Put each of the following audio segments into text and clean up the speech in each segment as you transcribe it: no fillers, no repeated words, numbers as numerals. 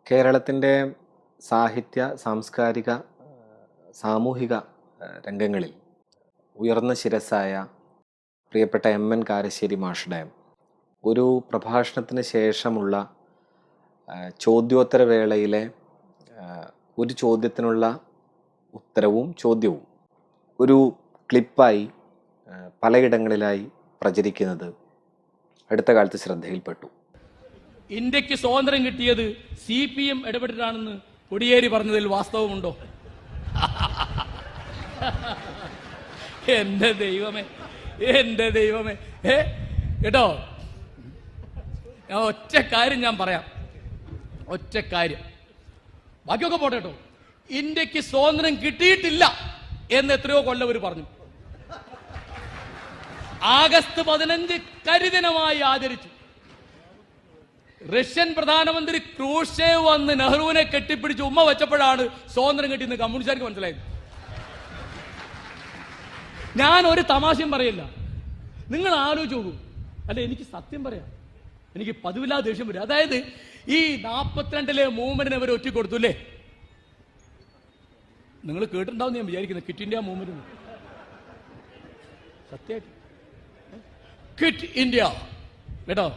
കേരളത്തിൻ്റെ സാഹിത്യ, സാംസ്കാരിക, സാമൂഹിക രംഗങ്ങളിൽ ഉയർന്ന ശിരസ്സായ പ്രിയപ്പെട്ട എം.എൻ. കാരശ്ശേരി മാഷുടെ ഒരു പ്രഭാഷണത്തിന് ശേഷമുള്ള ചോദ്യോത്തരവേളയിലെ ഒരു ചോദ്യത്തിനുള്ള ഉത്തരവും ചോദ്യവും ഒരു ക്ലിപ്പായി പലയിടങ്ങളിലായി പ്രചരിക്കുന്നത് അടുത്ത കാലത്ത് ശ്രദ്ധയിൽപ്പെട്ടു. ഇന്ത്യക്ക് സ്വാതന്ത്ര്യം കിട്ടിയത് CPM ഇടപെട്ടിട്ടാണെന്ന് കൊടിയേരി പറഞ്ഞതിൽ വാസ്തവമുണ്ടോ? എന്റെ ദൈവമേ, എന്റെ ദൈവമേ, കേട്ടോ, ഞാൻ ഒറ്റ കാര്യം ഞാൻ പറയാം, ഒറ്റ കാര്യം, ബാക്കിയൊക്കെ പോട്ടെ കേട്ടോ. ഇന്ത്യക്ക് സ്വാതന്ത്ര്യം കിട്ടിയിട്ടില്ല എന്ന് എത്രയോ കൊല്ലവർ പറഞ്ഞു. ആഗസ്റ്റ് 15 കരിദിനമായി ആചരിച്ചു. റഷ്യൻ പ്രധാനമന്ത്രി ക്രൂഷേവ് വന്ന് നെഹ്റുവിനെ കെട്ടിപ്പിടിച്ച് ഉമ്മ വെച്ചപ്പോഴാണ് സ്വാതന്ത്ര്യം കിട്ടിയെന്ന് കമ്മ്യൂണിസ്റ്റുകാർക്ക് മനസ്സിലായത്. ഞാൻ ഒരു തമാശയും പറയില്ല, നിങ്ങൾ ആലോചിച്ച് നോക്കൂ. അല്ല, എനിക്ക് സത്യം പറയാം, എനിക്ക് പതിവില്ലാതെ ദേഷ്യം വരും. അതായത് ഈ 42-ലെ മൂവ്മെന്റിനെ അവർ ഒറ്റ കൊടുത്തു അല്ലേ? നിങ്ങൾ കേട്ടിട്ടുണ്ടാവും ഞാൻ വിചാരിക്കുന്നത്, ക്വിറ്റ് ഇന്ത്യ മൂവ്മെന്റ്. സത്യമായിട്ട് ക്വിറ്റ് ഇന്ത്യ കേട്ടോ,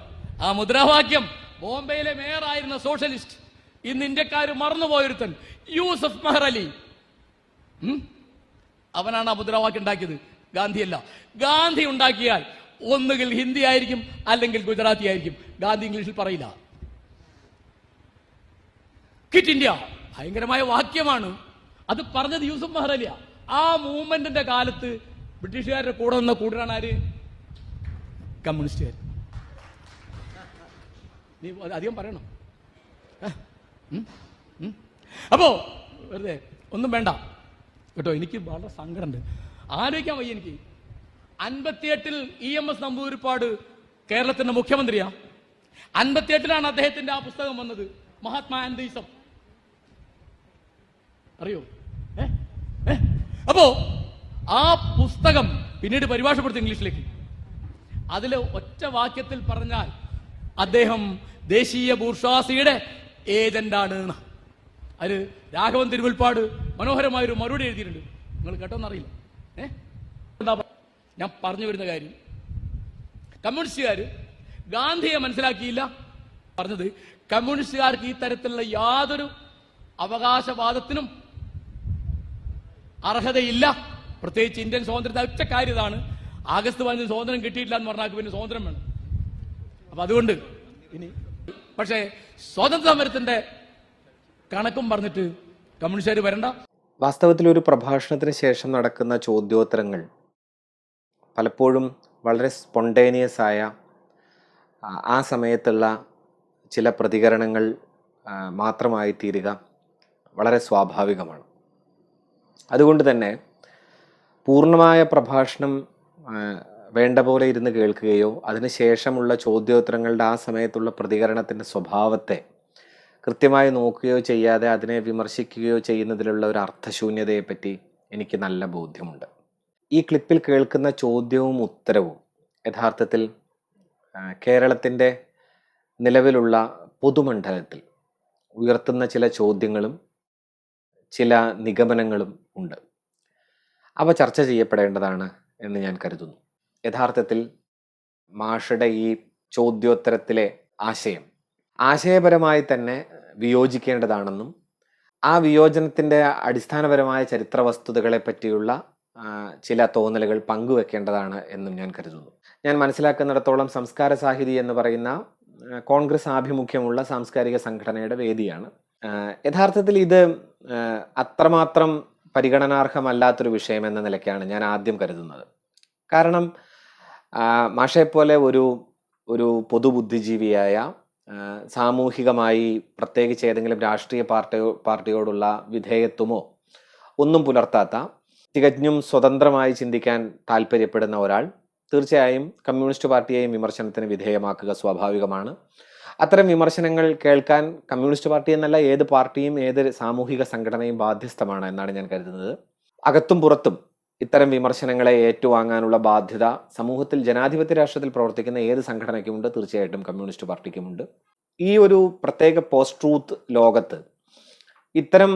ആ മുദ്രാവാക്യം ബോംബെയിലെ മേയറായിരുന്ന സോഷ്യലിസ്റ്റ്, ഇന്ന് ഇന്ത്യക്കാർ മറന്നുപോയൊരുത്തൻ യൂസഫ് മെഹർ അലി, അവനാണ് ആ മുദ്രാവാക്യം ഉണ്ടാക്കിയത്, ഗാന്ധിയല്ല. ഗാന്ധി ഉണ്ടാക്കിയാൽ ഒന്നുകിൽ ഹിന്ദി ആയിരിക്കും അല്ലെങ്കിൽ ഗുജറാത്തി ആയിരിക്കും, ഗാന്ധി ഇംഗ്ലീഷിൽ പറയില്ല. ക്വിറ്റ് ഇന്ത്യ ഭയങ്കരമായ വാക്യമാണ്. അത് പറഞ്ഞത് യൂസഫ് മെഹർ അലിയ. ആ മൂവ്മെന്റിന്റെ കാലത്ത് ബ്രിട്ടീഷുകാരുടെ കൂടെ നിന്ന കൂട്ടരാണ് ആര്? കമ്മ്യൂണിസ്റ്റുകാർ. നീ അധികം പറയണം. അപ്പോ വെറുതെ ഒന്നും വേണ്ട കേട്ടോ, എനിക്ക് വളരെ സങ്കടമുണ്ട്, ആലോചിക്കാൻ വയ്യ എനിക്ക്. 58-ൽ EMS നമ്പൂതിരിപ്പാട് കേരളത്തിന്റെ മുഖ്യമന്ത്രിയാ. 58-ലാണ് അദ്ദേഹത്തിന്റെ ആ പുസ്തകം വന്നത്, മഹാത്മാ ആൻഡീസം, അറിയോ? അപ്പോ ആ പുസ്തകം പിന്നീട് പരിഭാഷപ്പെടുത്തി ഇംഗ്ലീഷിലേക്ക്. അതിൽ ഒറ്റ വാക്യത്തിൽ പറഞ്ഞാൽ അദ്ദേഹം ദേശീയ ബൂർഷ്വാസിയുടെ ഏജന്റാണ്. അതിൽ രാഘവൻ തിരുവൽപ്പാട് മനോഹരമായൊരു മറുപടി എഴുതിയിട്ടുണ്ട്. നിങ്ങൾ കേട്ടോന്നറിയില്ല. എന്താ ഞാൻ പറഞ്ഞു വരുന്ന കാര്യം, കമ്മ്യൂണിസ്റ്റുകാർ ഗാന്ധിയെ മനസ്സിലാക്കിയില്ല. പറഞ്ഞത് കമ്മ്യൂണിസ്റ്റുകാർക്ക് ഈ തരത്തിലുള്ള യാതൊരു അവകാശവാദത്തിനും അർഹതയില്ല, പ്രത്യേകിച്ച് ഇന്ത്യൻ സ്വാതന്ത്ര്യത്തെ. ഒറ്റ കാര്യം ഇതാണ്, ആഗസ്റ്റ് 15 സ്വാതന്ത്ര്യം കിട്ടിയിട്ടില്ല എന്ന് പറഞ്ഞാൽ പിന്നെ സ്വാതന്ത്ര്യം വേണം. അപ്പൊ അതുകൊണ്ട് ഇനി പക്ഷേ സ്വാതന്ത്ര്യ സമരത്തിന്റെ കണക്കും പറഞ്ഞിട്ട് കമ്മ്യൂണിസ്റ്റുകാർ വരണ്ട. വാസ്തവത്തിൽ ഒരു പ്രഭാഷണത്തിന് ശേഷം നടക്കുന്ന ചോദ്യോത്തരങ്ങൾ പലപ്പോഴും വളരെ സ്പോണ്ടേനിയസ് ആയ ആ സമയത്തുള്ള ചില പ്രതികരണങ്ങൾ മാത്രമായി തീരുക വളരെ സ്വാഭാവികമാണ്. അതുകൊണ്ട് തന്നെ പൂർണ്ണമായ പ്രഭാഷണം വേണ്ട പോലെ ഇരുന്ന് കേൾക്കുകയോ അതിനുശേഷമുള്ള ചോദ്യോത്തരങ്ങളുടെ ആ സമയത്തുള്ള പ്രതികരണത്തിൻ്റെ സ്വഭാവത്തെ കൃത്യമായി നോക്കുകയോ ചെയ്യാതെ അതിനെ വിമർശിക്കുകയോ ചെയ്യുന്നതിലുള്ള ഒരു അർത്ഥശൂന്യതയെപ്പറ്റി എനിക്ക് നല്ല ബോധ്യമുണ്ട്. ഈ ക്ലിപ്പിൽ കേൾക്കുന്ന ചോദ്യവും ഉത്തരവും യഥാർത്ഥത്തിൽ കേരളത്തിൻ്റെ നിലവിലുള്ള പൊതുമണ്ഡലത്തിൽ ഉയർത്തുന്ന ചില ചോദ്യങ്ങളും ചില നിഗമനങ്ങളും ഉണ്ട്. അവ ചർച്ച ചെയ്യപ്പെടേണ്ടതാണ് എന്ന് ഞാൻ കരുതുന്നു. യഥാർത്ഥത്തിൽ മാഷയുടെ ഈ ചോദ്യോത്തരത്തിലെ ആശയപരമായി തന്നെ വിയോജിക്കേണ്ടതാണെന്നും ആ വിയോജനത്തിൻ്റെ അടിസ്ഥാനപരമായ ചരിത്ര വസ്തുതകളെ പറ്റിയുള്ള ചില തോന്നലുകൾ പങ്കുവെക്കേണ്ടതാണ് എന്നും ഞാൻ കരുതുന്നു. ഞാൻ മനസ്സിലാക്കുന്നിടത്തോളം സംസ്കാര സാഹിതി എന്ന് പറയുന്ന കോൺഗ്രസ് ആഭിമുഖ്യമുള്ള സാംസ്കാരിക സംഘടനയുടെ വേദിയാണ്. യഥാർത്ഥത്തിൽ ഇത് അത്രമാത്രം പരിഗണനാർഹമല്ലാത്തൊരു വിഷയം എന്ന നിലയ്ക്കാണ് ഞാൻ ആദ്യം കരുതുന്നത്. കാരണം മാഷയെപ്പോലെ ഒരു പൊതുബുദ്ധിജീവിയായ, സാമൂഹികമായി പ്രത്യേകിച്ച് ഏതെങ്കിലും രാഷ്ട്രീയ പാർട്ടിയോടുള്ള വിധേയത്വമോ ഒന്നും പുലർത്താത്ത, തികഞ്ഞും സ്വതന്ത്രമായി ചിന്തിക്കാൻ താല്പര്യപ്പെടുന്ന ഒരാൾ തീർച്ചയായും കമ്മ്യൂണിസ്റ്റ് പാർട്ടിയെയും വിമർശനത്തിന് വിധേയമാക്കുക സ്വാഭാവികമാണ്. അത്തരം വിമർശനങ്ങൾ കേൾക്കാൻ കമ്മ്യൂണിസ്റ്റ് പാർട്ടി എന്നല്ല, ഏത് പാർട്ടിയും ഏത് സാമൂഹിക സംഘടനയും ബാധ്യസ്ഥമാണ് എന്നാണ് ഞാൻ കരുതുന്നത്. അകത്തും പുറത്തും ഇത്തരം വിമർശനങ്ങളെ ഏറ്റുവാങ്ങാനുള്ള ബാധ്യത സമൂഹത്തിൽ ജനാധിപത്യ രാഷ്ട്രത്തിൽ പ്രവർത്തിക്കുന്ന ഏത് സംഘടനയ്ക്കുമുണ്ട്, തീർച്ചയായിട്ടും കമ്മ്യൂണിസ്റ്റ് പാർട്ടിക്കുമുണ്ട്. ഈ ഒരു പ്രത്യേക പോസ്റ്റ് ട്രൂത്ത് ലോകത്ത് ഇത്തരം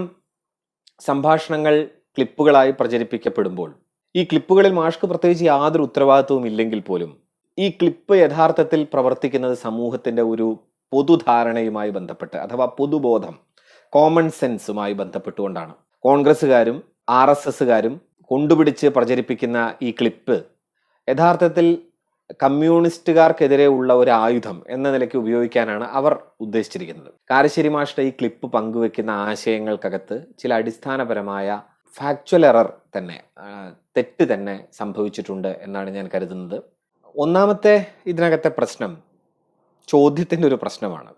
സംഭാഷണങ്ങൾ ക്ലിപ്പുകളായി പ്രചരിപ്പിക്കപ്പെടുമ്പോൾ ഈ ക്ലിപ്പുകളിൽ മാഷ്ക്ക് പ്രത്യേകിച്ച് യാതൊരു ഉത്തരവാദിത്വവും ഇല്ലെങ്കിൽ പോലും ഈ ക്ലിപ്പ് യഥാർത്ഥത്തിൽ പ്രവർത്തിക്കുന്നത് സമൂഹത്തിന്റെ ഒരു പൊതുധാരണയുമായി ബന്ധപ്പെട്ട് അഥവാ പൊതുബോധം, കോമൺ സെൻസുമായി ബന്ധപ്പെട്ടുകൊണ്ടാണ്. കോൺഗ്രസ്സുകാരും RSSകാരും കൊണ്ടുപിടിച്ച് പ്രചരിപ്പിക്കുന്ന ഈ ക്ലിപ്പ് യഥാർത്ഥത്തിൽ കമ്മ്യൂണിസ്റ്റുകാർക്കെതിരെ ഉള്ള ഒരു ആയുധം എന്ന നിലയ്ക്ക് ഉപയോഗിക്കാനാണ് അവർ ഉദ്ദേശിച്ചിരിക്കുന്നത്. കാരശ്ശേരി മാഷ്ടെ ഈ ക്ലിപ്പ് പങ്കുവെക്കുന്ന ആശയങ്ങൾക്കകത്ത് ചില അടിസ്ഥാനപരമായ ഫാക്ച്വൽ എറർ തന്നെ, തെറ്റ് തന്നെ സംഭവിച്ചിട്ടുണ്ട് എന്നാണ് ഞാൻ കരുതുന്നത്. ഒന്നാമത്തെ ഇതിനകത്തെ പ്രശ്നം ചോദ്യത്തിൻ്റെ ഒരു പ്രശ്നമാണ്.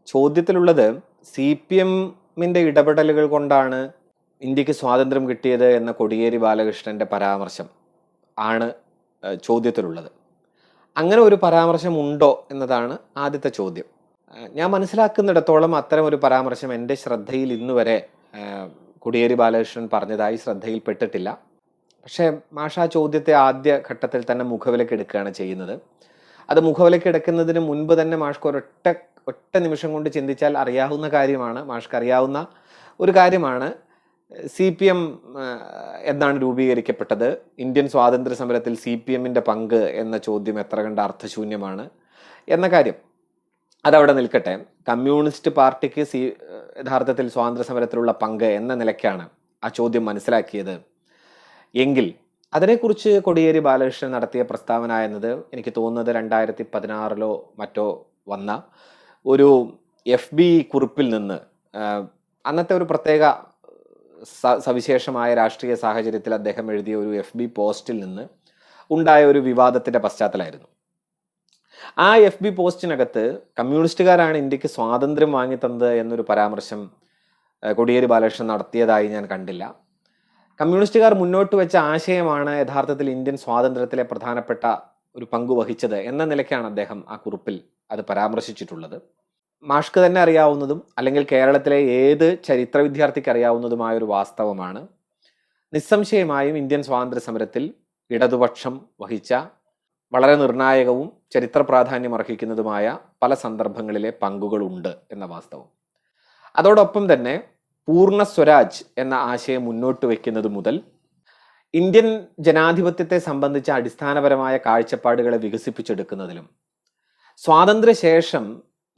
ചോദ്യത്തിലുള്ളത് CPMന്റെ ഇടപെടലുകൾ കൊണ്ടാണ് ഇന്ത്യക്ക് സ്വാതന്ത്ര്യം കിട്ടിയത് എന്ന കോടിയേരി ബാലകൃഷ്ണന്റെ പരാമർശം ആണ് ചോദ്യത്തിലുള്ളത്. അങ്ങനെ ഒരു പരാമർശം ഉണ്ടോ എന്നതാണ് ആദ്യത്തെ ചോദ്യം. ഞാൻ മനസ്സിലാക്കുന്നിടത്തോളം അത്തരം ഒരു പരാമർശം എൻ്റെ ശ്രദ്ധയിൽ ഇന്നുവരെ കോടിയേരി ബാലകൃഷ്ണൻ പറഞ്ഞതായി ശ്രദ്ധയിൽപ്പെട്ടിട്ടില്ല. പക്ഷേ മാഷ് ആ ചോദ്യത്തെ ആദ്യ ഘട്ടത്തിൽ തന്നെ മുഖവിലയ്ക്ക് എടുക്കുകയാണ് ചെയ്യുന്നത്. അത് മുഖവിലയ്ക്ക് എടുക്കുന്നതിന് മുൻപ് തന്നെ മാഷ്ക്ക് ഒറ്റ നിമിഷം കൊണ്ട് ചിന്തിച്ചാൽ അറിയാവുന്ന കാര്യമാണ്, മാഷ്ക്ക് അറിയാവുന്ന ഒരു കാര്യമാണ്. CPM എന്നാണ് രൂപീകരിക്കപ്പെട്ടത്, ഇന്ത്യൻ സ്വാതന്ത്ര്യ സമരത്തിൽ CPMന്റെ പങ്ക് എന്ന ചോദ്യം എത്ര കണ്ട് അർത്ഥശൂന്യമാണ് എന്ന കാര്യം അതവിടെ നിൽക്കട്ടെ. കമ്മ്യൂണിസ്റ്റ് പാർട്ടിക്ക് യഥാർത്ഥത്തിൽ സ്വാതന്ത്ര്യ സമരത്തിലുള്ള പങ്ക് എന്ന നിലയ്ക്കാണ് ആ ചോദ്യം മനസ്സിലാക്കിയത് എങ്കിൽ അതിനെക്കുറിച്ച് കോടിയേരി ബാലകൃഷ്ണൻ നടത്തിയ പ്രസ്താവന എന്നത് എനിക്ക് തോന്നുന്നത് 2016 മറ്റോ വന്ന ഒരു FB കുറിപ്പിൽ നിന്ന്, അന്നത്തെ ഒരു പ്രത്യേക സവിശേഷമായ രാഷ്ട്രീയ സാഹചര്യത്തിൽ അദ്ദേഹം എഴുതിയ ഒരു FB പോസ്റ്റിൽ നിന്ന് ഉണ്ടായ ഒരു വിവാദത്തിന്റെ പശ്ചാത്തലമായിരുന്നു. ആ FB പോസ്റ്റിനകത്ത് കമ്മ്യൂണിസ്റ്റുകാരാണ് ഇന്ത്യക്ക് സ്വാതന്ത്ര്യം വാങ്ങിത്തന്നത് എന്നൊരു പരാമർശം കോടിയേരി ബാലകൃഷ്ണൻ നടത്തിയതായി ഞാൻ കണ്ടില്ല. കമ്മ്യൂണിസ്റ്റുകാർ മുന്നോട്ട് വെച്ച ആശയമാണ് യഥാർത്ഥത്തിൽ ഇന്ത്യൻ സ്വാതന്ത്ര്യത്തിലെ പ്രധാനപ്പെട്ട ഒരു പങ്ക് വഹിച്ചത് എന്ന നിലയ്ക്കാണ് അദ്ദേഹം ആ കുറിപ്പിൽ അത് പരാമർശിച്ചിട്ടുള്ളത്. മാഷ്ക്ക് തന്നെ അറിയാവുന്നതും അല്ലെങ്കിൽ കേരളത്തിലെ ഏത് ചരിത്ര വിദ്യാർത്ഥിക്ക് അറിയാവുന്നതുമായ ഒരു വാസ്തവമാണ്, നിസ്സംശയമായും ഇന്ത്യൻ സ്വാതന്ത്ര്യ സമരത്തിൽ ഇടതുപക്ഷം വഹിച്ച വളരെ നിർണായകവും ചരിത്ര പ്രാധാന്യം അർഹിക്കുന്നതുമായ പല സന്ദർഭങ്ങളിലെ പങ്കുകളുണ്ട് എന്ന വാസ്തവം. അതോടൊപ്പം തന്നെ പൂർണ്ണ സ്വരാജ് എന്ന ആശയം മുന്നോട്ട് വയ്ക്കുന്നത് മുതൽ ഇന്ത്യൻ ജനാധിപത്യത്തെ സംബന്ധിച്ച അടിസ്ഥാനപരമായ കാഴ്ചപ്പാടുകളെ വികസിപ്പിച്ചെടുക്കുന്നതിലും സ്വാതന്ത്ര്യശേഷം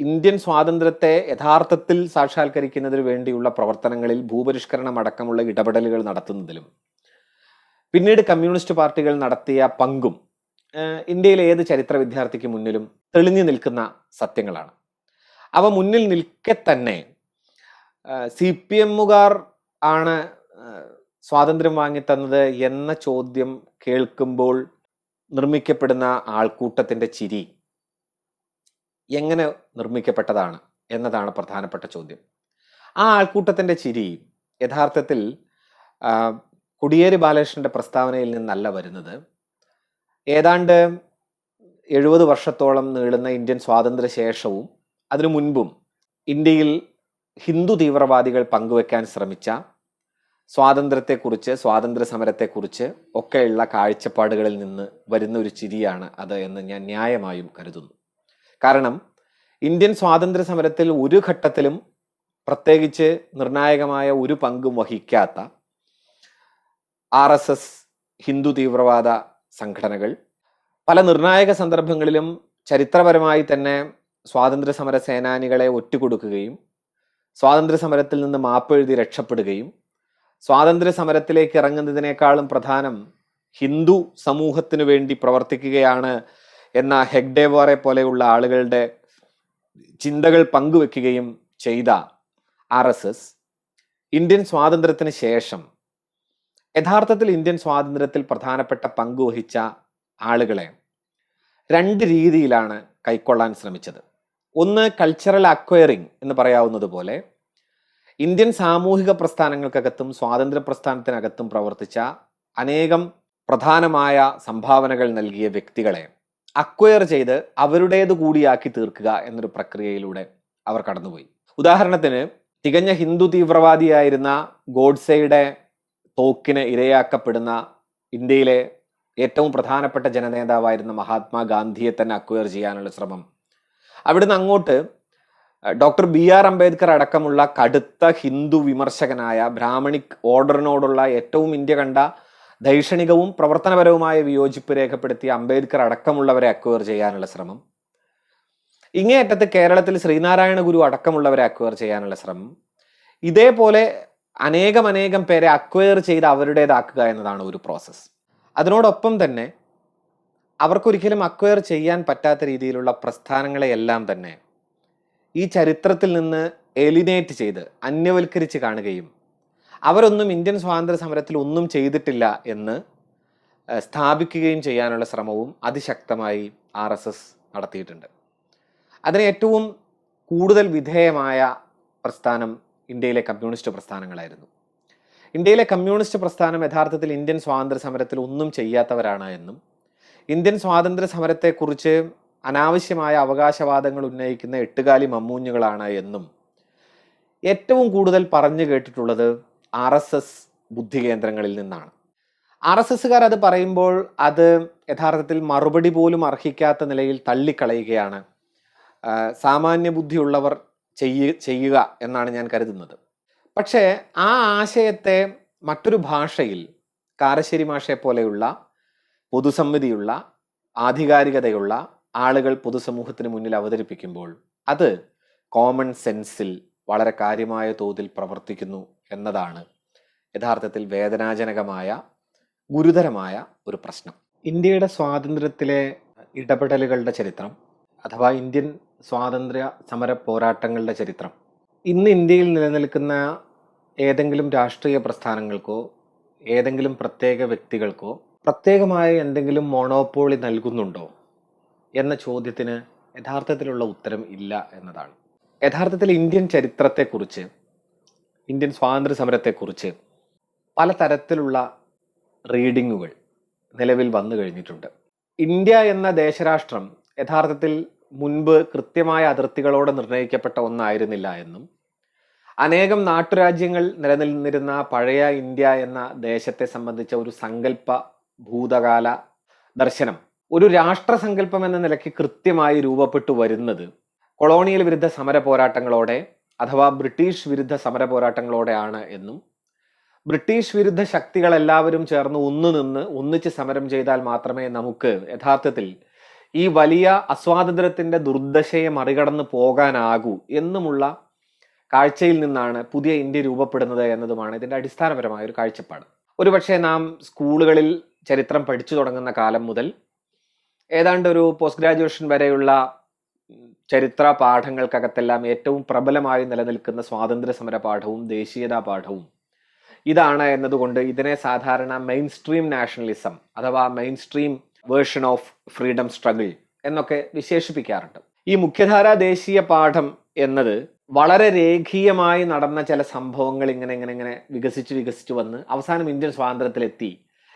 ഇന്ത്യൻ സ്വാതന്ത്ര്യത്തെ യഥാർത്ഥത്തിൽ സാക്ഷാത്കരിക്കുന്നതിന് വേണ്ടിയുള്ള പ്രവർത്തനങ്ങളിൽ ഭൂപരിഷ്കരണം അടക്കമുള്ള ഇടപെടലുകൾ നടത്തുന്നതിലും പിന്നീട് കമ്മ്യൂണിസ്റ്റ് പാർട്ടികൾ നടത്തിയ പങ്കും ഇന്ത്യയിലെ ഏത് ചരിത്ര വിദ്യാർത്ഥിക്ക് മുന്നിലും തെളിഞ്ഞു നിൽക്കുന്ന സത്യങ്ങളാണ്. അവ മുന്നിൽ നിൽക്കെ തന്നെ CPMകാർ ആണ് സ്വാതന്ത്ര്യം വാങ്ങിത്തന്നത് എന്ന ചോദ്യം കേൾക്കുമ്പോൾ നിർമ്മിക്കപ്പെടുന്ന ആൾക്കൂട്ടത്തിന്റെ ചിരി എങ്ങനെ നിർമ്മിക്കപ്പെട്ടതാണ് എന്നതാണ് പ്രധാനപ്പെട്ട ചോദ്യം. ആ ആൾക്കൂട്ടത്തിന്റെ ചിരി യഥാർത്ഥത്തിൽ കോടിയേരി ബാലകൃഷ്ണന്റെ പ്രസ്താവനയിൽ നിന്നല്ല വരുന്നത്. ഏതാണ്ട് 70 വർഷത്തോളം നീളുന്ന ഇന്ത്യൻ സ്വാതന്ത്ര്യ ശേഷവും അതിനു മുൻപും ഇന്ത്യയിൽ ഹിന്ദു തീവ്രവാദികൾ പങ്കുവെക്കാൻ ശ്രമിച്ച സ്വാതന്ത്ര്യത്തെക്കുറിച്ച്, സ്വാതന്ത്ര്യ സമരത്തെക്കുറിച്ച് ഒക്കെയുള്ള കാഴ്ചപ്പാടുകളിൽ നിന്ന് വരുന്ന ഒരു ചിരിയാണ് അത് എന്ന് ഞാൻ ന്യായമായും കരുതുന്നു. കാരണം ഇന്ത്യൻ സ്വാതന്ത്ര്യ സമരത്തിൽ ഒരു ഘട്ടത്തിലും പ്രത്യേകിച്ച് നിർണായകമായ ഒരു പങ്കും വഹിക്കാത്ത RSS ഹിന്ദു തീവ്രവാദ സംഘടനകൾ പല നിർണായക സന്ദർഭങ്ങളിലും ചരിത്രപരമായി തന്നെ സ്വാതന്ത്ര്യ സമര സേനാനികളെ ഒറ്റുകൊടുക്കുകയും സ്വാതന്ത്ര്യ സമരത്തിൽ നിന്ന് മാപ്പെഴുതി രക്ഷപ്പെടുകയും സ്വാതന്ത്ര്യ സമരത്തിലേക്ക് ഇറങ്ങുന്നതിനേക്കാളും പ്രധാനം ഹിന്ദു സമൂഹത്തിനു വേണ്ടി പ്രവർത്തിക്കുകയാണ് എന്ന ഹെഗ്ഡേവാറെ പോലെയുള്ള ആളുകളുടെ ചിന്തകൾ പങ്കുവെക്കുകയും ചെയ്ത RSS ഇന്ത്യൻ സ്വാതന്ത്ര്യത്തിന് ശേഷം യഥാർത്ഥത്തിൽ ഇന്ത്യൻ സ്വാതന്ത്ര്യത്തിൽ പ്രധാനപ്പെട്ട പങ്കുവഹിച്ച ആളുകളെ രണ്ട് രീതിയിലാണ് കൈക്കൊള്ളാൻ ശ്രമിച്ചത്. ഒന്ന്, കൾച്ചറൽ അക്വയറിംഗ് എന്ന് പറയാവുന്നത് പോലെ ഇന്ത്യൻ സാമൂഹിക പ്രസ്ഥാനങ്ങൾക്കകത്തും സ്വാതന്ത്ര്യ പ്രസ്ഥാനത്തിനകത്തും പ്രവർത്തിച്ച അനേകം പ്രധാനമായ സംഭാവനകൾ നൽകിയ വ്യക്തികളെ അക്വയർ ചെയ്ത് അവരുടേത് കൂടിയാക്കി തീർക്കുക എന്നൊരു പ്രക്രിയയിലൂടെ അവർ കടന്നുപോയി. ഉദാഹരണത്തിന്, തികഞ്ഞ ഹിന്ദു തീവ്രവാദിയായിരുന്ന ഗോഡ്സെയുടെ തോക്കിന് ഇരയാക്കപ്പെടുന്ന ഇന്ത്യയിലെ ഏറ്റവും പ്രധാനപ്പെട്ട ജനനേതാവായിരുന്ന മഹാത്മാഗാന്ധിയെ തന്നെ അക്വയർ ചെയ്യാനുള്ള ശ്രമം. അവിടുന്ന് അങ്ങോട്ട് ഡോക്ടർ ബി ആർ അംബേദ്കർ അടക്കമുള്ള കടുത്ത ഹിന്ദു വിമർശകനായ ബ്രാഹ്മണിക് ഓർഡറിനോടുള്ള ഏറ്റവും ഇന്ത്യ കണ്ട ദൈക്ഷണികവും പ്രവർത്തനപരവുമായ വിയോജിപ്പ് രേഖപ്പെടുത്തിയ അംബേദ്കർ അടക്കമുള്ളവരെ അക്വയർ ചെയ്യാനുള്ള ശ്രമം, ഇങ്ങേയറ്റത്ത് കേരളത്തിൽ ശ്രീനാരായണ ഗുരു അടക്കമുള്ളവരെ അക്വയർ ചെയ്യാനുള്ള ശ്രമം, ഇതേപോലെ അനേകം പേരെ അക്വയർ ചെയ്ത് അവരുടേതാക്കുക എന്നതാണ് ഒരു പ്രോസസ്സ്. അതിനോടൊപ്പം തന്നെ അവർക്കൊരിക്കലും അക്വയർ ചെയ്യാൻ പറ്റാത്ത രീതിയിലുള്ള പ്രസ്ഥാനങ്ങളെയെല്ലാം തന്നെ ഈ ചരിത്രത്തിൽ നിന്ന് എലിനേറ്റ് ചെയ്ത് അന്യവൽക്കരിച്ച് കാണുകയും അവരൊന്നും ഇന്ത്യൻ സ്വാതന്ത്ര്യ സമരത്തിൽ ഒന്നും ചെയ്തിട്ടില്ല എന്ന് സ്ഥാപിക്കുകയും ചെയ്യാനുള്ള ശ്രമവും അതിശക്തമായി RSS നടത്തിയിട്ടുണ്ട്. അതിന് ഏറ്റവും കൂടുതൽ വിധേയമായ പ്രസ്ഥാനം ഇന്ത്യയിലെ കമ്മ്യൂണിസ്റ്റ് പ്രസ്ഥാനങ്ങളായിരുന്നു. ഇന്ത്യയിലെ കമ്മ്യൂണിസ്റ്റ് പ്രസ്ഥാനം യഥാർത്ഥത്തിൽ ഇന്ത്യൻ സ്വാതന്ത്ര്യ സമരത്തിൽ ഒന്നും ചെയ്യാത്തവരാണ് എന്നും ഇന്ത്യൻ സ്വാതന്ത്ര്യ സമരത്തെക്കുറിച്ച് അനാവശ്യമായ അവകാശവാദങ്ങൾ ഉന്നയിക്കുന്ന എട്ടുകാലി മമ്മൂഞ്ഞുകളാണ് എന്നും ഏറ്റവും കൂടുതൽ പറഞ്ഞു കേട്ടിട്ടുള്ളത് RSS ബുദ്ധി കേന്ദ്രങ്ങളിൽ നിന്നാണ്. RSSകാർ അത് പറയുമ്പോൾ അത് യഥാർത്ഥത്തിൽ മറുപടി പോലും അർഹിക്കാത്ത നിലയിൽ തള്ളിക്കളയുകയാണ് സാമാന്യ ബുദ്ധിയുള്ളവർ ചെയ്യുക എന്നാണ് ഞാൻ കരുതുന്നത്. പക്ഷേ ആ ആശയത്തെ മറ്റൊരു ഭാഷയിൽ കാരശ്ശേരി മാഷെ പോലെയുള്ള പൊതുസമ്മതിയുള്ള ആധികാരികതയുള്ള ആളുകൾ പൊതുസമൂഹത്തിന് മുന്നിൽ അവതരിപ്പിക്കുമ്പോൾ അത് കോമൺ സെൻസിൽ വളരെ കാര്യമായ തോതിൽ പ്രവർത്തിക്കുന്നു എന്നതാണ് യഥാർത്ഥത്തിൽ വേദനാജനകമായ ഗുരുതരമായ ഒരു പ്രശ്നം. ഇന്ത്യയുടെ സ്വാതന്ത്ര്യത്തിലെ ഇടപെടലുകളുടെ ചരിത്രം അഥവാ ഇന്ത്യൻ സ്വാതന്ത്ര്യ സമര പോരാട്ടങ്ങളുടെ ചരിത്രം ഇന്ന് ഇന്ത്യയിൽ നിലനിൽക്കുന്ന ഏതെങ്കിലും രാഷ്ട്രീയ പ്രസ്ഥാനങ്ങൾക്കോ ഏതെങ്കിലും പ്രത്യേക വ്യക്തികൾക്കോ പ്രത്യേകമായ എന്തെങ്കിലും മോണോപോളി നൽകുന്നുണ്ടോ എന്ന ചോദ്യത്തിന് യഥാർത്ഥത്തിലുള്ള ഉത്തരം ഇല്ല എന്നതാണ്. യഥാർത്ഥത്തിൽ ഇന്ത്യൻ ചരിത്രത്തെക്കുറിച്ച്, ഇന്ത്യൻ സ്വാതന്ത്ര്യ സമരത്തെക്കുറിച്ച് പലതരത്തിലുള്ള റീഡിങ്ങുകൾ നിലവിൽ വന്നു കഴിഞ്ഞിട്ടുണ്ട്. ഇന്ത്യ എന്ന ദേശരാഷ്ട്രം യഥാർത്ഥത്തിൽ മുൻപ് കൃത്യമായ അതിർത്തികളോടെ നിർണ്ണയിക്കപ്പെട്ട ഒന്നായിരുന്നില്ല എന്നും അനേകം നാട്ടുരാജ്യങ്ങൾ നിലനിന്നിരുന്ന പഴയ ഇന്ത്യ എന്ന ദേശത്തെ സംബന്ധിച്ച ഒരു സങ്കല്പ ഭൂതകാല ദർശനം ഒരു രാഷ്ട്രസങ്കല്പം എന്ന നിലയ്ക്ക് കൃത്യമായി രൂപപ്പെട്ടു വരുന്നത് കൊളോണിയൽ വിരുദ്ധ സമര പോരാട്ടങ്ങളോടെ അഥവാ ബ്രിട്ടീഷ് വിരുദ്ധ സമര പോരാട്ടങ്ങളോടെയാണ് എന്നും ബ്രിട്ടീഷ് വിരുദ്ധ ശക്തികൾ എല്ലാവരും ചേർന്ന് ഒന്നിച്ച് സമരം ചെയ്താൽ മാത്രമേ നമുക്ക് യഥാർത്ഥത്തിൽ ഈ വലിയ അസ്വാതന്ത്ര്യത്തിന്റെ ദുർദശയെ മറികടന്ന് പോകാനാകൂ എന്നുമുള്ള കാഴ്ചയിൽ നിന്നാണ് പുതിയ ഇന്ത്യ രൂപപ്പെടുന്നത് എന്നതുമാണ് ഇതിന്റെ അടിസ്ഥാനപരമായ ഒരു കാഴ്ചപ്പാട്. ഒരുപക്ഷെ നാം സ്കൂളുകളിൽ ചരിത്രം പഠിച്ചു തുടങ്ങുന്ന കാലം മുതൽ ഏതാണ്ട് ഒരു പോസ്റ്റ് ഗ്രാജുവേഷൻ വരെയുള്ള ചരിത്ര പാഠങ്ങൾക്കകത്തെല്ലാം ഏറ്റവും പ്രബലമായി നിലനിൽക്കുന്ന സ്വാതന്ത്ര്യ സമര പാഠവും ദേശീയതാ പാഠവും ഇതാണ് എന്നതുകൊണ്ട് ഇതിനെ സാധാരണ മെയിൻ സ്ട്രീം നാഷണലിസം അഥവാ main stream version of freedom struggle എന്നൊക്കെ വിശേഷിപ്പിക്കാറുണ്ട്. ഈ മുഖ്യധാരാ ദേശീയ പാഠം എന്നത് വളരെ രേഖീയമായി നടന്ന ചില സംഭവങ്ങൾ ഇങ്ങനെ വികസിച്ചു വന്ന് അവസാനം ഇന്ത്യൻ സ്വാതന്ത്ര്യത്തിലെത്തി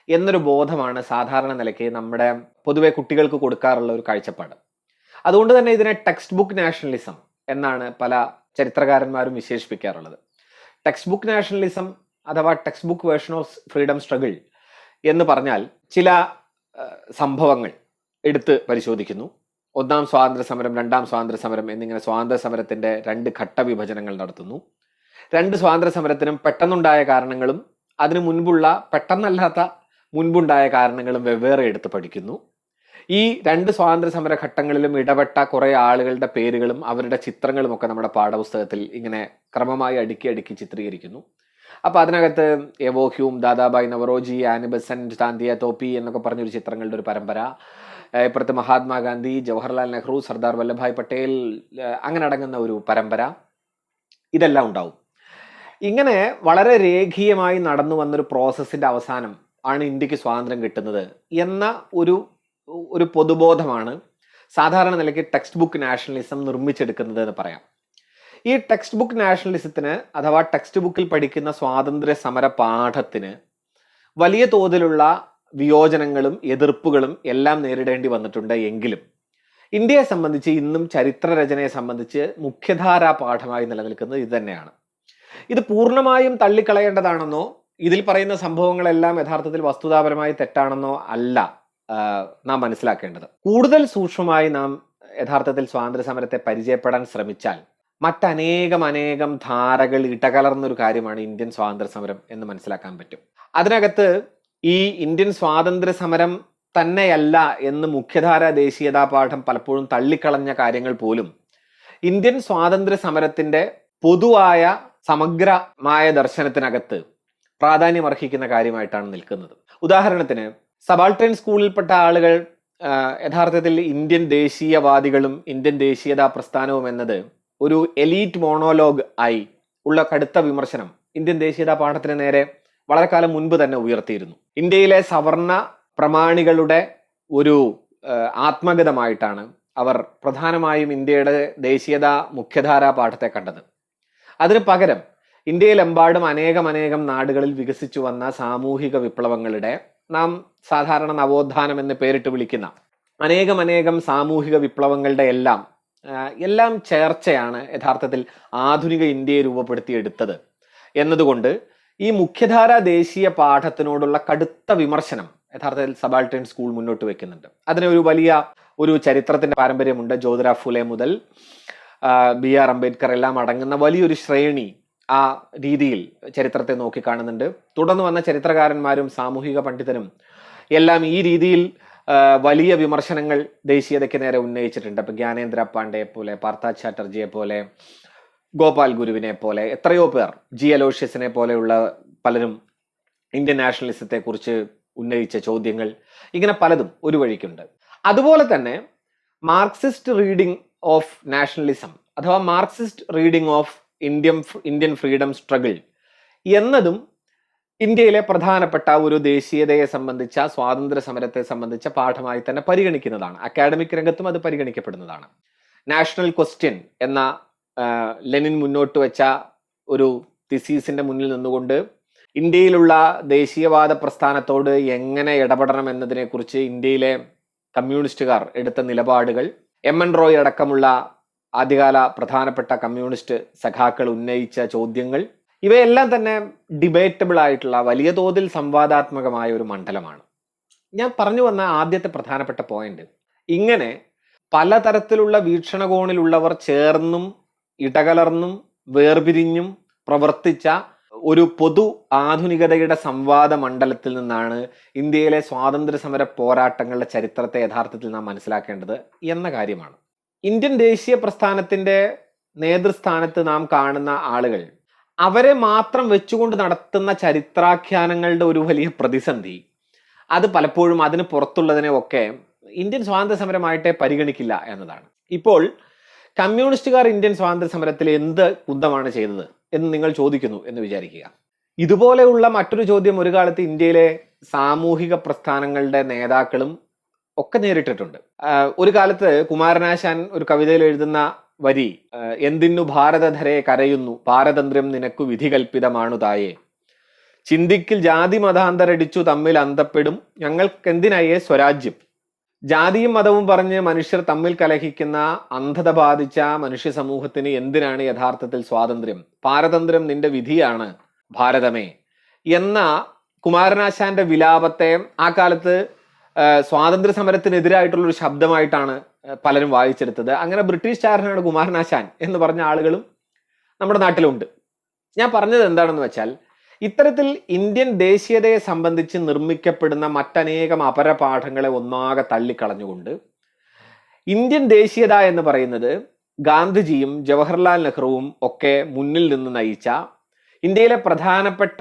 എന്നൊരു ബോധമാണ് സാധാരണ നിലയ്ക്ക് നമ്മുടെ പൊതുവെ കുട്ടികൾക്ക് കൊടുക്കാറുള്ള ഒരു കാഴ്ചപ്പാട്. അതുകൊണ്ട് തന്നെ ഇതിനെ ടെക്സ്റ്റ് ബുക്ക് നാഷണലിസം എന്നാണ് പല ചരിത്രകാരന്മാരും വിശേഷിപ്പിക്കാറുള്ളത്. ടെക്സ്റ്റ് ബുക്ക് നാഷണലിസം അഥവാ text book version of freedom struggle എന്ന് പറഞ്ഞാൽ ചില സംഭവങ്ങൾ എടുത്ത് പരിശോധിക്കുന്നു. ഒന്നാം സ്വാതന്ത്ര്യ സമരം, രണ്ടാം സ്വാതന്ത്ര്യ സമരം എന്നിങ്ങനെ സ്വാതന്ത്ര്യ സമരത്തിന്റെ 2 ഘട്ട വിഭജനങ്ങൾ നടത്തുന്നു. 2 സ്വാതന്ത്ര്യ സമരത്തിനും പെട്ടെന്നുണ്ടായ കാരണങ്ങളും അതിനു മുൻപുള്ള പെട്ടെന്നല്ലാത്ത മുൻപുണ്ടായ കാരണങ്ങളും വെവ്വേറെ എടുത്ത് പഠിക്കുന്നു. ഈ 2 സ്വാതന്ത്ര്യ സമര ഘട്ടങ്ങളിലും ഇടപെട്ട കുറെ ആളുകളുടെ പേരുകളും അവരുടെ ചിത്രങ്ങളും ഒക്കെ നമ്മുടെ പാഠപുസ്തകത്തിൽ ഇങ്ങനെ ക്രമമായി അടുക്കി ചിത്രീകരിക്കുന്നു. അപ്പൊ അതിനകത്ത് AO Hume, Dadabhai Naoroji, Annie Besant, Tantia Tope എന്നൊക്കെ പറഞ്ഞൊരു ചിത്രങ്ങളുടെ ഒരു പരമ്പര, ഇപ്പുറത്ത് മഹാത്മാഗാന്ധി, ജവഹർലാൽ നെഹ്റു, സർദാർ വല്ലഭായ് പട്ടേൽ, അങ്ങനെ അടങ്ങുന്ന ഒരു പരമ്പര, ഇതെല്ലാം ഉണ്ടാവും. ഇങ്ങനെ വളരെ രേഖീയമായി നടന്നു വന്നൊരു പ്രോസസ്സിന്റെ അവസാനം ആണ് ഇന്ത്യക്ക് സ്വാതന്ത്ര്യം കിട്ടുന്നത് എന്ന ഒരു പൊതുബോധമാണ് സാധാരണ നിലയ്ക്ക് ടെക്സ്റ്റ് ബുക്ക് നാഷണലിസം നിർമ്മിച്ചെടുക്കുന്നത് എന്ന് പറയാം. ഈ ടെക്സ്റ്റ് ബുക്ക് നാഷണലിസത്തിന് അഥവാ ടെക്സ്റ്റ് ബുക്കിൽ പഠിക്കുന്ന സ്വാതന്ത്ര്യ സമര പാഠത്തിന് വലിയ തോതിലുള്ള വിയോജനങ്ങളും എതിർപ്പുകളും എല്ലാം നേരിടേണ്ടി വന്നിട്ടുണ്ട്. എങ്കിലും ഇന്ത്യയെ സംബന്ധിച്ച് ഇന്നും ചരിത്രരചനയെ സംബന്ധിച്ച് മുഖ്യധാരാ പാഠമായി നിലനിൽക്കുന്നത് ഇത് തന്നെയാണ്. ഇത് പൂർണ്ണമായും തള്ളിക്കളയേണ്ടതാണെന്നോ ഇതിൽ പറയുന്ന സംഭവങ്ങളെല്ലാം യഥാർത്ഥത്തിൽ വസ്തുതാപരമായി തെറ്റാണെന്നോ അല്ല നാം മനസ്സിലാക്കേണ്ടത്. കൂടുതൽ സൂക്ഷ്മമായി നാം യഥാർത്ഥത്തിൽ സ്വാതന്ത്ര്യ സമരത്തെ പരിചയപ്പെടാൻ ശ്രമിച്ചാൽ മറ്റനേകം ധാരകൾ ഇടകലർന്നൊരു കാര്യമാണ് ഇന്ത്യൻ സ്വാതന്ത്ര്യ സമരം എന്ന് മനസ്സിലാക്കാൻ പറ്റും. അതിനകത്ത് ഈ ഇന്ത്യൻ സ്വാതന്ത്ര്യ സമരം തന്നെയല്ല എന്ന് മുഖ്യധാര ദേശീയതാ പാഠം പലപ്പോഴും തള്ളിക്കളഞ്ഞ കാര്യങ്ങൾ പോലും ഇന്ത്യൻ സ്വാതന്ത്ര്യ സമരത്തിന്റെ പൊതുവായ സമഗ്രമായ ദർശനത്തിനകത്ത് പ്രാധാന്യമർഹിക്കുന്ന കാര്യമായിട്ടാണ് നിൽക്കുന്നത്. ഉദാഹരണത്തിന് സബാൾട്ടേൺ സ്കൂളിൽപ്പെട്ട ആളുകൾ യഥാർത്ഥത്തിൽ ഇന്ത്യൻ ദേശീയവാദികളും ഇന്ത്യൻ ദേശീയതാ പ്രസ്ഥാനവും എന്നത് ഒരു എലീറ്റ് മോണോലോഗ് ആയി ഉള്ള കടുത്ത വിമർശനം ഇന്ത്യൻ ദേശീയതാ പാഠത്തിന് നേരെ വളരെ കാലം മുൻപ് തന്നെ ഉയർത്തിയിരുന്നു. ഇന്ത്യയിലെ സവർണ പ്രമാണികളുടെ ഒരു ആത്മഗതമായിട്ടാണ് അവർ പ്രധാനമായും ഇന്ത്യയുടെ ദേശീയത മുഖ്യധാരാ പാഠത്തെ കണ്ടത്. അതിന് പകരം ഇന്ത്യയിലെമ്പാടും അനേകം നാടുകളിൽ വികസിച്ചു വന്ന സാമൂഹിക വിപ്ലവങ്ങളുടെ, നാം സാധാരണ നവോത്ഥാനം എന്ന് പേരിട്ട് വിളിക്കുന്ന അനേകം സാമൂഹിക വിപ്ലവങ്ങളുടെ എല്ലാം ചേർച്ചയാണ് യഥാർത്ഥത്തിൽ ആധുനിക ഇന്ത്യയെ രൂപപ്പെടുത്തിയെടുത്തത് എന്നതുകൊണ്ട് ഈ മുഖ്യധാര ദേശീയ പാഠത്തിനോടുള്ള കടുത്ത വിമർശനം യഥാർത്ഥത്തിൽ സബാൾട്ടേൺ സ്കൂൾ മുന്നോട്ട് വെക്കുന്നുണ്ട്. അതിന് ഒരു വലിയ ചരിത്രത്തിന്റെ പാരമ്പര്യമുണ്ട്. ജ്യോതിറാവ് ഫുലെ മുതൽ BR അംബേദ്കർ എല്ലാം അടങ്ങുന്ന വലിയൊരു ശ്രേണി ആ രീതിയിൽ ചരിത്രത്തെ നോക്കിക്കാണുന്നുണ്ട്. തുടർന്ന് വന്ന ചരിത്രകാരന്മാരും സാമൂഹിക പണ്ഡിതരും എല്ലാം ഈ രീതിയിൽ വലിയ വിമർശനങ്ങൾ ദേശീയതയ്ക്ക് നേരെ ഉന്നയിച്ചിട്ടുണ്ട്. ഇപ്പൊ ജ്ഞാനേന്ദ്ര പാണ്ഡെയെ പോലെ, പാർത്ഥാ ചാറ്റർജിയെ പോലെ, ഗോപാൽ ഗുരുവിനെ പോലെ എത്രയോ പേർ, G. അലോഷ്യസിനെ പോലെയുള്ള പലരും ഇന്ത്യൻ നാഷണലിസത്തെ കുറിച്ച് ഉന്നയിച്ച ചോദ്യങ്ങൾ, ഇങ്ങനെ പലതും ഒരു വഴിക്കുണ്ട്. അതുപോലെ തന്നെ മാർക്സിസ്റ്റ് റീഡിംഗ് ഓഫ് നാഷണലിസം അഥവാ Marxist reading of Indian freedom struggle എന്നതും ഇന്ത്യയിലെ പ്രധാനപ്പെട്ട ഒരു ദേശീയതയെ സംബന്ധിച്ച, സ്വാതന്ത്ര്യ സമരത്തെ സംബന്ധിച്ച പാഠമായി തന്നെ പരിഗണിക്കുന്നതാണ്. അക്കാഡമിക് രംഗത്തും അത് പരിഗണിക്കപ്പെടുന്നതാണ്. നാഷണൽ ക്വസ്റ്റ്യൻ എന്ന ലെനിൻ മുന്നോട്ട് വെച്ച ഒരു തിസീസിന്റെ മുന്നിൽ നിന്നുകൊണ്ട് ഇന്ത്യയിലുള്ള ദേശീയവാദ പ്രസ്ഥാനത്തോട് എങ്ങനെ ഇടപെടണം എന്നതിനെ കുറിച്ച് ഇന്ത്യയിലെ കമ്മ്യൂണിസ്റ്റുകാർ എടുത്ത നിലപാടുകൾ, MN റോയ് അടക്കമുള്ള ആദ്യകാല പ്രധാനപ്പെട്ട കമ്മ്യൂണിസ്റ്റ് സഖാക്കൾ ഉന്നയിച്ച ചോദ്യങ്ങൾ, ഇവയെല്ലാം തന്നെ ഡിബേറ്റബിൾ ആയിട്ടുള്ള വലിയ തോതിൽ സംവാദാത്മകമായ ഒരു മണ്ഡലമാണ്. ഞാൻ പറഞ്ഞു വന്ന ആദ്യത്തെ പ്രധാനപ്പെട്ട പോയിന്റ്, ഇങ്ങനെ പലതരത്തിലുള്ള വീക്ഷണകോണിലുള്ളവർ ചേർന്നും ഇടകലർന്നും വേർപിരിഞ്ഞും പ്രവർത്തിച്ച ഒരു പൊതു ആധുനികതയുടെ സംവാദ മണ്ഡലത്തിൽ നിന്നാണ് ഇന്ത്യയിലെ സ്വാതന്ത്ര്യ സമര പോരാട്ടങ്ങളുടെ ചരിത്രത്തെ യഥാർത്ഥത്തിൽ നാം മനസ്സിലാക്കേണ്ടത് എന്ന കാര്യമാണ്. ഇന്ത്യൻ ദേശീയ പ്രസ്ഥാനത്തിന്റെ നേതൃസ്ഥാനത്ത് നാം കാണുന്ന ആളുകൾ അവരെ മാത്രം വെച്ചുകൊണ്ട് നടത്തുന്ന ചരിത്രാഖ്യാനങ്ങളുടെ ഒരു വലിയ പ്രതിസന്ധി, അത് പലപ്പോഴും അതിന് പുറത്തുള്ളതിനെ ഒക്കെ ഇന്ത്യൻ സ്വാതന്ത്ര്യ സമരമായിട്ടേ പരിഗണിക്കില്ല എന്നതാണ്. ഇപ്പോൾ കമ്മ്യൂണിസ്റ്റുകാർ ഇന്ത്യൻ സ്വാതന്ത്ര്യ സമരത്തിൽ എന്ത് കുന്തമാണ് ചെയ്തത് എന്ന് നിങ്ങൾ ചോദിക്കുന്നു എന്ന് വിചാരിക്കുക. ഇതുപോലെയുള്ള മറ്റൊരു ചോദ്യം ഒരു കാലത്ത് ഇന്ത്യയിലെ സാമൂഹിക പ്രസ്ഥാനങ്ങളുടെ നേതാക്കളും ഒക്കെ നേരിട്ടിട്ടുണ്ട്. ഒരു കാലത്ത് കുമാരനാശാൻ ഒരു കവിതയിൽ എഴുതുന്ന വരി, എന്തിനു ഭാരതധരെ കരയുന്നു, പാരതന്ത്ര്യം നിനക്കു വിധി കൽപ്പിതമാണു തായേ, ചിന്തിക്കിൽ ജാതി മതാന്തരടിച്ചു തമ്മിൽ അന്തപ്പെടും, ഞങ്ങൾക്കെന്തിനായേ സ്വരാജ്യം. ജാതിയും മതവും പറഞ്ഞ് മനുഷ്യർ തമ്മിൽ കലഹിക്കുന്ന അന്ധത ബാധിച്ച മനുഷ്യ സമൂഹത്തിന് എന്തിനാണ് യഥാർത്ഥത്തിൽ സ്വാതന്ത്ര്യം? പാരതന്ത്ര്യം നിന്റെ വിധിയാണ് ഭാരതമേ എന്ന കുമാരനാശാന്റെ വിലാപത്തെ ആ കാലത്ത് സ്വാതന്ത്ര്യ സമരത്തിനെതിരായിട്ടുള്ള ഒരു ശബ്ദമായിട്ടാണ് പലരും വായിച്ചെടുത്തത്. അങ്ങനെ ബ്രിട്ടീഷുകാരനാണ് കുമാരനാശാൻ എന്ന് പറഞ്ഞ ആളുകളും നമ്മുടെ നാട്ടിലുണ്ട്. ഞാൻ പറഞ്ഞത് എന്താണെന്ന് വെച്ചാൽ, ഇത്തരത്തിൽ ഇന്ത്യൻ ദേശീയതയെ സംബന്ധിച്ച് നിർമ്മിക്കപ്പെടുന്ന മറ്റനേകം അപരപാഠങ്ങളെ ഒന്നാകെ തള്ളിക്കളഞ്ഞുകൊണ്ട് ഇന്ത്യൻ ദേശീയത എന്ന് പറയുന്നത് ഗാന്ധിജിയും ജവഹർലാൽ നെഹ്റുവും ഒക്കെ മുന്നിൽ നിന്ന് നയിച്ച ഇന്ത്യയിലെ പ്രധാനപ്പെട്ട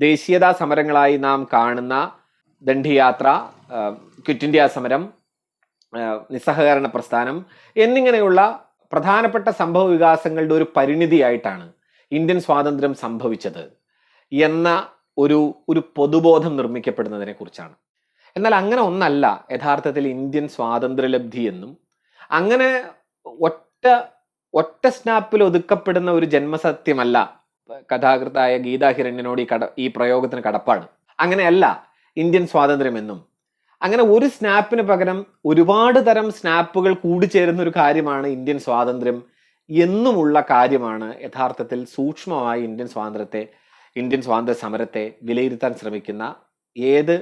ദേശീയതാ സമരങ്ങളായി നാം കാണുന്ന ദണ്ഡിയാത്ര, ക്വിറ്റ് ഇന്ത്യ സമരം, നിസ്സഹകരണ പ്രസ്ഥാനം എന്നിങ്ങനെയുള്ള പ്രധാനപ്പെട്ട സംഭവ വികാസങ്ങളുടെ ഒരു പരിണിതിയായിട്ടാണ് ഇന്ത്യൻ സ്വാതന്ത്ര്യം സംഭവിച്ചത് എന്ന ഒരു പൊതുബോധം നിർമ്മിക്കപ്പെടുന്നതിനെ കുറിച്ചാണ്. എന്നാൽ അങ്ങനെ ഒന്നല്ല യഥാർത്ഥത്തിൽ ഇന്ത്യൻ സ്വാതന്ത്ര്യലബ്ധി എന്നും, അങ്ങനെ ഒറ്റ സ്നാപ്പിൽ ഒതുക്കപ്പെടുന്ന ഒരു ജന്മസത്യമല്ല കഥാകൃത്തായ ഗീതാ ഹിരണ്യനോട് ഈ പ്രയോഗത്തിന് കടപ്പാട്. അങ്ങനെയല്ല ഇന്ത്യൻ സ്വാതന്ത്ര്യം എന്നും, അങ്ങനെ ഒരു സ്നാപ്പിന് പകരം ഒരുപാട് തരം സ്നാപ്പുകൾ കൂടിച്ചേരുന്ന ഒരു കാര്യമാണ് ഇന്ത്യൻ സ്വാതന്ത്ര്യം എന്നുമുള്ള കാര്യമാണ് യഥാർത്ഥത്തിൽ സൂക്ഷ്മമായി ഇന്ത്യൻ സ്വാതന്ത്ര്യ സമരത്തെ വിലയിരുത്താൻ ശ്രമിക്കുന്ന ഏത്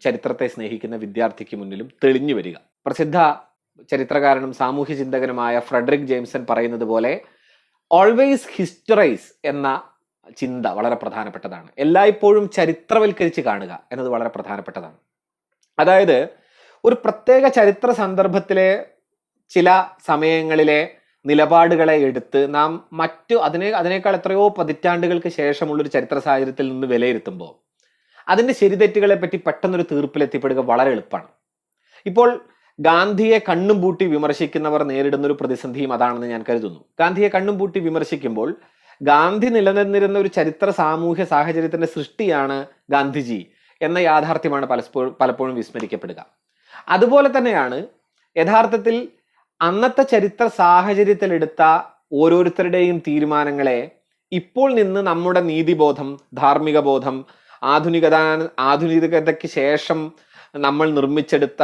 ചരിത്രത്തെ സ്നേഹിക്കുന്ന വിദ്യാർത്ഥിക്ക് മുന്നിലും തെളിഞ്ഞു വരിക. പ്രസിദ്ധ ചരിത്രകാരനും സാമൂഹ്യ ചിന്തകനുമായ ഫ്രെഡറിക് ജെയിംസൺ പറയുന്നത് പോലെ, ഓൾവേസ് ഹിസ്റ്ററൈസ് എന്ന ചിന്ത വളരെ പ്രധാനപ്പെട്ടതാണ്. എല്ലായ്പ്പോഴും ചരിത്രവൽക്കരിച്ച് കാണുക എന്നത് വളരെ പ്രധാനപ്പെട്ടതാണ്. അതായത് ഒരു പ്രത്യേക ചരിത്ര സന്ദർഭത്തിലെ ചില സമയങ്ങളിലെ നിലപാടുകളെ എടുത്ത് നാം അതിനേക്കാൾ എത്രയോ പതിറ്റാണ്ടുകൾക്ക് ശേഷമുള്ളൊരു ചരിത്ര സാഹചര്യത്തിൽ നിന്ന് വിലയിരുത്തുമ്പോൾ അതിന്റെ ശരിതെറ്റുകളെ പറ്റി പെട്ടെന്നൊരു തീർപ്പിലെത്തിപ്പെടുക വളരെ എളുപ്പമാണ്. ഇപ്പോൾ ഗാന്ധിയെ കണ്ണും പൂട്ടി വിമർശിക്കുന്നവർ നേരിടുന്ന ഒരു പ്രതിസന്ധിയും അതാണെന്ന് ഞാൻ കരുതുന്നു. ഗാന്ധിയെ കണ്ണും പൂട്ടി വിമർശിക്കുമ്പോൾ ഗാന്ധി നിലനിന്നിരുന്ന ഒരു ചരിത്ര സാമൂഹ്യ സാഹചര്യത്തിന്റെ സൃഷ്ടിയാണ് ഗാന്ധിജി എന്ന യാഥാർത്ഥ്യമാണ് പലപ്പോഴും വിസ്മരിക്കപ്പെടുക. അതുപോലെ തന്നെയാണ് യഥാർത്ഥത്തിൽ അന്നത്തെ ചരിത്ര സാഹചര്യത്തിൽ എടുത്ത ഓരോരുത്തരുടെയും തീരുമാനങ്ങളെ ഇപ്പോൾ നിന്ന് നമ്മുടെ നീതിബോധം, ധാർമ്മിക ബോധം, ആധുനികതയ്ക്ക് ശേഷം നമ്മൾ നിർമ്മിച്ചെടുത്ത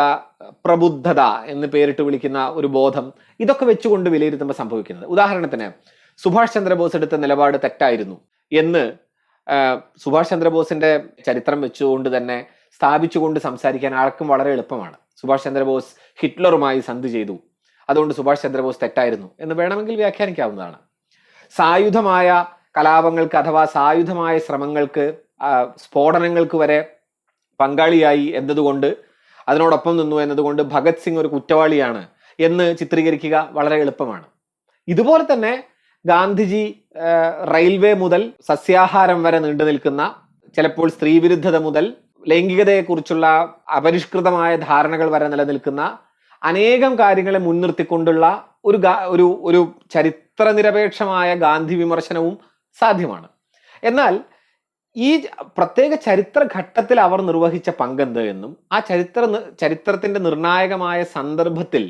പ്രബുദ്ധത എന്ന് പേരിട്ട് വിളിക്കുന്ന ഒരു ബോധം, ഇതൊക്കെ വെച്ചുകൊണ്ട് വിലയിരുത്തുമ്പോൾ സംഭവിക്കുന്നത്. ഉദാഹരണത്തിന് സുഭാഷ് ചന്ദ്രബോസ് എടുത്ത നിലപാട് തെറ്റായിരുന്നു എന്ന് സുഭാഷ് ചന്ദ്രബോസിന്റെ ചരിത്രം വെച്ചുകൊണ്ട് തന്നെ സ്ഥാപിച്ചുകൊണ്ട് സംസാരിക്കാൻ ആർക്കും വളരെ എളുപ്പമാണ്. സുഭാഷ് ചന്ദ്രബോസ് ഹിറ്റ്ലറുമായി സന്ധി ചെയ്തു, അതുകൊണ്ട് സുഭാഷ് ചന്ദ്രബോസ് തെറ്റായിരുന്നു എന്ന് വേണമെങ്കിൽ വ്യാഖ്യാനിക്കാവുന്നതാണ്. സായുധമായ കലാപങ്ങൾക്ക് അഥവാ സായുധമായ ശ്രമങ്ങൾക്ക്, സ്ഫോടനങ്ങൾക്ക് വരെ പങ്കാളിയായി എന്നതുകൊണ്ട്, അതിനോടൊപ്പം നിന്നു എന്നതുകൊണ്ട് ഭഗത് സിംഗ് ഒരു കുറ്റവാളിയാണ് എന്ന് ചിത്രീകരിക്കുക വളരെ എളുപ്പമാണ്. ഇതുപോലെ തന്നെ ഗാന്ധിജി റെയിൽവേ മുതൽ സസ്യാഹാരം വരെ നീണ്ടു നിൽക്കുന്ന, ചിലപ്പോൾ സ്ത്രീവിരുദ്ധത മുതൽ ലൈംഗികതയെക്കുറിച്ചുള്ള അപരിഷ്കൃതമായ ധാരണകൾ വരെ നിലനിൽക്കുന്ന അനേകം കാര്യങ്ങളെ മുൻനിർത്തിക്കൊണ്ടുള്ള ഒരു ചരിത്ര നിരപേക്ഷമായ ഗാന്ധി വിമർശനവും സാധ്യമാണ്. എന്നാൽ ഈ പ്രത്യേക ചരിത്ര ഘട്ടത്തിൽ അവർ നിർവഹിച്ച പങ്കെന്ത് എന്നും ആ ചരിത്രത്തിന്റെ നിർണായകമായ സന്ദർഭത്തിൽ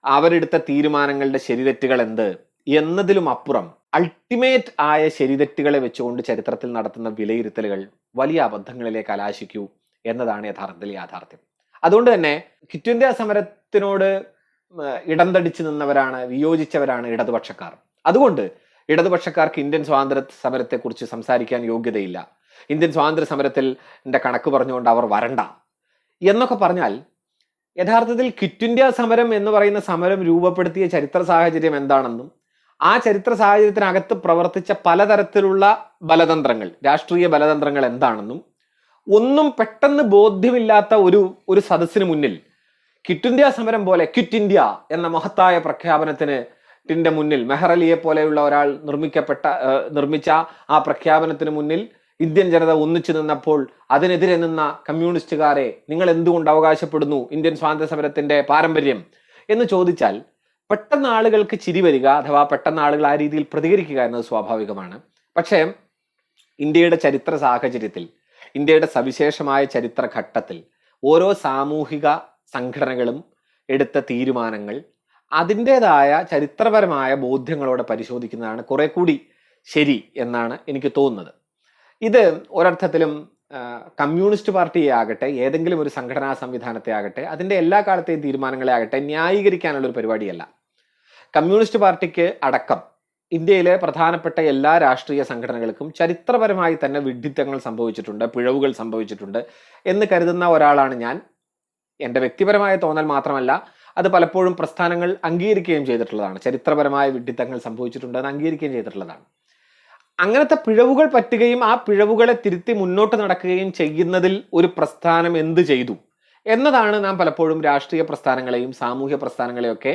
അവരെടുത്ത തീരുമാനങ്ങളുടെ ശരിതെറ്റുകൾ എന്ത് എന്നതിലും അപ്പുറം അൾട്ടിമേറ്റ് ആയ ശരിതെറ്റുകളെ വെച്ചുകൊണ്ട് ചരിത്രത്തിൽ നടത്തുന്ന വിലയിരുത്തലുകൾ വലിയ അബദ്ധങ്ങളിലേക്ക് കലാശിക്കൂ എന്നതാണ് യഥാർത്ഥത്തിൽ യാഥാർത്ഥ്യം. അതുകൊണ്ട് തന്നെ ക്വിറ്റ് ഇന്ത്യ സമരത്തിനോട് ഇടം തടിച്ചു നിന്നവരാണ്, വിയോജിച്ചവരാണ് ഇടതുപക്ഷക്കാർ. അതുകൊണ്ട് ഇടതുപക്ഷക്കാർക്ക് ഇന്ത്യൻ സ്വാതന്ത്ര്യ സമരത്തെക്കുറിച്ച് സംസാരിക്കാൻ യോഗ്യതയില്ല, ഇന്ത്യൻ സ്വാതന്ത്ര്യ സമരത്തിൽ കണക്ക് പറഞ്ഞുകൊണ്ട് അവർ വരണ്ട എന്നൊക്കെ പറഞ്ഞാൽ യഥാർത്ഥത്തിൽ ക്വിറ്റ് ഇന്ത്യ സമരം എന്ന് പറയുന്ന സമരം രൂപപ്പെടുത്തിയ ചരിത്ര സാഹചര്യം എന്താണെന്നും ആ ചരിത്ര സാഹചര്യത്തിനകത്ത് പ്രവർത്തിച്ച പലതരത്തിലുള്ള ബലതന്ത്രങ്ങൾ, രാഷ്ട്രീയ ബലതന്ത്രങ്ങൾ എന്താണെന്നും ഒന്നും പെട്ടെന്ന് ബോധ്യമില്ലാത്ത ഒരു സദസ്സിന് മുന്നിൽ ക്വിറ്റ് ഇന്ത്യ സമരം പോലെ ക്വിറ്റ് ഇന്ത്യ എന്ന മഹത്തായ പ്രഖ്യാപനത്തിന്റെ മുന്നിൽ മെഹർ അലിയെ പോലെയുള്ള ഒരാൾ നിർമ്മിച്ച ആ പ്രഖ്യാപനത്തിന് മുന്നിൽ ഇന്ത്യൻ ജനത ഒന്നിച്ചു നിന്നപ്പോൾ അതിനെതിരെ നിന്ന കമ്മ്യൂണിസ്റ്റുകാരെ നിങ്ങൾ എന്തുകൊണ്ട് അവകാശപ്പെടുന്നു ഇന്ത്യൻ സ്വാതന്ത്ര്യ സമരത്തിന്റെ പാരമ്പര്യം എന്ന് ചോദിച്ചാൽ പെട്ടെന്ന് ആളുകൾക്ക് ചിരി വരിക, അഥവാ പെട്ടെന്ന് ആളുകൾ ആ രീതിയിൽ പ്രതികരിക്കുക എന്നത് സ്വാഭാവികമാണ്. പക്ഷേ ഇന്ത്യയുടെ ചരിത്ര സാഹചര്യത്തിൽ, ഇന്ത്യയുടെ സവിശേഷമായ ചരിത്ര ഘട്ടത്തിൽ ഓരോ സാമൂഹിക സംഘടനകളും എടുത്ത തീരുമാനങ്ങൾ അതിൻ്റെതായ ചരിത്രപരമായ ബോധ്യങ്ങളോടെ പരിശോധിക്കുന്നതാണ് കുറെ കൂടി ശരി എന്നാണ് എനിക്ക് തോന്നുന്നത്. ഇത് ഒരർത്ഥത്തിലും കമ്മ്യൂണിസ്റ്റ് പാർട്ടിയെ ആകട്ടെ, ഏതെങ്കിലും ഒരു സംഘടനാ സംവിധാനത്തെ ആകട്ടെ, അതിൻ്റെ എല്ലാ കാലത്തെയും തീരുമാനങ്ങളെ ആകട്ടെ ന്യായീകരിക്കാനുള്ള ഒരു പരിപാടിയല്ല. കമ്മ്യൂണിസ്റ്റ് പാർട്ടിക്ക് അടക്കം ഇന്ത്യയിലെ പ്രധാനപ്പെട്ട എല്ലാ രാഷ്ട്രീയ സംഘടനകൾക്കും ചരിത്രപരമായി തന്നെ വിഡ്ഢിത്തങ്ങൾ സംഭവിച്ചിട്ടുണ്ട്, പിഴവുകൾ സംഭവിച്ചിട്ടുണ്ട് എന്ന് കരുതുന്ന ഒരാളാണ് ഞാൻ. എൻ്റെ വ്യക്തിപരമായ തോന്നൽ മാത്രമല്ല, അത് പലപ്പോഴും പ്രസ്ഥാനങ്ങൾ അംഗീകരിക്കുകയും ചെയ്തിട്ടുള്ളതാണ്. ചരിത്രപരമായ വിഡ്ഢിത്തങ്ങൾ സംഭവിച്ചിട്ടുണ്ട് എന്ന് അംഗീകരിക്കുകയും ചെയ്തിട്ടുള്ളതാണ്. അങ്ങനത്തെ പിഴവുകൾ പറ്റുകയും ആ പിഴവുകളെ തിരുത്തി മുന്നോട്ട് നടക്കുകയും ചെയ്യുന്നതിൽ ഒരു പ്രസ്ഥാനം എന്ത് ചെയ്തു എന്നതാണ് നാം പലപ്പോഴും രാഷ്ട്രീയ പ്രസ്ഥാനങ്ങളെയും സാമൂഹ്യ പ്രസ്ഥാനങ്ങളെയും ഒക്കെ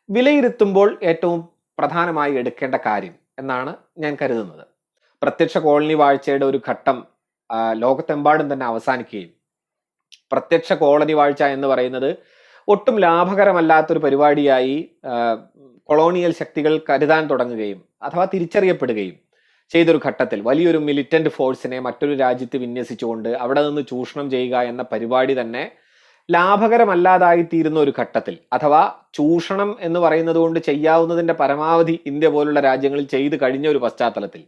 വിലയിരുത്തുമ്പോൾ ഏറ്റവും പ്രധാനമായി എടുക്കേണ്ട കാര്യം എന്നാണ് ഞാൻ കരുതുന്നത്. പ്രത്യക്ഷ കോളനി വാഴ്ചയുടെ ഒരു ഘട്ടം ലോകത്തെമ്പാടും തന്നെ അവസാനിക്കുകയും പ്രത്യക്ഷ കോളനി വാഴ്ച എന്ന് പറയുന്നത് ഒട്ടും ലാഭകരമല്ലാത്തൊരു പരിപാടിയായി കൊളോണിയൽ ശക്തികൾ കരുതാൻ തുടങ്ങുകയും അഥവാ തിരിച്ചറിയപ്പെടുകയും ചെയ്തൊരു ഘട്ടത്തിൽ വലിയൊരു മിലിറ്റന്റ് ഫോഴ്സിനെ മറ്റൊരു രാജ്യത്ത് വിന്യസിച്ചുകൊണ്ട് അവിടെ നിന്ന് ചൂഷണം ചെയ്യുക എന്ന പരിപാടി തന്നെ ലാഭകരമല്ലാതായി തീരുന്ന ഒരു ഘട്ടത്തിൽ, അഥവാ ചൂഷണം എന്ന് പറയുന്നത് കൊണ്ട് ചെയ്യാവുന്നതിന്റെ പരമാവധി ഇന്ത്യ പോലുള്ള രാജ്യങ്ങളിൽ ചെയ്തു കഴിഞ്ഞ ഒരു പശ്ചാത്തലത്തിൽ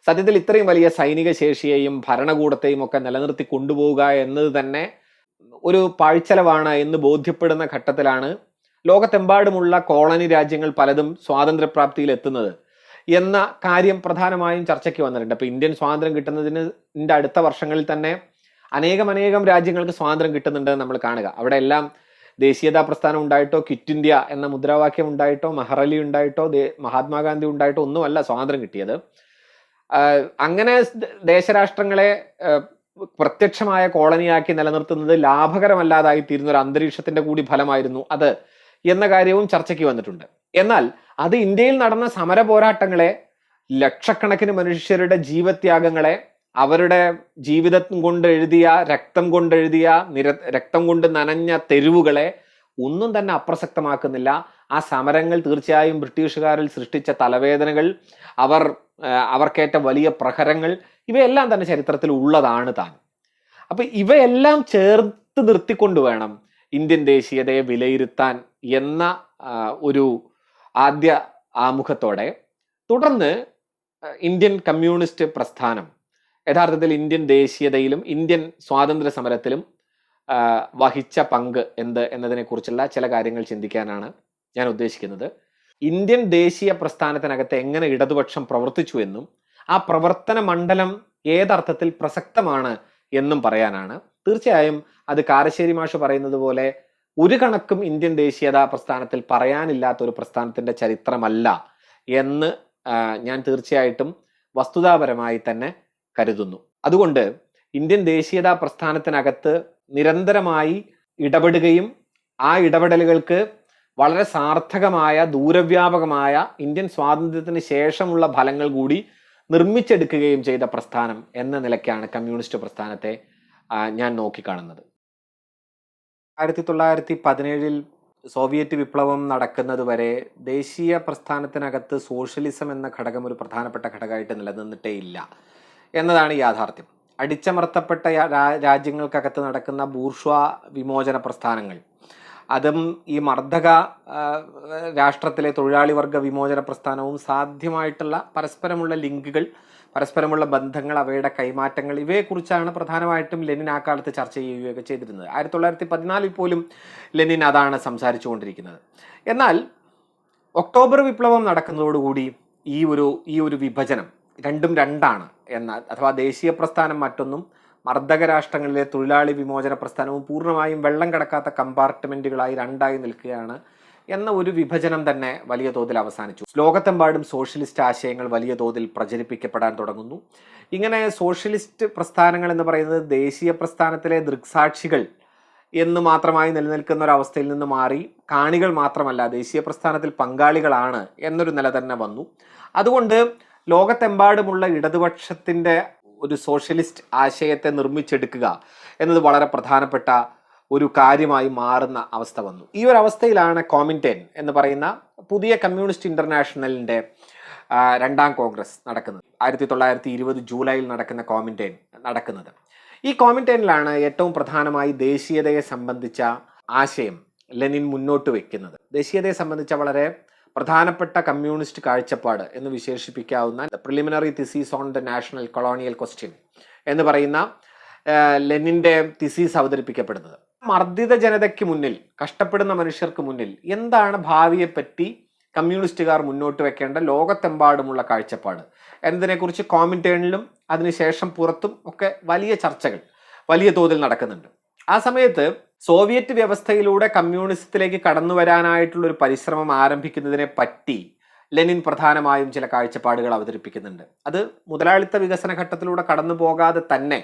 സത്യത്തിൽ ഇത്രയും വലിയ സൈനിക ശേഷിയെയും ഭരണകൂടത്തെയും ഒക്കെ നിലനിർത്തി കൊണ്ടുപോവുക എന്നത് തന്നെ ഒരു പാഴ്ചെലവാണ് എന്ന് ബോധ്യപ്പെടുന്ന ഘട്ടത്തിലാണ് ലോകത്തെമ്പാടുമുള്ള കോളനി രാജ്യങ്ങൾ പലതും സ്വാതന്ത്ര്യപ്രാപ്തിയിൽ എത്തുന്നത് എന്ന കാര്യം പ്രധാനമായും ചർച്ചയ്ക്ക് വന്നിട്ടുണ്ട്. അപ്പൊ ഇന്ത്യൻ സ്വാതന്ത്ര്യം കിട്ടുന്നതിന്റെ അടുത്ത വർഷങ്ങളിൽ തന്നെ അനേകം രാജ്യങ്ങൾക്ക് സ്വാതന്ത്ര്യം കിട്ടുന്നുണ്ട് നമ്മൾ കാണുക. അവിടെ എല്ലാം ദേശീയതാ പ്രസ്ഥാനം ഉണ്ടായിട്ടോ, ക്വിറ്റ് ഇന്ത്യ എന്ന മുദ്രാവാക്യം ഉണ്ടായിട്ടോ, മെഹ്റലി ഉണ്ടായിട്ടോ, മഹാത്മാഗാന്ധി ഉണ്ടായിട്ടോ ഒന്നുമല്ല സ്വാതന്ത്ര്യം കിട്ടിയത്. അങ്ങനെ ദേശരാഷ്ട്രങ്ങളെ പ്രത്യക്ഷമായ കോളനിയാക്കി നിലനിർത്തുന്നത് ലാഭകരമല്ലാതായി തീരുന്ന ഒരു അന്തരീക്ഷത്തിന്റെ കൂടി ഫലമായിരുന്നു അത് എന്ന കാര്യവും ചർച്ചയ്ക്ക് വന്നിട്ടുണ്ട്. എന്നാൽ അത് ഇന്ത്യയിൽ നടന്ന സമര പോരാട്ടങ്ങളെ, ലക്ഷക്കണക്കിന് മനുഷ്യരുടെ ജീവത്യാഗങ്ങളെ, അവരുടെ ജീവിതം കൊണ്ട് എഴുതിയ, രക്തം കൊണ്ട് നനഞ്ഞ തെരുവുകളെ ഒന്നും തന്നെ അപ്രസക്തമാക്കുന്നില്ല. ആ സമരങ്ങൾ തീർച്ചയായും ബ്രിട്ടീഷുകാരിൽ സൃഷ്ടിച്ച തലവേദനകൾ, അവർക്കേറ്റ വലിയ പ്രഹരങ്ങൾ, ഇവയെല്ലാം തന്നെ ചരിത്രത്തിൽ ഉള്ളതാണ് താൻ. അപ്പൊ ഇവയെല്ലാം ചേർത്ത് നിർത്തിക്കൊണ്ട് വേണം ഇന്ത്യൻ ദേശീയതയെ വിലയിരുത്താൻ എന്ന ഒരു ആദ്യ ആമുഖത്തോടെ തുടർന്ന് ഇന്ത്യൻ കമ്മ്യൂണിസ്റ്റ് പ്രസ്ഥാനം യഥാർത്ഥത്തിൽ ഇന്ത്യൻ ദേശീയതയിലും ഇന്ത്യൻ സ്വാതന്ത്ര്യ സമരത്തിലും വഹിച്ച പങ്ക് എന്ത് എന്നതിനെ കുറിച്ചുള്ള ചില കാര്യങ്ങൾ ചിന്തിക്കാനാണ് ഞാൻ ഉദ്ദേശിക്കുന്നത്. ഇന്ത്യൻ ദേശീയ പ്രസ്ഥാനത്തിനകത്ത് എങ്ങനെ ഇടതുപക്ഷം പ്രവർത്തിച്ചു എന്നും ആ പ്രവർത്തന മണ്ഡലം ഏതർത്ഥത്തിൽ പ്രസക്തമാണ് എന്നും പറയാനാണ്. തീർച്ചയായും അത് കാരശ്ശേരി മാഷ് പറയുന്നത് പോലെ ഒരു കണക്കും ഇന്ത്യൻ ദേശീയതാ പ്രസ്ഥാനത്തിൽ പറയാനില്ലാത്ത ഒരു പ്രസ്ഥാനത്തിന്റെ ചരിത്രമല്ല എന്ന് ഞാൻ തീർച്ചയായിട്ടും വസ്തുതാപരമായി തന്നെ കരുതുന്നു. അതുകൊണ്ട് ഇന്ത്യൻ ദേശീയതാ പ്രസ്ഥാനത്തിനകത്ത് നിരന്തരമായി ഇടപെടുകയും ആ ഇടപെടലുകൾക്ക് വളരെ സാർത്ഥകമായ, ദൂരവ്യാപകമായ ഇന്ത്യൻ സ്വാതന്ത്ര്യത്തിന് ശേഷമുള്ള ഫലങ്ങൾ കൂടി നിർമ്മിച്ചെടുക്കുകയും ചെയ്ത പ്രസ്ഥാനം എന്ന നിലയ്ക്കാണ് കമ്മ്യൂണിസ്റ്റ് പ്രസ്ഥാനത്തെ ഞാൻ നോക്കിക്കാണുന്നത്. 1917 സോവിയറ്റ് വിപ്ലവം നടക്കുന്നത് വരെ ദേശീയ പ്രസ്ഥാനത്തിനകത്ത് സോഷ്യലിസം എന്ന ഘടകം ഒരു പ്രധാനപ്പെട്ട ഘടകമായിട്ട് നിലനിന്നിട്ടേ ഇല്ല എന്നതാണ് യാഥാർത്ഥ്യം. അടിച്ചമർത്തപ്പെട്ട രാജ്യങ്ങൾക്കകത്ത് നടക്കുന്ന ബൂർഷ്വാ വിമോചന പ്രസ്ഥാനങ്ങൾ, അതും ഈ മർദ്ദക രാഷ്ട്രത്തിലെ തൊഴിലാളി വർഗ വിമോചന പ്രസ്ഥാനവും സാധ്യമായിട്ടുള്ള പരസ്പരമുള്ള ലിങ്കുകൾ, പരസ്പരമുള്ള ബന്ധങ്ങൾ, അവയുടെ കൈമാറ്റങ്ങൾ, ഇവയെക്കുറിച്ചാണ് പ്രധാനമായിട്ടും ലെനിൻ ആ കാലത്ത് ചർച്ച ചെയ്യുകയൊക്കെ ചെയ്തിരുന്നത്. 1914 പോലും ലെനിൻ അതാണ് സംസാരിച്ചു കൊണ്ടിരിക്കുന്നത്. എന്നാൽ ഒക്ടോബർ വിപ്ലവം നടക്കുന്നതോടുകൂടി ഈ ഒരു വിഭജനം രണ്ടും രണ്ടാണ് എന്ന, അഥവാ ദേശീയ പ്രസ്ഥാനം മറ്റൊന്നും മർദ്ദക രാഷ്ട്രങ്ങളിലെ തൊഴിലാളി വിമോചന പ്രസ്ഥാനവും പൂർണ്ണമായും വെള്ളം കടക്കാത്ത കമ്പാർട്ട്മെന്റുകളായി രണ്ടായി നിൽക്കുകയാണ് എന്ന ഒരു വിഭജനം തന്നെ വലിയ തോതിൽ അവസാനിച്ചു. ലോകത്തെമ്പാടും സോഷ്യലിസ്റ്റ് ആശയങ്ങൾ വലിയ തോതിൽ പ്രചരിപ്പിക്കപ്പെടാൻ തുടങ്ങുന്നു. ഇങ്ങനെ സോഷ്യലിസ്റ്റ് പ്രസ്ഥാനങ്ങൾ എന്ന് പറയുന്നത് ദേശീയ പ്രസ്ഥാനത്തിലെ ദൃക്സാക്ഷികൾ എന്ന് മാത്രമായി നിലനിൽക്കുന്ന ഒരു അവസ്ഥയിൽ നിന്ന് മാറി കാണികൾ മാത്രമല്ല, ദേശീയ പ്രസ്ഥാനത്തിൽ പങ്കാളികളാണ് എന്നൊരു നില തന്നെ വന്നു. അതുകൊണ്ട് ലോകത്തെമ്പാടുമുള്ള ഇടതുപക്ഷത്തിന്റെ ഒരു സോഷ്യലിസ്റ്റ് ആശയത്തെ നിർമ്മിച്ചെടുക്കുക എന്നത് വളരെ പ്രധാനപ്പെട്ട ഒരു കാര്യമായി മാറുന്ന അവസ്ഥ വന്നു. ഈ ഒരു അവസ്ഥയിലാണ് കോമിൻറ്റേൻ എന്ന് പറയുന്ന പുതിയ കമ്മ്യൂണിസ്റ്റ് ഇന്റർനാഷണലിന്റെ രണ്ടാം കോൺഗ്രസ് നടക്കുന്നത്. 1920 ജൂലൈയിൽ നടക്കുന്ന കോമിൻറ്റേൻ നടക്കുന്നത്. ഈ കോമിൻറ്റേനിലാണ് ഏറ്റവും പ്രധാനമായി ദേശീയതയെ സംബന്ധിച്ച ആശയം ലെനിൻ മുന്നോട്ട് വെക്കുന്നത്. ദേശീയതയെ സംബന്ധിച്ച വളരെ പ്രധാനപ്പെട്ട കമ്മ്യൂണിസ്റ്റ് കാഴ്ചപ്പാട് എന്ന് വിശേഷിപ്പിക്കാവുന്ന preliminary thesis on the national colonial question എന്ന് പറയുന്ന ലെനിന്റെ തിസീസ് അവതരിപ്പിക്കപ്പെടുന്നത്. മർദ്ദിത ജനതയ്ക്ക് മുന്നിൽ, കഷ്ടപ്പെടുന്ന മനുഷ്യർക്ക് മുന്നിൽ എന്താണ് ഭാവിയെപ്പറ്റി കമ്മ്യൂണിസ്റ്റുകാർ മുന്നോട്ട് വെക്കേണ്ട ലോകത്തെമ്പാടുമുള്ള കാഴ്ചപ്പാട് എന്നതിനെക്കുറിച്ച് കോമിൻറ്റേണിലും അതിനുശേഷം പുറത്തും ഒക്കെ വലിയ ചർച്ചകൾ വലിയ തോതിൽ നടക്കുന്നുണ്ട്. ആ സമയത്ത് സോവിയറ്റ് വ്യവസ്ഥയിലൂടെ കമ്മ്യൂണിസത്തിലേക്ക് കടന്നു വരാനായിട്ടുള്ള ഒരു പരിശ്രമം ആരംഭിക്കുന്നതിനെ പറ്റി ലെനിൻ പ്രധാനമായും ചില കാഴ്ചപ്പാടുകൾ അവതരിപ്പിക്കുന്നുണ്ട്. അത് മുതലാളിത്ത വികസന ഘട്ടത്തിലൂടെ കടന്നു പോകാതെ തന്നെ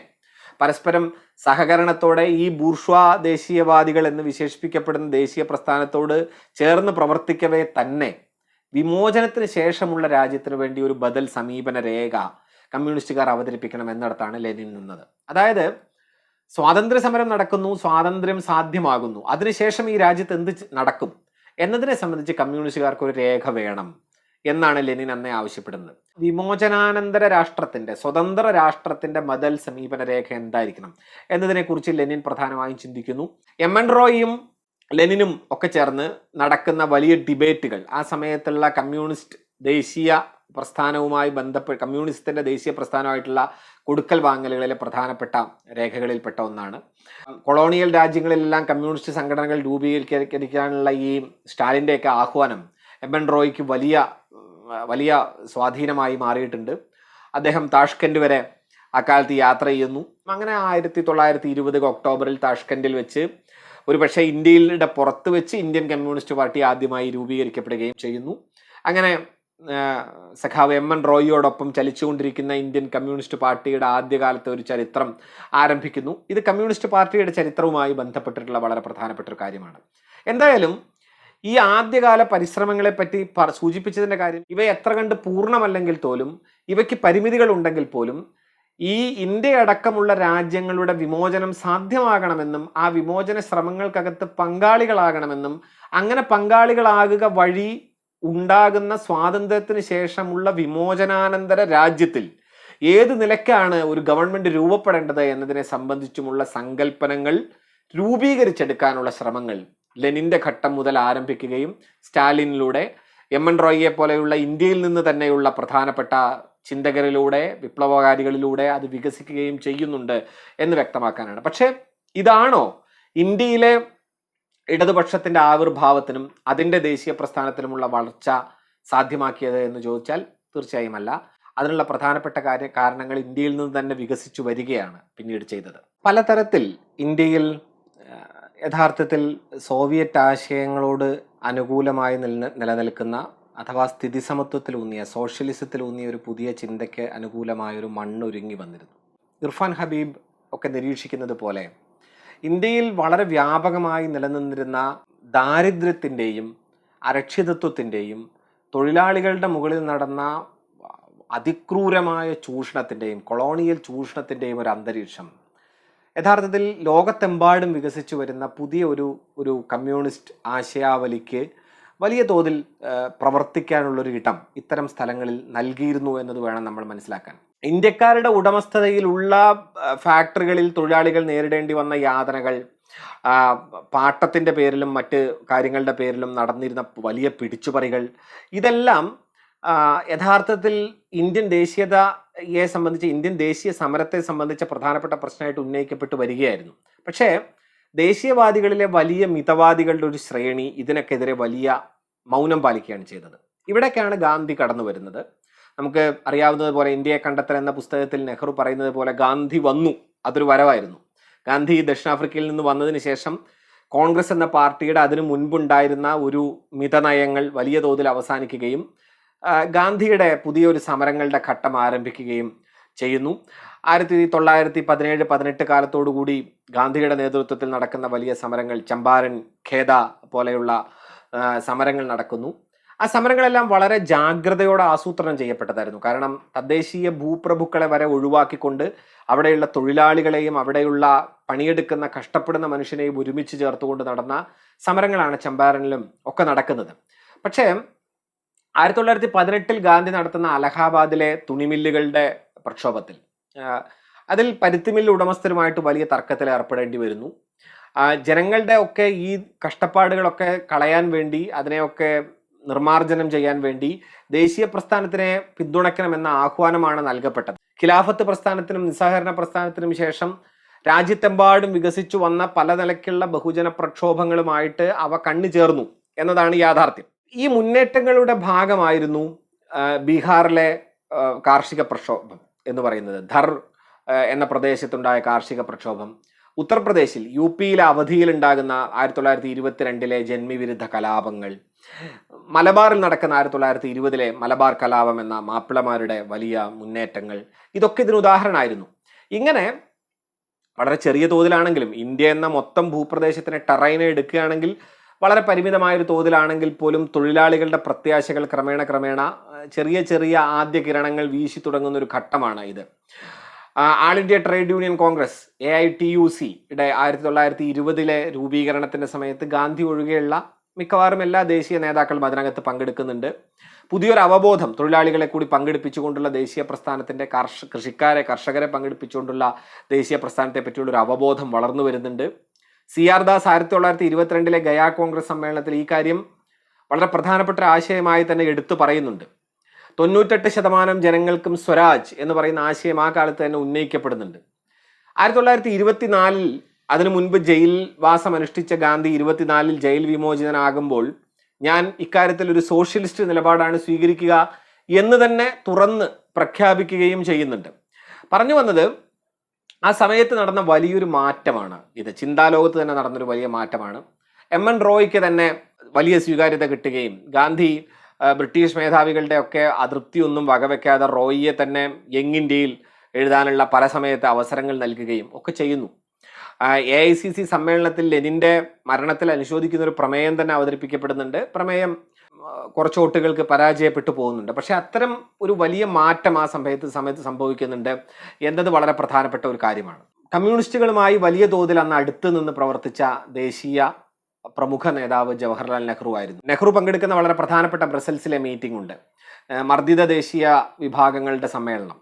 പരസ്പരം സഹകരണത്തോടെ ഈ ബൂർഷ്വാ ദേശീയവാദികൾ എന്ന് വിശേഷിപ്പിക്കപ്പെടുന്ന ദേശീയ പ്രസ്ഥാനത്തോട് ചേർന്ന് പ്രവർത്തിക്കവേ തന്നെ വിമോചനത്തിന് ശേഷമുള്ള രാജ്യത്തിന് വേണ്ടി ഒരു ബദൽ സമീപന രേഖ കമ്മ്യൂണിസ്റ്റുകാർ അവതരിപ്പിക്കണം എന്നിടത്താണ് ലെനിൻ നിന്നത്. അതായത് സ്വാതന്ത്ര്യ സമരം നടക്കുന്നു, സ്വാതന്ത്ര്യം സാധ്യമാകുന്നു, അതിനുശേഷം ഈ രാജ്യത്ത് എന്ത് നടക്കും എന്നതിനെ സംബന്ധിച്ച് കമ്മ്യൂണിസ്റ്റുകാർക്ക് ഒരു രേഖ വേണം എന്നാണ് ലെനിൻ അന്നേ ആവശ്യപ്പെടുന്നത്. വിമോചനാനന്തര രാഷ്ട്രത്തിന്റെ, സ്വതന്ത്ര രാഷ്ട്രത്തിന്റെ ബദൽ സമീപന രേഖ എന്തായിരിക്കണം എന്നതിനെക്കുറിച്ച് ലെനിൻ പ്രധാനമായും ചിന്തിക്കുന്നു. എം എൻ റോയിയും ലെനിനും ഒക്കെ ചേർന്ന് നടക്കുന്ന വലിയ ഡിബേറ്റുകൾ ആ സമയത്തുള്ള കമ്മ്യൂണിസ്റ്റ് ദേശീയ പ്രസ്ഥാനവുമായി കമ്മ്യൂണിസത്തിന്റെ ദേശീയ പ്രസ്ഥാനമായിട്ടുള്ള കൊടുക്കൽ വാങ്ങലുകളിലെ പ്രധാനപ്പെട്ട രേഖകളിൽപ്പെട്ട ഒന്നാണ്. കൊളോണിയൽ രാജ്യങ്ങളിലെല്ലാം കമ്മ്യൂണിസ്റ്റ് സംഘടനകൾ രൂപീകരിക്കാനുള്ള ഈ സ്റ്റാലിൻ്റെയൊക്കെ ആഹ്വാനം എം എൻ റോയ്ക്ക് വലിയ സ്വാധീനമായി മാറിയിട്ടുണ്ട്. അദ്ദേഹം താഷ്കന്റ് വരെ അക്കാലത്ത് യാത്ര ചെയ്യുന്നു. അങ്ങനെ 1920 ഒക്ടോബറിൽ താഷ്കന്റിൽ വെച്ച് ഒരുപക്ഷെ ഇന്ത്യയുടെ പുറത്ത് വെച്ച് ഇന്ത്യൻ കമ്മ്യൂണിസ്റ്റ് പാർട്ടി ആദ്യമായി രൂപീകരിക്കപ്പെടുകയും ചെയ്യുന്നു. അങ്ങനെ സഖാവ് എം എൻ റോയിയോടൊപ്പം ചലിച്ചുകൊണ്ടിരിക്കുന്ന ഇന്ത്യൻ കമ്മ്യൂണിസ്റ്റ് പാർട്ടിയുടെ ആദ്യകാലത്തെ ഒരു ചരിത്രം ആരംഭിക്കുന്നു. ഇത് കമ്മ്യൂണിസ്റ്റ് പാർട്ടിയുടെ ചരിത്രവുമായി ബന്ധപ്പെട്ടിട്ടുള്ള വളരെ പ്രധാനപ്പെട്ട ഒരു കാര്യമാണ്. എന്തായാലും ഈ ആദ്യകാല പരിശ്രമങ്ങളെ പറ്റി സൂചിപ്പിച്ചതിൻ്റെ കാര്യം, ഇവ എത്ര കണ്ട് പൂർണ്ണമല്ലെങ്കിൽ പോലും ഇവയ്ക്ക് പരിമിതികൾ ഉണ്ടെങ്കിൽ പോലും ഈ ഇന്ത്യ അടക്കമുള്ള രാജ്യങ്ങളുടെ വിമോചനം സാധ്യമാകണമെന്നും ആ വിമോചന ശ്രമങ്ങൾക്കകത്ത് പങ്കാളികളാകണമെന്നും അങ്ങനെ പങ്കാളികളാകുക വഴി ഉണ്ടാകുന്ന സ്വാതന്ത്ര്യത്തിന് ശേഷമുള്ള വിമോചനാനന്തര രാജ്യത്തിൽ ഏത് നിലയ്ക്കാണ് ഒരു ഗവൺമെന്റ് രൂപപ്പെടേണ്ടത് എന്നതിനെ സംബന്ധിച്ചുമുള്ള സങ്കല്പനങ്ങൾ രൂപീകരിച്ചെടുക്കാനുള്ള ശ്രമങ്ങൾ ലെനിന്റെ ഘട്ടം മുതൽ ആരംഭിക്കുകയും സ്റ്റാലിനിലൂടെ എം എൻ റോയിയെ പോലെയുള്ള ഇന്ത്യയിൽ നിന്ന് തന്നെയുള്ള പ്രധാനപ്പെട്ട ചിന്തകരിലൂടെ വിപ്ലവകാരികളിലൂടെ അത് വികസിക്കുകയും ചെയ്യുന്നുണ്ട് എന്ന് വ്യക്തമാക്കാനാണ്. പക്ഷേ ഇതാണോ ഇന്ത്യയിലെ ഇടതുപക്ഷത്തിന്റെ ആവിർഭാവത്തിനും അതിൻ്റെ ദേശീയ പ്രസ്ഥാനത്തിനുമുള്ള വളർച്ച സാധ്യമാക്കിയത് എന്ന് ചോദിച്ചാൽ തീർച്ചയായും അല്ല. അതിനുള്ള പ്രധാനപ്പെട്ട കാരണങ്ങൾ ഇന്ത്യയിൽ നിന്ന് തന്നെ വികസിച്ചു വരികയാണ് പിന്നീട് ചെയ്തത്. പലതരത്തിൽ ഇന്ത്യയിൽ യഥാർത്ഥത്തിൽ സോവിയറ്റ് ആശയങ്ങളോട് അനുകൂലമായി നിലനിൽക്കുന്ന അഥവാ സ്ഥിതിസമത്വത്തിലൂന്നിയ സോഷ്യലിസത്തിലൂന്നിയ ഒരു പുതിയ ചിന്തയ്ക്ക് അനുകൂലമായൊരു മണ്ണൊരുങ്ങി വന്നിരുന്നു. ഇർഫാൻ ഹബീബ് ഒക്കെ നിരീക്ഷിക്കുന്നത് പോലെ ഇന്ത്യയിൽ വളരെ വ്യാപകമായി നിലനിന്നിരുന്ന ദാരിദ്ര്യത്തിൻ്റെയും അരക്ഷിതത്വത്തിൻ്റെയും തൊഴിലാളികളുടെ മുകളിൽ നടന്ന അതിക്രൂരമായ ചൂഷണത്തിൻ്റെയും കൊളോണിയൽ ചൂഷണത്തിൻ്റെയും ഒരു അന്തരീക്ഷം യഥാർത്ഥത്തിൽ ലോകത്തെമ്പാടും വികസിച്ചു വരുന്ന പുതിയ ഒരു കമ്മ്യൂണിസ്റ്റ് ആശയാവലിക്ക് വലിയ തോതിൽ പ്രവർത്തിക്കാനുള്ളൊരു ഇടം ഇത്തരം സ്ഥലങ്ങളിൽ നൽകിയിരുന്നു എന്നത് വേണം നമ്മൾ മനസ്സിലാക്കാൻ. ഇന്ത്യക്കാരുടെ ഉടമസ്ഥതയിലുള്ള ഫാക്ടറികളിൽ തൊഴിലാളികൾ നേരിടേണ്ടി വന്ന യാതനകൾ, പാട്ടത്തിൻ്റെ പേരിലും മറ്റ് കാര്യങ്ങളുടെ പേരിലും നടന്നിരുന്ന വലിയ പിടിച്ചുപറികൾ, ഇതെല്ലാം യഥാർത്ഥത്തിൽ ഇന്ത്യൻ ദേശീയതയെ സംബന്ധിച്ച് ഇന്ത്യൻ ദേശീയ സമരത്തെ സംബന്ധിച്ച പ്രധാനപ്പെട്ട പ്രശ്നമായിട്ട് ഉന്നയിക്കപ്പെട്ടു വരികയായിരുന്നു. പക്ഷേ ദേശീയവാദികളിലെ വലിയ മിതവാദികളുടെ ഒരു ശ്രേണി ഇതിനൊക്കെതിരെ വലിയ മൗനം പാലിക്കുകയാണ് ചെയ്തത്. ഇവിടേക്കാണ് ഗാന്ധി കടന്നു വരുന്നത്. നമുക്ക് അറിയാവുന്നത് പോലെ ഇന്ത്യയെ കണ്ടെത്തൽ എന്ന പുസ്തകത്തിൽ നെഹ്റു പറയുന്നത് പോലെ ഗാന്ധി വന്നു, അതൊരു വരവായിരുന്നു. ഗാന്ധി ദക്ഷിണാഫ്രിക്കയിൽ നിന്ന് വന്നതിന് ശേഷം കോൺഗ്രസ് എന്ന പാർട്ടിയുടെ അതിനു മുൻപുണ്ടായിരുന്ന ഒരു മിതനയങ്ങൾ വലിയ തോതിൽ അവസാനിക്കുകയും ഗാന്ധിയുടെ പുതിയൊരു സമരങ്ങളുടെ ഘട്ടം ആരംഭിക്കുകയും ചെയ്യുന്നു. 1917-18 കാലത്തോടുകൂടി ഗാന്ധിയുടെ നേതൃത്വത്തിൽ നടക്കുന്ന വലിയ സമരങ്ങൾ, ചമ്പാരൻ, ഖേദ പോലെയുള്ള സമരങ്ങൾ നടക്കുന്നു. ആ സമരങ്ങളെല്ലാം വളരെ ജാഗ്രതയോടെ ആസൂത്രണം ചെയ്യപ്പെട്ടതായിരുന്നു. കാരണം തദ്ദേശീയ ഭൂപ്രഭുക്കളെ വരെ ഒഴിവാക്കിക്കൊണ്ട് അവിടെയുള്ള തൊഴിലാളികളെയും അവിടെയുള്ള പണിയെടുക്കുന്ന കഷ്ടപ്പെടുന്ന മനുഷ്യനെയും ഒരുമിച്ച് ചേർത്തുകൊണ്ട് നടന്ന സമരങ്ങളാണ് ചമ്പാരനിലും ഒക്കെ നടക്കുന്നത്. പക്ഷേ 1918 ഗാന്ധി നടത്തുന്ന അലഹാബാദിലെ തുണിമില്ലുകളുടെ പ്രക്ഷോഭത്തിൽ അതിൽ പരുത്തിമില്ല് ഉടമസ്ഥരുമായിട്ട് വലിയ തർക്കത്തിൽ ഏർപ്പെടേണ്ടി വരുന്നു. ജനങ്ങളുടെ ഒക്കെ ഈ കഷ്ടപ്പാടുകളൊക്കെ കളയാൻ വേണ്ടി, അതിനെയൊക്കെ നിർമാർജനം ചെയ്യാൻ വേണ്ടി ദേശീയ പ്രസ്ഥാനത്തിനെ പിന്തുണയ്ക്കണമെന്ന ആഹ്വാനമാണ് നൽകപ്പെട്ടത്. ഖിലാഫത്ത് പ്രസ്ഥാനത്തിനും നിസ്സഹകരണ പ്രസ്ഥാനത്തിനും ശേഷം രാജ്യത്തെമ്പാടും വികസിച്ചു വന്ന പല നിലയ്ക്കുള്ള ബഹുജന പ്രക്ഷോഭങ്ങളുമായിട്ട് അവ കണ്ണു ചേർന്നു എന്നതാണ് യാഥാർത്ഥ്യം. ഈ മുന്നേറ്റങ്ങളുടെ ഭാഗമായിരുന്നു ബീഹാറിലെ കാർഷിക പ്രക്ഷോഭം എന്ന് പറയുന്നത്. ധർ എന്ന പ്രദേശത്തുണ്ടായ കാർഷിക പ്രക്ഷോഭം, ഉത്തർപ്രദേശിൽ UP-യിലെ അവധിയിലുണ്ടാകുന്ന 1922 ജന്മി വിരുദ്ധ കലാപങ്ങൾ, മലബാറിൽ നടക്കുന്ന 1920 മലബാർ കലാപം എന്ന മാപ്പിളമാരുടെ വലിയ മുന്നേറ്റങ്ങൾ, ഇതൊക്കെ ഇതിന് ഉദാഹരണമായിരുന്നു. ഇങ്ങനെ വളരെ ചെറിയ തോതിലാണെങ്കിലും ഇന്ത്യ എന്ന മൊത്തം ഭൂപ്രദേശത്തിനെ ടെറൈനെ എടുക്കുകയാണെങ്കിൽ വളരെ പരിമിതമായൊരു തോതിലാണെങ്കിൽ പോലും തൊഴിലാളികളുടെ പ്രത്യാശകൾ ക്രമേണ ചെറിയ ചെറിയ ആദ്യ കിരണങ്ങൾ വീശി തുടങ്ങുന്ന ഒരു ഘട്ടമാണ് ഇത്. ആൾ ഇന്ത്യ ട്രേഡ് യൂണിയൻ കോൺഗ്രസ് AITUC-യുടെ 1920 രൂപീകരണത്തിന്റെ സമയത്ത് ഗാന്ധി ഒഴികെയുള്ള മിക്കവാറും എല്ലാ ദേശീയ നേതാക്കളും അതിനകത്ത് പങ്കെടുക്കുന്നുണ്ട്. പുതിയൊരു അവബോധം തൊഴിലാളികളെ കൂടി പങ്കെടുപ്പിച്ചുകൊണ്ടുള്ള ദേശീയ പ്രസ്ഥാനത്തിന്റെ കർഷകരെ പങ്കെടുപ്പിച്ചുകൊണ്ടുള്ള ദേശീയ പ്രസ്ഥാനത്തെ പറ്റിയുള്ള ഒരു അവബോധം വളർന്നു വരുന്നുണ്ട്. CR ദാസ് 1922 ഗയാ കോൺഗ്രസ് സമ്മേളനത്തിൽ ഈ കാര്യം വളരെ പ്രധാനപ്പെട്ട ആശയമായി തന്നെ എടുത്തു പറയുന്നുണ്ട്. 98% ജനങ്ങൾക്കും സ്വരാജ് എന്ന് പറയുന്ന ആശയം ആ കാലത്ത് തന്നെ ഉന്നയിക്കപ്പെടുന്നുണ്ട്. 1924 അതിനു മുൻപ് ജയിൽ വാസം അനുഷ്ഠിച്ച ഗാന്ധി 24 ജയിൽ വിമോചിതനാകുമ്പോൾ ഞാൻ ഇക്കാര്യത്തിൽ ഒരു സോഷ്യലിസ്റ്റ് നിലപാടാണ് സ്വീകരിക്കുക എന്ന് തന്നെ തുറന്ന് പ്രഖ്യാപിക്കുകയും ചെയ്യുന്നുണ്ട്. പറഞ്ഞു വന്നത്, ആ സമയത്ത് നടന്ന വലിയൊരു മാറ്റമാണ് ഇത്. ചിന്താലോകത്ത് തന്നെ നടന്നൊരു വലിയ മാറ്റമാണ്. എൻ റോയ്ക്ക് തന്നെ വലിയ സ്വീകാര്യത കിട്ടുകയും ഗാന്ധി ബ്രിട്ടീഷ് മേധാവികളുടെ ഒക്കെ അതൃപ്തിയൊന്നും വകവെക്കാതെ റോയിയെ തന്നെ യങ് ഇന്ത്യയിൽ എഴുതാനുള്ള പല സമയത്ത് അവസരങ്ങൾ നൽകുകയും ഒക്കെ ചെയ്യുന്നു. AICC സമ്മേളനത്തിൽ ലെനിന്റെ മരണത്തിൽ അനുശോചിക്കുന്ന ഒരു പ്രമേയം തന്നെ അവതരിപ്പിക്കപ്പെടുന്നുണ്ട്. പ്രമേയം കുറച്ച് വോട്ടുകൾക്ക് പരാജയപ്പെട്ടു പോകുന്നുണ്ട്. പക്ഷെ അത്തരം ഒരു വലിയ മാറ്റം ആ സമയത്ത് സംഭവിക്കുന്നുണ്ട് എന്നത് വളരെ പ്രധാനപ്പെട്ട ഒരു കാര്യമാണ്. കമ്മ്യൂണിസ്റ്റുകളുമായി വലിയ തോതിൽ അന്ന് അടുത്ത് നിന്ന് പ്രവർത്തിച്ച ദേശീയ പ്രമുഖ നേതാവ് ജവഹർലാൽ നെഹ്റു ആയിരുന്നു. നെഹ്റു പങ്കെടുക്കുന്ന വളരെ പ്രധാനപ്പെട്ട ബ്രസൽസിലെ മീറ്റിംഗ് ഉണ്ട്, മർദ്ദിത ദേശീയ വിഭാഗങ്ങളുടെ സമ്മേളനം.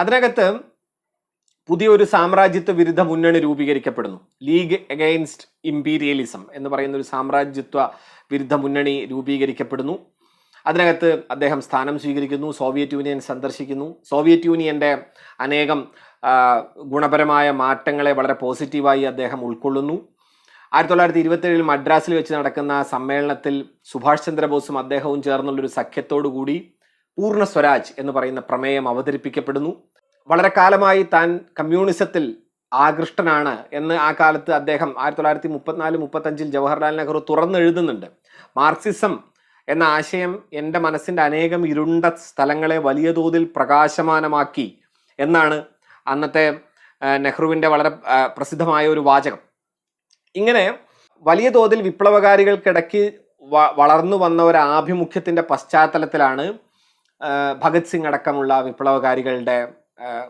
അതിനകത്ത് പുതിയൊരു സാമ്രാജ്യത്വ വിരുദ്ധ മുന്നണി രൂപീകരിക്കപ്പെടുന്നു. ലീഗ് അഗെയിൻസ്റ്റ് ഇമ്പീരിയലിസം എന്ന് പറയുന്ന ഒരു സാമ്രാജ്യത്വ വിരുദ്ധ മുന്നണി രൂപീകരിക്കപ്പെടുന്നു. അതിനകത്ത് അദ്ദേഹം സ്ഥാനം സ്വീകരിക്കുന്നു, സോവിയറ്റ് യൂണിയൻ സന്ദർശിക്കുന്നു. സോവിയറ്റ് യൂണിയന്റെ അനേകം ഗുണപരമായ മാറ്റങ്ങളെ വളരെ പോസിറ്റീവായി അദ്ദേഹം ഉൾക്കൊള്ളുന്നു. 1927 മദ്രാസിൽ വെച്ച് നടക്കുന്ന സമ്മേളനത്തിൽ സുഭാഷ് ചന്ദ്രബോസും അദ്ദേഹവും ചേർന്നുള്ളൊരു സഖ്യത്തോടു കൂടി പൂർണ്ണ സ്വരാജ് എന്ന് പറയുന്ന പ്രമേയം അവതരിപ്പിക്കപ്പെടുന്നു. വളരെ കാലമായി താൻ കമ്മ്യൂണിസത്തിൽ ആകൃഷ്ടനാണ് എന്ന് ആ കാലത്ത് അദ്ദേഹം 1934-35 ജവഹർലാൽ നെഹ്റു തുറന്നെഴുതുന്നുണ്ട്. മാർക്സിസം എന്ന ആശയം എൻ്റെ മനസ്സിൻ്റെ അനേകം ഇരുണ്ട സ്ഥലങ്ങളെ വലിയ തോതിൽ പ്രകാശമാനമാക്കി എന്നാണ് അന്നത്തെ നെഹ്റുവിൻ്റെ വളരെ പ്രസിദ്ധമായ ഒരു വാചകം. ഇങ്ങനെ വലിയ തോതിൽ വിപ്ലവകാരികൾക്കിടയ്ക്ക് വളർന്നു വന്ന ഒരു ആഭിമുഖ്യത്തിൻ്റെ പശ്ചാത്തലത്തിലാണ് ഭഗത് സിംഗ് അടക്കമുള്ള വിപ്ലവകാരികളുടെ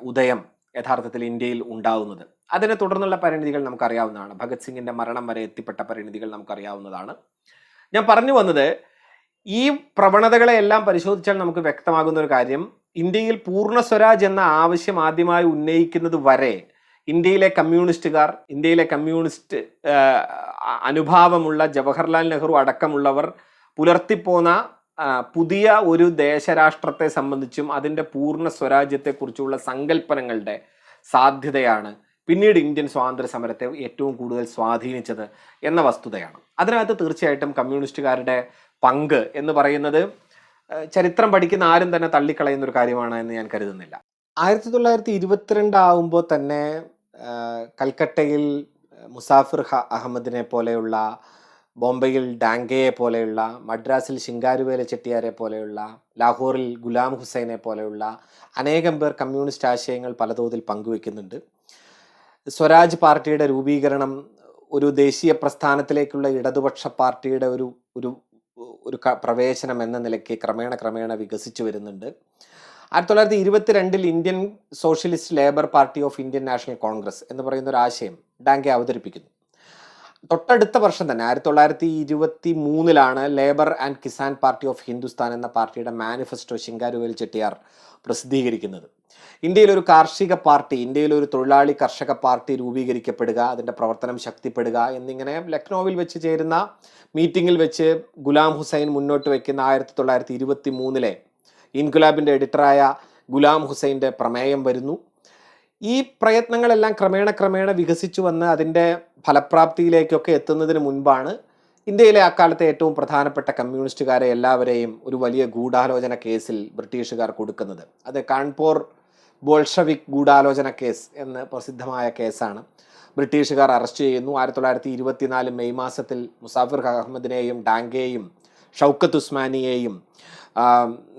ഉദയം യഥാർത്ഥത്തിൽ ഇന്ത്യയിൽ ഉണ്ടാവുന്നത്. അതിനെ തുടർന്നുള്ള പരിണിതികൾ നമുക്കറിയാവുന്നതാണ്. ഭഗത് സിംഗിന്റെ മരണം വരെ എത്തിപ്പെട്ട പരിണിതികൾ നമുക്കറിയാവുന്നതാണ്. ഞാൻ പറഞ്ഞു വന്നത്, ഈ പ്രവണതകളെ എല്ലാം പരിശോധിച്ചാൽ നമുക്ക് വ്യക്തമാകുന്ന ഒരു കാര്യം, ഇന്ത്യയിൽ പൂർണ്ണ സ്വരാജ് എന്ന ആവശ്യം ആദ്യമായി ഉന്നയിക്കുന്നത് വരെ ഇന്ത്യയിലെ കമ്മ്യൂണിസ്റ്റ് അനുഭാവമുള്ള ജവഹർലാൽ നെഹ്റു അടക്കമുള്ളവർ പുലർത്തിപ്പോന്ന പുതിയ ഒരു ദേശരാഷ്ട്രത്തെ സംബന്ധിച്ചും അതിൻ്റെ പൂർണ്ണ സ്വരാജ്യത്തെക്കുറിച്ചുള്ള സങ്കല്പനങ്ങളുടെ സാധ്യതയാണ് പിന്നീട് ഇന്ത്യൻ സ്വാതന്ത്ര്യ സമരത്തെ ഏറ്റവും കൂടുതൽ സ്വാധീനിച്ചത് എന്ന വസ്തുതയാണ്. അതിനകത്ത് തീർച്ചയായിട്ടും കമ്മ്യൂണിസ്റ്റുകാരുടെ പങ്ക് എന്ന് പറയുന്നത് ചരിത്രം പഠിക്കുന്ന ആരും തന്നെ തള്ളിക്കളയുന്ന ഒരു കാര്യമാണ് എന്ന് ഞാൻ കരുതുന്നില്ല. 1922 ആവുമ്പോൾ തന്നെ കൽക്കട്ടയിൽ മുസാഫിർ അഹമ്മദിനെ പോലെയുള്ള, ബോംബെയിൽ ഡാംഗയെ പോലെയുള്ള, മദ്രാസിൽ ശിങ്കാരുവേല ചെട്ടിയാരെ പോലെയുള്ള, ലാഹോറിൽ ഗുലാം ഹുസൈനെ പോലെയുള്ള അനേകം പേർ കമ്മ്യൂണിസ്റ്റ് ആശയങ്ങൾ പലതോതിൽ പങ്കുവെക്കുന്നുണ്ട്. സ്വരാജ് പാർട്ടിയുടെ രൂപീകരണം ഒരു ദേശീയ പ്രസ്ഥാനത്തിലേക്കുള്ള ഇടതുപക്ഷ പാർട്ടിയുടെ ഒരു പ്രവേശനം എന്ന നിലയ്ക്ക് ക്രമേണ വികസിച്ചു വരുന്നുണ്ട്. 1922 Indian socialist labour party of Indian National Congress എന്ന് പറയുന്ന ഒരു ആശയം ഡാംഗെ അവതരിപ്പിക്കുന്നു. തൊട്ടടുത്ത വർഷം തന്നെ 1923 labour and Kisan party of Hindustan എന്ന പാർട്ടിയുടെ മാനിഫെസ്റ്റോ ശിങ്കാരുവേൽ ചെട്ടിയാർ പ്രസിദ്ധീകരിക്കുന്നത്. ഇന്ത്യയിലൊരു കാർഷിക പാർട്ടി, ഇന്ത്യയിലൊരു തൊഴിലാളി കർഷക പാർട്ടി രൂപീകരിക്കപ്പെടുക, അതിൻ്റെ പ്രവർത്തനം ശക്തിപ്പെടുക എന്നിങ്ങനെ ലക്നൌവിൽ വെച്ച് ചേരുന്ന മീറ്റിങ്ങിൽ വെച്ച് ഗുലാം ഹുസൈൻ മുന്നോട്ട് വയ്ക്കുന്ന 1923 ഇൻകുലാബിൻ്റെ എഡിറ്ററായ ഗുലാം ഹുസൈൻ്റെ പ്രമേയം വരുന്നു. ഈ പ്രയത്നങ്ങളെല്ലാം ക്രമേണ വികസിച്ചു വന്ന് അതിൻ്റെ ഫലപ്രാപ്തിയിലേക്കൊക്കെ എത്തുന്നതിന് മുൻപാണ് ഇന്ത്യയിലെ അക്കാലത്തെ ഏറ്റവും പ്രധാനപ്പെട്ട കമ്മ്യൂണിസ്റ്റുകാരെ എല്ലാവരെയും ഒരു വലിയ ഗൂഢാലോചന കേസിൽ ബ്രിട്ടീഷുകാർ കൊടുക്കുന്നത്. അത് കാൺപൂർ ബോൾഷവിക് ഗൂഢാലോചന കേസ് എന്ന് പ്രസിദ്ധമായ കേസാണ്. ബ്രിട്ടീഷുകാർ അറസ്റ്റ് ചെയ്യുന്നു. 1924 മെയ് മാസത്തിൽ മുസാഫിർ അഹമ്മദിനെയും ഡാംഗെയും ഷൗക്കത്ത് ഉസ്മാനിയെയും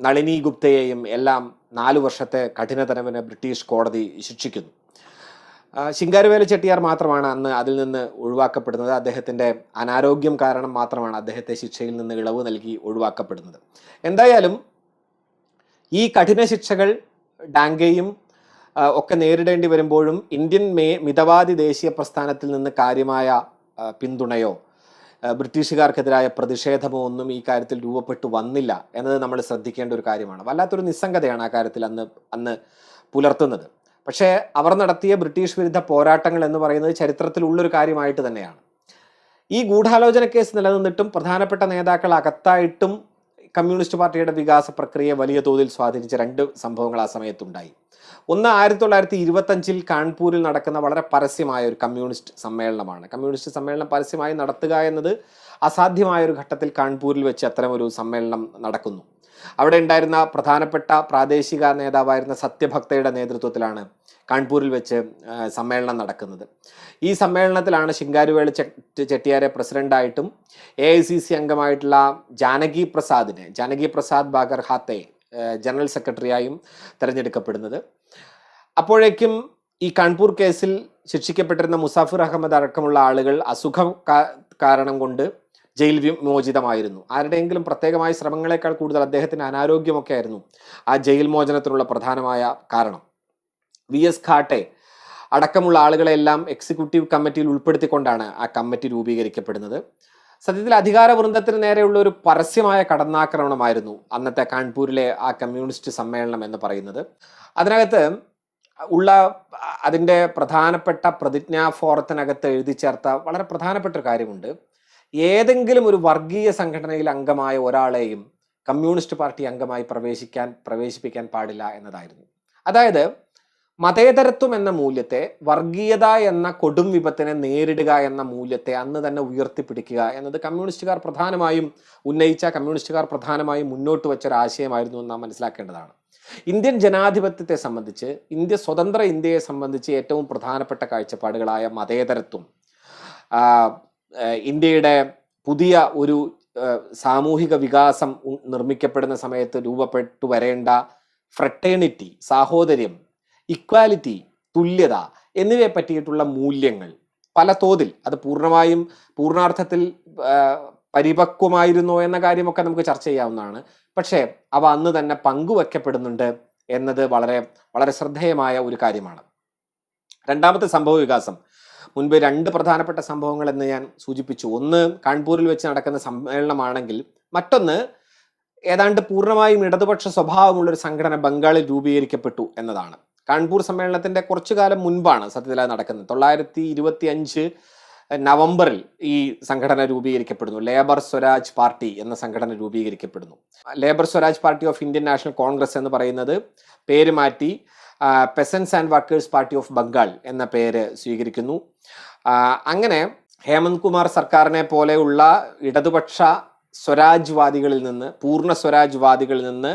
നളിനി ഗുപ്തയെയും എല്ലാം 4 വർഷത്തെ കഠിന തടവിന് ബ്രിട്ടീഷ് കോടതി ശിക്ഷിക്കുന്നു. ശിങ്കാരുവേല ചെട്ടിയാർ മാത്രമാണ് അന്ന് അതിൽ നിന്ന് ഒഴിവാക്കപ്പെടുന്നത്. അദ്ദേഹത്തിൻ്റെ അനാരോഗ്യം കാരണം മാത്രമാണ് അദ്ദേഹത്തെ ശിക്ഷയിൽ നിന്ന് ഇളവ് നൽകി ഒഴിവാക്കപ്പെടുന്നത്. എന്തായാലും ഈ കഠിന ശിക്ഷകൾ ഡാംഗെയും ഒക്കെ നേരിടേണ്ടി വരുമ്പോഴും ഇന്ത്യൻ മിതവാദി ദേശീയ പ്രസ്ഥാനത്തിൽ നിന്ന് കാര്യമായ പിന്തുണയോ ബ്രിട്ടീഷുകാർക്കെതിരായ പ്രതിഷേധമോ ഒന്നും ഈ കാര്യത്തിൽ രൂപപ്പെട്ടു വന്നില്ല എന്നത് നമ്മൾ ശ്രദ്ധിക്കേണ്ട ഒരു കാര്യമാണ്. വല്ലാത്തൊരു നിസ്സംഗതയാണ് ആ കാര്യത്തിൽ അന്ന് പുലർത്തുന്നത്. പക്ഷേ അവർ നടത്തിയ ബ്രിട്ടീഷ് വിരുദ്ധ പോരാട്ടങ്ങൾ എന്ന് പറയുന്നത് ചരിത്രത്തിലുള്ളൊരു കാര്യമായിട്ട് തന്നെയാണ്. ഈ ഗൂഢാലോചന കേസ് നിലനിന്നിട്ടും പ്രധാനപ്പെട്ട നേതാക്കൾ അകത്തായിട്ടും കമ്മ്യൂണിസ്റ്റ് പാർട്ടിയുടെ വികാസ പ്രക്രിയയെ വലിയ തോതിൽ സ്വാധീനിച്ച 2 സംഭവങ്ങൾ ആ സമയത്തുണ്ടായി. ഒന്ന് 1925 കാൺപൂരിൽ നടക്കുന്ന വളരെ പരസ്യമായ ഒരു കമ്മ്യൂണിസ്റ്റ് സമ്മേളനമാണ്. കമ്മ്യൂണിസ്റ്റ് സമ്മേളനം പരസ്യമായി നടത്തുക എന്നത് അസാധ്യമായ ഒരു ഘട്ടത്തിൽ കാൺപൂരിൽ വെച്ച് അത്തരമൊരു സമ്മേളനം നടക്കുന്നു. അവിടെ ഉണ്ടായിരുന്ന പ്രധാനപ്പെട്ട പ്രാദേശിക നേതാവായിരുന്ന സത്യഭക്തയുടെ നേതൃത്വത്തിലാണ് കാൺപൂരിൽ വെച്ച് സമ്മേളനം നടക്കുന്നത്. ഈ സമ്മേളനത്തിലാണ് ശിങ്കാരുവേള ചെട്ടിയാരെ പ്രസിഡന്റായിട്ടും AICC അംഗമായിട്ടുള്ള ജാനകി പ്രസാദ് ബാഗർഹാത്തെ ജനറൽ സെക്രട്ടറിയായും തിരഞ്ഞെടുക്കപ്പെടുന്നത്. അപ്പോഴേക്കും ഈ കാൺപൂർ കേസിൽ ശിക്ഷിക്കപ്പെട്ടിരുന്ന മുസാഫിർ അഹമ്മദ് അടക്കമുള്ള ആളുകൾ അസുഖം കാരണം കൊണ്ട് ജയിൽ വിമോചിതമായിരുന്നു. ആരുടെയെങ്കിലും പ്രത്യേകമായ ശ്രമങ്ങളെക്കാൾ കൂടുതൽ അദ്ദേഹത്തിന് അനാരോഗ്യമൊക്കെ ആയിരുന്നു ആ ജയിൽ മോചനത്തിനുള്ള പ്രധാനമായ കാരണം. VS ഖാട്ടെ അടക്കമുള്ള ആളുകളെല്ലാം എക്സിക്യൂട്ടീവ് കമ്മിറ്റിയിൽ ഉൾപ്പെടുത്തിക്കൊണ്ടാണ് ആ കമ്മിറ്റി രൂപീകരിക്കപ്പെടുന്നത്. സത്യത്തിൽ അധികാര വൃന്ദത്തിന് നേരെയുള്ള ഒരു പരസ്യമായ കടന്നാക്രമണമായിരുന്നു അന്നത്തെ കാൺപൂരിലെ ആ കമ്മ്യൂണിസ്റ്റ് സമ്മേളനം എന്ന് പറയുന്നത്. അതിനകത്ത് ഉള്ള അതിൻ്റെ പ്രധാനപ്പെട്ട പ്രതിജ്ഞാ ഫോറത്തിനകത്ത് എഴുതി ചേർത്ത വളരെ പ്രധാനപ്പെട്ട ഒരു കാര്യമുണ്ട്. ഏതെങ്കിലും ഒരു വർഗീയ സംഘടനയിൽ അംഗമായ ഒരാളെയും കമ്മ്യൂണിസ്റ്റ് പാർട്ടി അംഗമായി പ്രവേശിപ്പിക്കാൻ പാടില്ല എന്നതായിരുന്നു. അതായത് മതേതരത്വം എന്ന മൂല്യത്തെ, വർഗീയത എന്ന കൊടും വിപത്തിനെ നേരിടുക എന്ന മൂല്യത്തെ അന്ന് തന്നെ ഉയർത്തിപ്പിടിക്കുക എന്നത് കമ്മ്യൂണിസ്റ്റുകാർ പ്രധാനമായും മുന്നോട്ട് വെച്ച ഒരു ആശയമായിരുന്നു എന്ന് നാം മനസ്സിലാക്കേണ്ടതാണ്. ഇന്ത്യൻ ജനാധിപത്യത്തെ സംബന്ധിച്ച്, സ്വതന്ത്ര ഇന്ത്യയെ സംബന്ധിച്ച് ഏറ്റവും പ്രധാനപ്പെട്ട കാഴ്ചപ്പാടുകളായ മതേതരത്വം, ഇന്ത്യയുടെ പുതിയ ഒരു സാമൂഹിക വികാസം നിർമ്മിക്കപ്പെടുന്ന സമയത്ത് രൂപപ്പെട്ടു വരേണ്ട ഫ്രട്ടേണിറ്റി, സാഹോദര്യം, ഇക്വാലിറ്റി, തുല്യത എന്നിവയെ പറ്റിയിട്ടുള്ള മൂല്യങ്ങൾ പല തോതിൽ, അത് പൂർണ്ണാർത്ഥത്തിൽ പരിപക്വമായിരുന്നോ എന്ന കാര്യമൊക്കെ നമുക്ക് ചർച്ച ചെയ്യാവുന്നതാണ്. പക്ഷേ അവ അന്ന് തന്നെ പങ്കുവെക്കപ്പെടുന്നുണ്ട് എന്നത് വളരെ വളരെ ശ്രദ്ധേയമായ ഒരു കാര്യമാണ്. രണ്ടാമത്തെ സംഭവ വികാസം, മുൻപ് 2 പ്രധാനപ്പെട്ട സംഭവങ്ങൾ എന്ന് ഞാൻ സൂചിപ്പിച്ചു. ഒന്ന് കാൺപൂരിൽ വെച്ച് നടക്കുന്ന സമ്മേളനമാണെങ്കിൽ മറ്റൊന്ന് ഏതാണ്ട് പൂർണ്ണമായും ഇടതുപക്ഷ സ്വഭാവമുള്ളൊരു സംഘടന ബംഗാളിൽ രൂപീകരിക്കപ്പെട്ടു എന്നതാണ്. കാൺപൂർ സമ്മേളനത്തിന്റെ കുറച്ചു കാലം മുൻപാണ് സത്യത്തിൽ നടക്കുന്നത്. 1925 നവംബറിൽ ഈ സംഘടന രൂപീകരിക്കപ്പെടുന്നു. ലേബർ സ്വരാജ് പാർട്ടി എന്ന സംഘടന രൂപീകരിക്കപ്പെടുന്നു. Labour Swaraj Party of Indian National Congress എന്ന് പറയുന്നത് പേര് മാറ്റി Peasants and Workers Party of Bengal എന്ന പേര് സ്വീകരിക്കുന്നു. അങ്ങനെ ഹേമന്ത് കുമാർ സർക്കാരിനെ പോലെയുള്ള ഇടതുപക്ഷ പൂർണ്ണ സ്വരാജ്വാദികളിൽ നിന്ന്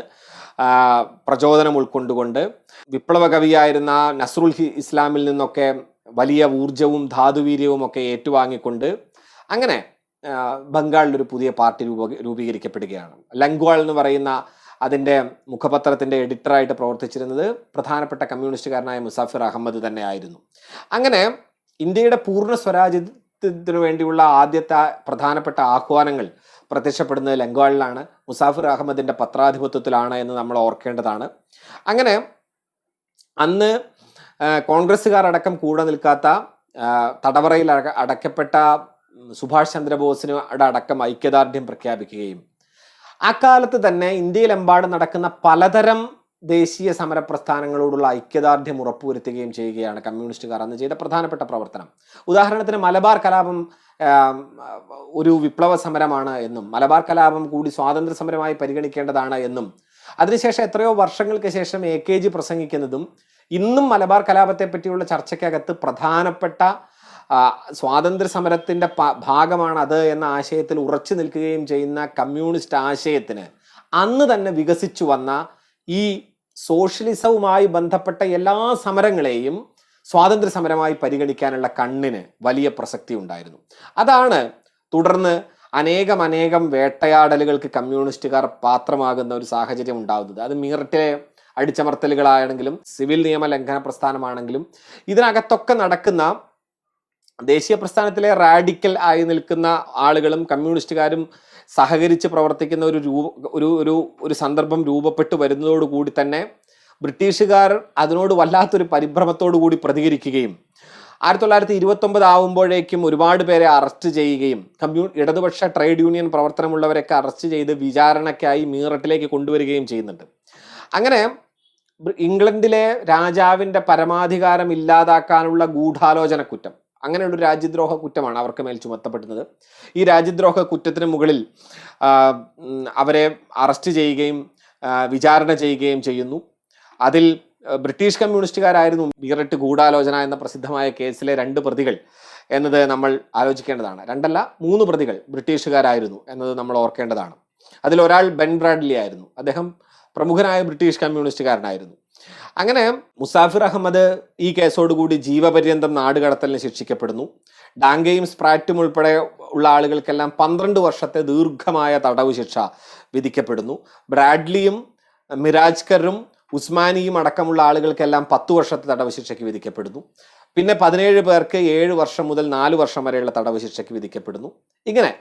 പ്രചോദനം ഉൾക്കൊണ്ടുകൊണ്ട് വിപ്ലവ കവിയായിരുന്ന നസ്രുൽ ഇസ്ലാമിൽ നിന്നൊക്കെ വലിയ ഊർജവും ധാതുവീര്യവും ഒക്കെ ഏറ്റുവാങ്ങിക്കൊണ്ട് അങ്ങനെ ബംഗാളിലൊരു പുതിയ പാർട്ടി രൂപീകരിക്കപ്പെടുകയാണ്. ലങ്വാൾ എന്ന് പറയുന്ന അതിൻ്റെ മുഖപത്രത്തിൻ്റെ എഡിറ്ററായിട്ട് പ്രവർത്തിച്ചിരുന്നത് പ്രധാനപ്പെട്ട കമ്മ്യൂണിസ്റ്റുകാരനായ മുസാഫിർ അഹമ്മദ് തന്നെ ആയിരുന്നു. അങ്ങനെ ഇന്ത്യയുടെ പൂർണ്ണ സ്വരാജ്യത്തിനു വേണ്ടിയുള്ള ആദ്യത്തെ പ്രധാനപ്പെട്ട ആഹ്വാനങ്ങൾ പ്രത്യക്ഷപ്പെടുന്നത് ലങ്വാളിലാണ്, മുസാഫിർ അഹമ്മദിന്റെ പത്രാധിപത്യത്തിലാണ് എന്ന് നമ്മൾ ഓർക്കേണ്ടതാണ്. അങ്ങനെ അന്ന് കോൺഗ്രസ്സുകാർ അടക്കം കൂടെ നിൽക്കാത്ത, തടവറയിൽ അടക്കപ്പെട്ട സുഭാഷ് ചന്ദ്രബോസിനോട് അടക്കം ഐക്യദാർഢ്യം പ്രഖ്യാപിക്കുകയും അക്കാലത്ത് തന്നെ ഇന്ത്യയിലെമ്പാടും നടക്കുന്ന പലതരം ദേശീയ സമര പ്രസ്ഥാനങ്ങളോടുള്ള ഐക്യദാർഢ്യം ഉറപ്പുവരുത്തുകയും ചെയ്യുകയാണ് കമ്മ്യൂണിസ്റ്റുകാർ അന്ന് ചെയ്ത പ്രധാനപ്പെട്ട പ്രവർത്തനം. ഉദാഹരണത്തിന് മലബാർ കലാപം ഒരു വിപ്ലവ സമരമാണ് എന്നും മലബാർ കലാപം കൂടി സ്വാതന്ത്ര്യ സമരമായി പരിഗണിക്കേണ്ടതാണ് എന്നും അതിനുശേഷം എത്രയോ വർഷങ്ങൾക്ക് ശേഷം AKG പ്രസംഗിക്കുന്നതും ഇന്നും മലബാർ കലാപത്തെ പറ്റിയുള്ള ചർച്ചയ്ക്കകത്ത് പ്രധാനപ്പെട്ട സ്വാതന്ത്ര്യ സമരത്തിന്റെ ഭാഗമാണ് അത് എന്ന ആശയത്തിൽ ഉറച്ചു നിൽക്കുകയും ചെയ്യുന്ന കമ്മ്യൂണിസ്റ്റ് ആശയത്തിന് അന്ന് തന്നെ വികസിച്ചു വന്ന ഈ സോഷ്യലിസവുമായി ബന്ധപ്പെട്ട എല്ലാ സമരങ്ങളെയും സ്വാതന്ത്ര്യ സമരമായി പരിഗണിക്കാനുള്ള കണ്ണിന് വലിയ പ്രസക്തി ഉണ്ടായിരുന്നു. അതാണ് തുടർന്ന് അനേകം വേട്ടയാടലുകൾക്ക് കമ്മ്യൂണിസ്റ്റുകാർ പാത്രമാകുന്ന ഒരു സാഹചര്യം ഉണ്ടാകുന്നത്. അത് മീററ്റിലെ അടിച്ചമർത്തലുകളാണെങ്കിലും സിവിൽ നിയമ ലംഘന പ്രസ്ഥാനമാണെങ്കിലും ഇതിനകത്തൊക്കെ നടക്കുന്ന ദേശീയ പ്രസ്ഥാനത്തിലെ റാഡിക്കൽ ആയി നിൽക്കുന്ന ആളുകളും കമ്മ്യൂണിസ്റ്റുകാരും സഹകരിച്ച് പ്രവർത്തിക്കുന്ന ഒരു സന്ദർഭം രൂപപ്പെട്ടു വരുന്നതോടുകൂടി തന്നെ ബ്രിട്ടീഷുകാർ അതിനോട് വല്ലാത്തൊരു പരിഭ്രമത്തോടു കൂടി പ്രതികരിക്കുകയും 1929 ആവുമ്പോഴേക്കും ഒരുപാട് പേരെ അറസ്റ്റ് ചെയ്യുകയും ഇടതുപക്ഷ ട്രേഡ് യൂണിയൻ പ്രവർത്തനമുള്ളവരൊക്കെ അറസ്റ്റ് ചെയ്ത് വിചാരണയ്ക്കായി മീററ്റിലേക്ക് കൊണ്ടുവരികയും ചെയ്യുന്നുണ്ട്. അങ്ങനെ ഇംഗ്ലണ്ടിലെ രാജാവിന്റെ പരമാധികാരം ഇല്ലാതാക്കാനുള്ള ഗൂഢാലോചന കുറ്റം, അങ്ങനെയുള്ള രാജ്യദ്രോഹ കുറ്റമാണ് അവർക്ക് മേൽ ചുമത്തപ്പെടുന്നത്. ഈ രാജ്യദ്രോഹ കുറ്റത്തിന് മുകളിൽ അവരെ അറസ്റ്റ് ചെയ്യുകയും വിചാരണ ചെയ്യുകയും ചെയ്യുന്നു. അതിൽ ബ്രിട്ടീഷ് കമ്മ്യൂണിസ്റ്റുകാരായിരുന്നു മീററ്റ് ഗൂഢാലോചന എന്ന പ്രസിദ്ധമായ കേസിലെ 2 പ്രതികൾ എന്നത് നമ്മൾ ആലോചിക്കേണ്ടതാണ്. 2 അല്ല 3 പ്രതികൾ ബ്രിട്ടീഷുകാരായിരുന്നു എന്നത് നമ്മൾ ഓർക്കേണ്ടതാണ്. അതിലൊരാൾ ബെൻ ബ്രാഡ്ലി ആയിരുന്നു. അദ്ദേഹം പ്രമുഖനായ ബ്രിട്ടീഷ് കമ്മ്യൂണിസ്റ്റുകാരനായിരുന്നു. അങ്ങനെ മുസാഫിർ അഹമ്മദ് ഈ കേസോടുകൂടി ജീവപര്യന്തം നാടുകടത്തലിന് ശിക്ഷിക്കപ്പെടുന്നു. ഡാങ്കയും സ്പ്രാറ്റും ഉൾപ്പെടെ ഉള്ള ആളുകൾക്കെല്ലാം 12 വർഷത്തെ ദീർഘമായ തടവ് ശിക്ഷ വിധിക്കപ്പെടുന്നു. ബ്രാഡ്ലിയും മിരാജ്കറും ഉസ്മാനിയും അടക്കമുള്ള ആളുകൾക്കെല്ലാം 10 വർഷത്തെ തടവ് ശിക്ഷയ്ക്ക് വിധിക്കപ്പെടുന്നു. പിന്നെ 17 പേർക്ക് 7 വർഷം മുതൽ 4 വർഷം വരെയുള്ള തടവ് ശിക്ഷയ്ക്ക് വിധിക്കപ്പെടുന്നു. ഇങ്ങനെ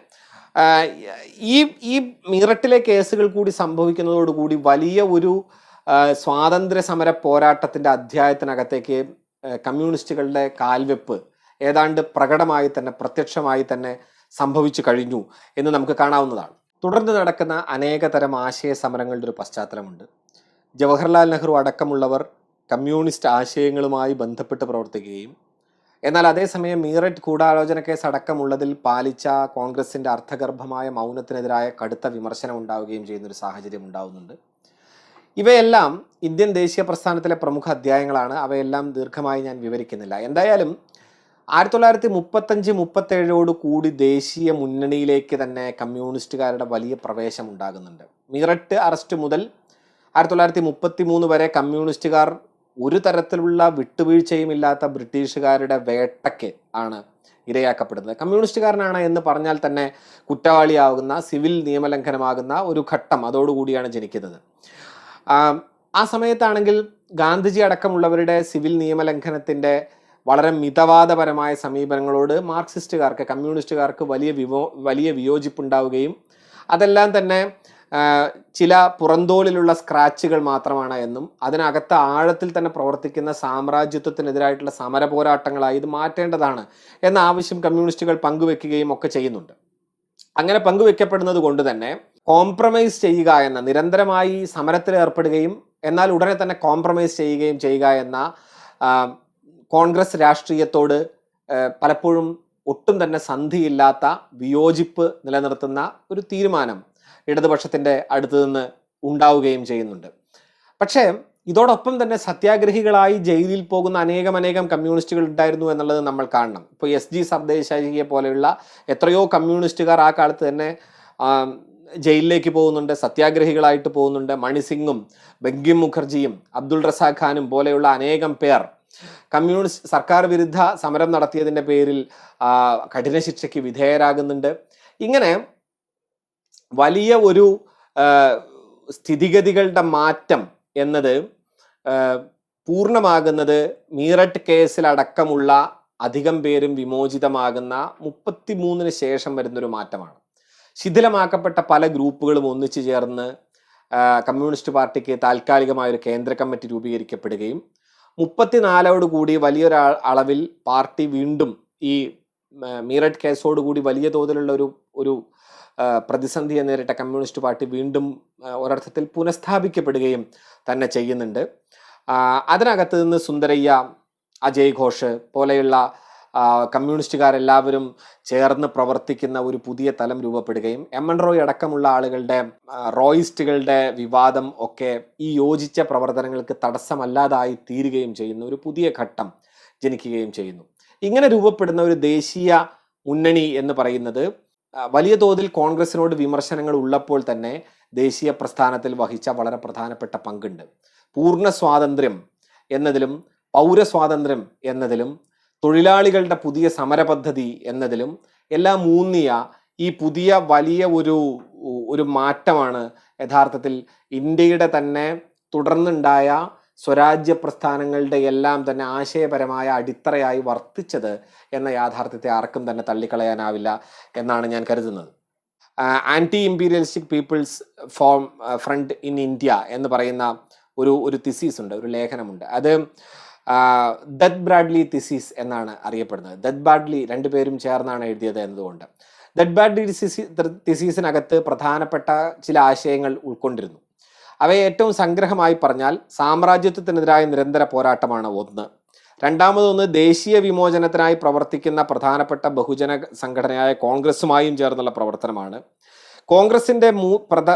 ഈ ഈ മീററ്റിലെ കേസുകൾ കൂടി സംഭവിക്കുന്നതോടുകൂടി വലിയ ഒരു സ്വാതന്ത്ര്യ സമര പോരാട്ടത്തിന്റെ അധ്യായത്തിനകത്തേക്ക് കമ്മ്യൂണിസ്റ്റുകളുടെ കാൽവെപ്പ് ഏതാണ്ട് പ്രകടമായി തന്നെ പ്രത്യക്ഷമായി തന്നെ സംഭവിച്ചു കഴിഞ്ഞു എന്ന് നമുക്ക് കാണാവുന്നതാണ്. തുടർന്ന് നടക്കുന്ന അനേകതരം ആശയ സമരങ്ങളുടെ ഒരു പശ്ചാത്തലമുണ്ട്. ജവഹർലാൽ നെഹ്റു അടക്കമുള്ളവർ കമ്മ്യൂണിസ്റ്റ് ആശയങ്ങളുമായി ബന്ധപ്പെട്ട് പ്രവർത്തിക്കുകയും എന്നാൽ അതേസമയം മീററ്റ് ഗൂഢാലോചന കേസ് അടക്കമുള്ളതിൽ പാലിച്ച കോൺഗ്രസിന്റെ അർത്ഥഗർഭമായ മൗനത്തിനെതിരായ കടുത്ത വിമർശനം ഉണ്ടാവുകയും ചെയ്യുന്ന ഒരു സാഹചര്യം ഉണ്ടാവുന്നുണ്ട്. ഇവയെല്ലാം ഇന്ത്യൻ ദേശീയ പ്രസ്ഥാനത്തിലെ പ്രമുഖ അധ്യായങ്ങളാണ്. അവയെല്ലാം ദീർഘമായി ഞാൻ വിവരിക്കുന്നില്ല. എന്തായാലും 1935-37 കൂടി ദേശീയ മുന്നണിയിലേക്ക് തന്നെ കമ്മ്യൂണിസ്റ്റുകാരുടെ വലിയ പ്രവേശം ഉണ്ടാകുന്നുണ്ട്. മീററ്റ് അറസ്റ്റ് മുതൽ 1933 വരെ കമ്മ്യൂണിസ്റ്റുകാർ ഒരു തരത്തിലുള്ള വിട്ടുവീഴ്ചയും ഇല്ലാത്ത ബ്രിട്ടീഷുകാരുടെ വേട്ടയ്ക്ക് ആണ് ഇരയാക്കപ്പെടുന്നത്. കമ്മ്യൂണിസ്റ്റുകാരനാണ് എന്ന് പറഞ്ഞാൽ തന്നെ കുറ്റവാളിയാകുന്ന, സിവിൽ നിയമലംഘനമാകുന്ന ഒരു ഘട്ടം അതോടുകൂടിയാണ് ജനിക്കുന്നത്. ആ സമയത്താണെങ്കിൽ ഗാന്ധിജി അടക്കമുള്ളവരുടെ സിവിൽ നിയമലംഘനത്തിൻ്റെ വളരെ മിതവാദപരമായ സമീപനങ്ങളോട് മാർക്സിസ്റ്റുകാർക്ക്, കമ്മ്യൂണിസ്റ്റുകാർക്ക് വലിയ വിയോജിപ്പുണ്ടാവുകയും അതെല്ലാം തന്നെ ചില പുറന്തോലിലുള്ള സ്ക്രാച്ചുകൾ മാത്രമാണ് എന്നും അതിനകത്ത് ആഴത്തിൽ തന്നെ പ്രവർത്തിക്കുന്ന സാമ്രാജ്യത്വത്തിനെതിരായിട്ടുള്ള സമര പോരാട്ടങ്ങളായി ഇത് മാറ്റേണ്ടതാണ് എന്ന ആവശ്യം കമ്മ്യൂണിസ്റ്റുകൾ പങ്കുവെക്കുകയും ഒക്കെ ചെയ്യുന്നുണ്ട്. അങ്ങനെ പങ്കുവെക്കപ്പെടുന്നത് കൊണ്ട് തന്നെ കോംപ്രമൈസ് ചെയ്യുക എന്ന, നിരന്തരമായി സമരത്തിൽ ഏർപ്പെടുകയും എന്നാൽ ഉടനെ തന്നെ കോംപ്രമൈസ് ചെയ്യുക എന്ന കോൺഗ്രസ് രാഷ്ട്രീയത്തോട് പലപ്പോഴും ഒട്ടും തന്നെ സന്ധിയില്ലാത്ത വിയോജിപ്പ് നിലനിർത്തുന്ന ഒരു തീരുമാനം ഇടതുപക്ഷത്തിൻ്റെ അടുത്ത് നിന്ന് ഉണ്ടാവുകയും ചെയ്യുന്നുണ്ട്. പക്ഷേ ഇതോടൊപ്പം തന്നെ സത്യാഗ്രഹികളായി ജയിലിൽ പോകുന്ന അനേകം കമ്മ്യൂണിസ്റ്റുകൾ ഉണ്ടായിരുന്നു എന്നുള്ളത് നമ്മൾ കാണണം. ഇപ്പോൾ SG സർദേശായിയെ പോലെയുള്ള എത്രയോ കമ്മ്യൂണിസ്റ്റുകാർ ആ കാലത്ത് തന്നെ ജയിലിലേക്ക് പോകുന്നുണ്ട്, സത്യാഗ്രഹികളായിട്ട് പോകുന്നുണ്ട്. മണിസിംഗും ബങ്കിം മുഖർജിയും അബ്ദുൾ റസാഖ് ഖാനും പോലെയുള്ള അനേകം പേർ കമ്മ്യൂണിസ്റ്റ് സർക്കാർ വിരുദ്ധ സമരം നടത്തിയതിൻ്റെ പേരിൽ കഠിന ശിക്ഷയ്ക്ക് വിധേയരാകുന്നുണ്ട്. ഇങ്ങനെ വലിയ ഒരു സ്ഥിതിഗതികളുടെ മാറ്റം എന്നത് പൂർണ്ണമാകുന്നത് മീററ്റ് കേസിലടക്കമുള്ള അധികം പേരും വിമോചിതമാകുന്ന 33-ന് ശേഷം വരുന്നൊരു മാറ്റമാണ്. ശിഥിലമാക്കപ്പെട്ട പല ഗ്രൂപ്പുകളും ഒന്നിച്ചു ചേർന്ന് കമ്മ്യൂണിസ്റ്റ് പാർട്ടിക്ക് താൽക്കാലികമായൊരു കേന്ദ്ര കമ്മിറ്റി രൂപീകരിക്കപ്പെടുകയും 34 കൂടി വലിയൊരു അളവിൽ പാർട്ടി വീണ്ടും ഈ മീററ്റ് കേസോടുകൂടി വലിയ തോതിലുള്ള ഒരു പ്രതിസന്ധിയെ നേരിട്ട കമ്മ്യൂണിസ്റ്റ് പാർട്ടി വീണ്ടും ഒരർത്ഥത്തിൽ പുനഃസ്ഥാപിക്കപ്പെടുകയും തന്നെ ചെയ്യുന്നുണ്ട്. അതിനകത്ത് നിന്ന് സുന്ദരയ്യ, അജയ് ഘോഷ് പോലെയുള്ള കമ്മ്യൂണിസ്റ്റുകാരെല്ലാവരും ചേർന്ന് പ്രവർത്തിക്കുന്ന ഒരു പുതിയ തലം രൂപപ്പെടുകയും MN റോയ് അടക്കമുള്ള ആളുകളുടെ റോയിസ്റ്റുകളുടെ വിവാദം ഒക്കെ ഈ യോജിച്ച പ്രവർത്തനങ്ങൾക്ക് തടസ്സമല്ലാതായി തീരുകയും ചെയ്യുന്ന ഒരു പുതിയ ഘട്ടം ജനിക്കുകയും ചെയ്യുന്നു. ഇങ്ങനെ രൂപപ്പെടുന്ന ഒരു ദേശീയ മുന്നണി എന്ന് പറയുന്നത് വലിയ തോതിൽ കോൺഗ്രസിനോട് വിമർശനങ്ങൾ ഉള്ളപ്പോൾ തന്നെ ദേശീയ പ്രസ്ഥാനത്തിൽ വഹിച്ച വളരെ പ്രധാനപ്പെട്ട പങ്കുണ്ട്. പൂർണ്ണ സ്വാതന്ത്ര്യം എന്നതിലും പൗരസ്വാതന്ത്ര്യം എന്നതിലും തൊഴിലാളികളുടെ പുതിയ സമര പദ്ധതി എന്നതിലും എല്ലാം ഊന്നിയ ഈ പുതിയ വലിയ ഒരു മാറ്റമാണ് യഥാർത്ഥത്തിൽ ഇന്ത്യയുടെ തന്നെ തുടർന്നുണ്ടായ സ്വരാജ്യ പ്രസ്ഥാനങ്ങളുടെ എല്ലാം തന്നെ ആശയപരമായ അടിത്തറയായി വർത്തിച്ചത് എന്ന യാഥാർത്ഥ്യത്തെ ആർക്കും തന്നെ തള്ളിക്കളയാനാവില്ല എന്നാണ് ഞാൻ കരുതുന്നത്. Anti imperialistic people's front in India എന്ന് പറയുന്ന ഒരു തിസീസ് ഉണ്ട്, ഒരു ലേഖനമുണ്ട്. അത് ദത്ത് ബ്രാഡ്ലി തിസീസ് എന്നാണ് അറിയപ്പെടുന്നത്. ദത്ത് ബ്രാഡ്ലി രണ്ടുപേരും ചേർന്നാണ് എഴുതിയത് എന്നതുകൊണ്ട് ദത്ത് ബ്രാഡ്ലി തിസീസിനകത്ത് പ്രധാനപ്പെട്ട ചില ആശയങ്ങൾ ഉൾക്കൊണ്ടിരുന്നു. അവയെ ഏറ്റവും സംഗ്രഹമായി പറഞ്ഞാൽ സാമ്രാജ്യത്വത്തിനെതിരായ നിരന്തര പോരാട്ടമാണ് ഒന്ന്. രണ്ടാമതൊന്ന് ദേശീയ വിമോചനത്തിനായി പ്രവർത്തിക്കുന്ന പ്രധാനപ്പെട്ട ബഹുജന സംഘടനയായ കോൺഗ്രസുമായും ചേർന്നുള്ള പ്രവർത്തനമാണ്. കോൺഗ്രസിന്റെ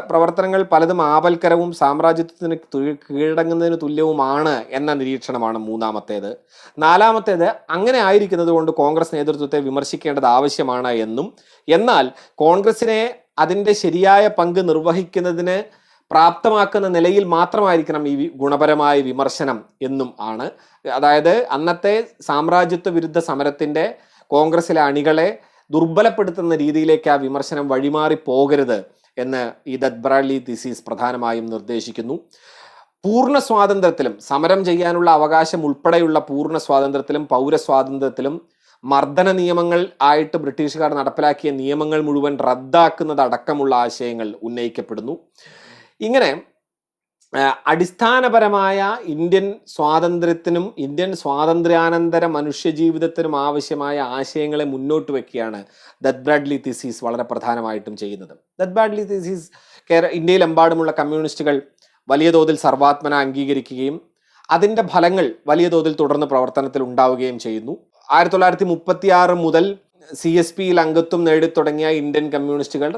പ്രവർത്തനങ്ങൾ പലതും ആപൽക്കരവും സാമ്രാജ്യത്വത്തിന് കീഴടങ്ങുന്നതിന് തുല്യവുമാണ് എന്ന നിരീക്ഷണമാണ് മൂന്നാമത്തേത്. നാലാമത്തേത് അങ്ങനെ ആയിരിക്കുന്നത് കൊണ്ട് കോൺഗ്രസ് നേതൃത്വത്തെ വിമർശിക്കേണ്ടത് ആവശ്യമാണ് എന്നും, എന്നാൽ കോൺഗ്രസിനെ അതിൻ്റെ ശരിയായ പങ്ക് നിർവഹിക്കുന്നതിന് പ്രാപ്തമാക്കുന്ന നിലയിൽ മാത്രമായിരിക്കണം ഈ ഗുണപരമായ വിമർശനം എന്നും ആണ്. അതായത് അന്നത്തെ സാമ്രാജ്യത്വ വിരുദ്ധ സമരത്തിന്റെ കോൺഗ്രസിലെ അണികളെ ദുർബലപ്പെടുത്തുന്ന രീതിയിലേക്ക് ആ വിമർശനം വഴിമാറി പോകരുത് എന്ന് ഈ ദത്ത് ബ്രാഡ്ലി തീസിസ് പ്രധാനമായും നിർദ്ദേശിക്കുന്നു. പൂർണ്ണ സ്വാതന്ത്ര്യത്തിലും സമരം ചെയ്യാനുള്ള അവകാശം ഉൾപ്പെടെയുള്ള പൂർണ്ണ സ്വാതന്ത്ര്യത്തിലും പൗരസ്വാതന്ത്ര്യത്തിലും മർദ്ദന നിയമങ്ങൾ ആയിട്ട് ബ്രിട്ടീഷുകാർ നടപ്പിലാക്കിയ നിയമങ്ങൾ മുഴുവൻ റദ്ദാക്കുന്നതടക്കമുള്ള ആശയങ്ങൾ ഉന്നയിക്കപ്പെടുന്നു. ഇങ്ങനെ അടിസ്ഥാനപരമായ ഇന്ത്യൻ സ്വാതന്ത്ര്യത്തിനും ഇന്ത്യൻ സ്വാതന്ത്ര്യാനന്തര മനുഷ്യജീവിതത്തിനും ആവശ്യമായ ആശയങ്ങളെ മുന്നോട്ട് വെക്കുകയാണ് ദത്ത് ബ്രാഡ്ലി തീസിസ് വളരെ പ്രധാനമായിട്ടും ചെയ്യുന്നത്. ദത്ത് ബ്രാഡ്ലി തീസിസ് ഇന്ത്യയിലെമ്പാടുമുള്ള കമ്മ്യൂണിസ്റ്റുകൾ വലിയ തോതിൽ സർവാത്മന അംഗീകരിക്കുകയും അതിൻ്റെ ഫലങ്ങൾ വലിയ തോതിൽ തുടർന്ന് പ്രവർത്തനത്തിൽ ഉണ്ടാവുകയും ചെയ്യുന്നു. 1936 മുതൽ CSPയിൽ അംഗത്വം നേടിത്തുടങ്ങിയ ഇന്ത്യൻ കമ്മ്യൂണിസ്റ്റുകൾ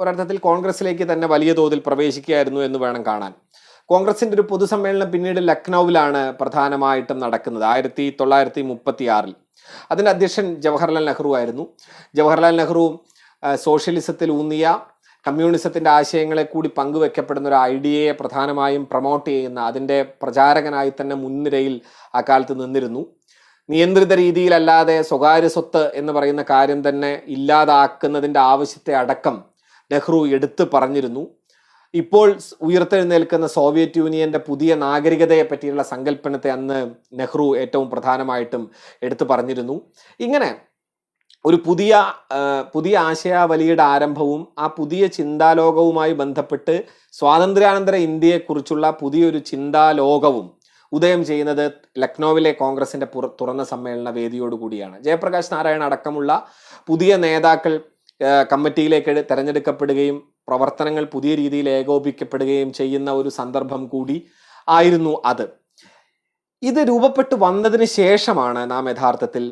ഒരർത്ഥത്തിൽ കോൺഗ്രസിലേക്ക് തന്നെ വലിയ തോതിൽ പ്രവേശിക്കുകയായിരുന്നു എന്ന് വേണം കാണാൻ. കോൺഗ്രസിന്റെ ഒരു പൊതുസമ്മേളനം പിന്നീട് ലക്നൌവിലാണ് പ്രധാനമായിട്ടും നടക്കുന്നത് 1936. അതിൻ്റെ അധ്യക്ഷൻ ജവഹർലാൽ നെഹ്റു ആയിരുന്നു. ജവഹർലാൽ നെഹ്റു സോഷ്യലിസത്തിൽ ഊന്നിയ കമ്മ്യൂണിസത്തിന്റെ ആശയങ്ങളെ കൂടി പങ്കുവെക്കപ്പെടുന്ന ഒരു ഐഡിയയെ പ്രധാനമായും പ്രൊമോട്ട് ചെയ്യുന്ന അതിൻ്റെ പ്രചാരകനായി തന്നെ മുൻനിരയിൽ അക്കാലത്ത് നിന്നിരുന്നു. നിയന്ത്രിത രീതിയിലല്ലാതെ സ്വകാര്യ സ്വത്ത് എന്ന് പറയുന്ന കാര്യം തന്നെ ഇല്ലാതാക്കുന്നതിൻ്റെ ആവശ്യത്തെ അടക്കം നെഹ്റു എടുത്തു പറഞ്ഞിരുന്നു. ഇപ്പോൾ ഉയർത്തെഴുന്നേൽക്കുന്ന സോവിയറ്റ് യൂണിയന്റെ പുതിയ നാഗരികതയെ പറ്റിയുള്ള സങ്കല്പനത്തെ അന്ന് നെഹ്റു ഏറ്റവും പ്രധാനമായിട്ടും എടുത്തു പറഞ്ഞിരുന്നു. ഇങ്ങനെ ഒരു പുതിയ ആശയാവലിയുടെ ആരംഭവും ആ പുതിയ ചിന്താലോകവുമായി ബന്ധപ്പെട്ട് സ്വാതന്ത്ര്യാനന്തര ഇന്ത്യയെക്കുറിച്ചുള്ള പുതിയൊരു ചിന്താലോകവും ഉദയം ചെയ്യുന്നത് ലക്നൌവിലെ കോൺഗ്രസിന്റെ തുറന്ന സമ്മേളന വേദിയോടുകൂടിയാണ്. ജയപ്രകാശ് നാരായൺ അടക്കമുള്ള പുതിയ നേതാക്കൾ കമ്മിറ്റിയിലേക്ക് തിരഞ്ഞെടുക്കപ്പെടുകയും പ്രവർത്തനങ്ങൾ പുതിയ രീതിയിൽ ഏകോപിക്കപ്പെടുകയും ചെയ്യുന്ന ഒരു സന്ദർഭം കൂടി ആയിരുന്നു അത്. ഇത് രൂപപ്പെട്ടു വന്നതിന് ശേഷമാണ് നാം യഥാർത്ഥത്തിൽ